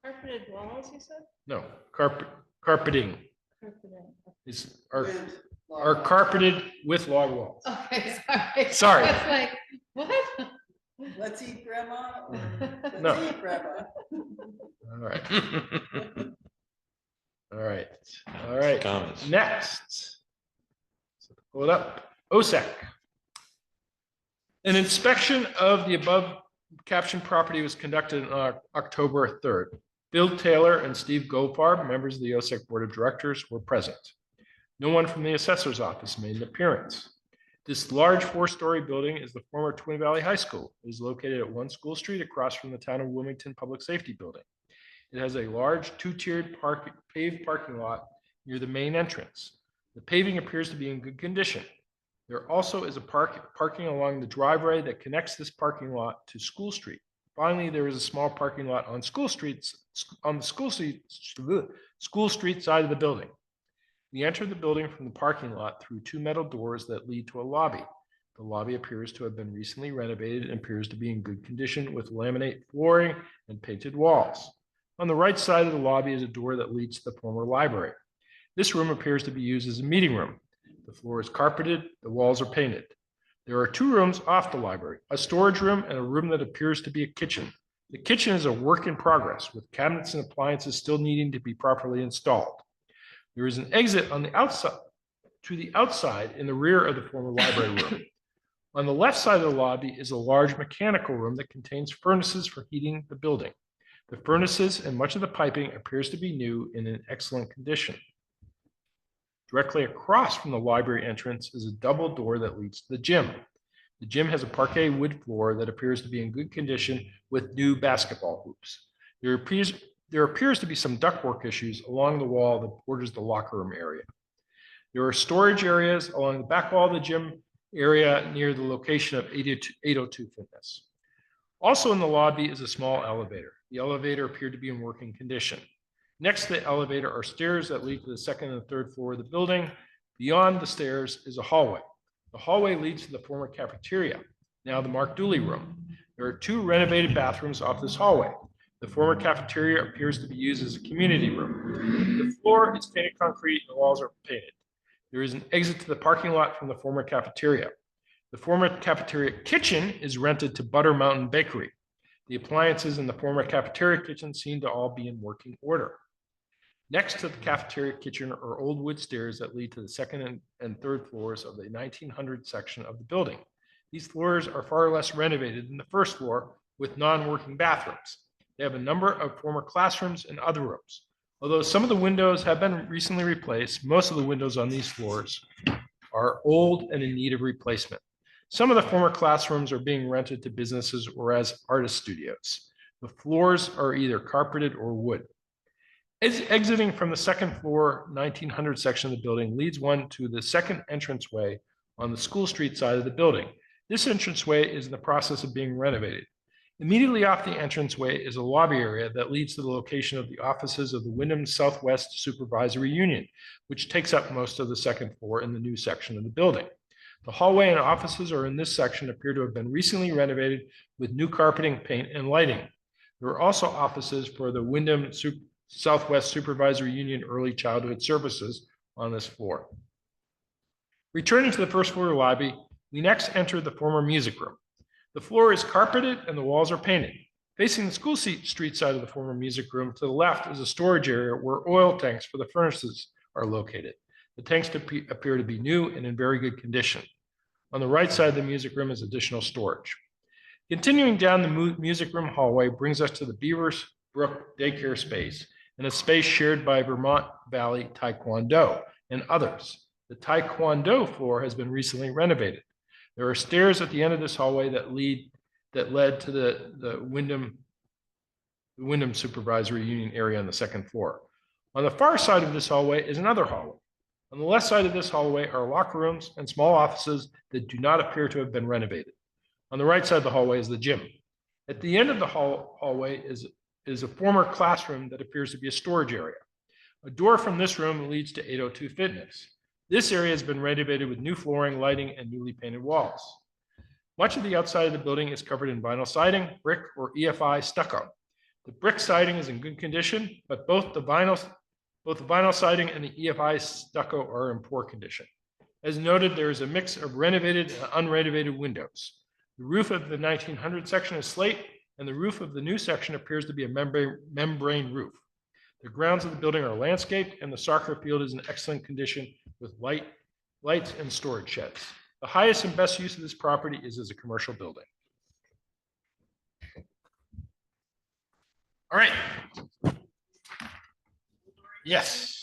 Carpeted walls, you said? No, carpeting. Carpeted, are carpeted with log walls. Okay, sorry. Sorry. I was like, what? Let's eat grandma. Or No. let's eat grandma. All right. All right. All right. Comments. Next. So pull it up. OSAC. An inspection of the above captioned property was conducted on October 3rd. Bill Taylor and Steve Goldfarb, members of the OSAC Board of Directors, were present. No one from the assessor's office made an appearance. This large 4-story building is the former Twin Valley High School. It is located at 1 School Street across from the town of Wilmington Public Safety Building. It has a large 2-tiered paved parking lot near the main entrance. The paving appears to be in good condition. There also is a parking along the driveway that connects this parking lot to School Street. Finally, there is a small parking lot on School Street side of the building. We enter the building from the parking lot through 2 metal doors that lead to a lobby. The lobby appears to have been recently renovated and appears to be in good condition with laminate flooring and painted walls. On the right side of the lobby is a door that leads to the former library. This room appears to be used as a meeting room. The floor is carpeted, the walls are painted. There are 2 rooms off the library, a storage room and a room that appears to be a kitchen. The kitchen is a work in progress with cabinets and appliances still needing to be properly installed. There is an exit on the outside to the outside in the rear of the former library room. On the left side of the lobby is a large mechanical room that contains furnaces for heating the building. The furnaces and much of the piping appears to be new and in excellent condition. Directly across from the library entrance is a double door that leads to the gym. The gym has a parquet wood floor that appears to be in good condition with new basketball hoops. There appears to be some ductwork issues along the wall that borders the locker room area. There are storage areas along the back wall of the gym area near the location of 802 Fitness. Also in the lobby is a small elevator. The elevator appeared to be in working condition. Next to the elevator are stairs that lead to the 2nd and 3rd floor of the building. Beyond the stairs is a hallway. The hallway leads to the former cafeteria, now the Mark Dooley room. There are 2 renovated bathrooms off this hallway. The former cafeteria appears to be used as a community room. The floor is painted concrete and the walls are painted. There is an exit to the parking lot from the former cafeteria. The former cafeteria kitchen is rented to Butter Mountain Bakery. The appliances in the former cafeteria kitchen seem to all be in working order. Next to the cafeteria kitchen are old wood stairs that lead to the 2nd and 3rd floors of the 1900 section of the building. These floors are far less renovated than the 1st floor with non-working bathrooms. They have a number of former classrooms and other rooms. Although some of the windows have been recently replaced, most of the windows on these floors are old and in need of replacement. Some of the former classrooms are being rented to businesses or as artist studios. The floors are either carpeted or wood. Exiting from the 2nd floor 1900 section of the building leads one to the 2nd entranceway on the School Street side of the building. This entranceway is in the process of being renovated. Immediately off the entranceway is a lobby area that leads to the location of the offices of the Wyndham Southwest Supervisory Union, which takes up most of the 2nd floor in the new section of the building. The hallway and offices are in this section appear to have been recently renovated with new carpeting, paint, and lighting. There are also offices for the Wyndham Southwest Supervisory Union Early Childhood Services on this floor. Returning to the 1st floor lobby, we next enter the former music room. The floor is carpeted and the walls are painted. Facing the School Street side of the former music room to the left is a storage area where oil tanks for the furnaces are located. The tanks appear to be new and in very good condition. On the right side of the music room is additional storage. Continuing down the music room hallway brings us to the Beavers Brook daycare space and a space shared by Vermont Valley Taekwondo and others. The Taekwondo floor has been recently renovated. There are stairs at the end of this hallway that led to the Wyndham Supervisory Union area on the 2nd floor. On the far side of this hallway is another hallway. On the left side of this hallway are locker rooms and small offices that do not appear to have been renovated. On the right side of the hallway is the gym. At the end of the hallway is a former classroom that appears to be a storage area. A door from this room leads to 802 Fitness. This area has been renovated with new flooring, lighting, and newly painted walls. Much of the outside of the building is covered in vinyl siding, brick, or EFI stucco. The brick siding is in good condition, but both the vinyl Both the vinyl siding and the EFI stucco are in poor condition. As noted, there is a mix of renovated and unrenovated windows. The roof of the 1900 section is slate, and the roof of the new section appears to be a membrane roof. The grounds of the building are landscaped, and the soccer field is in excellent condition with lights and storage sheds. The highest and best use of this property is as a commercial building. All right. Yes.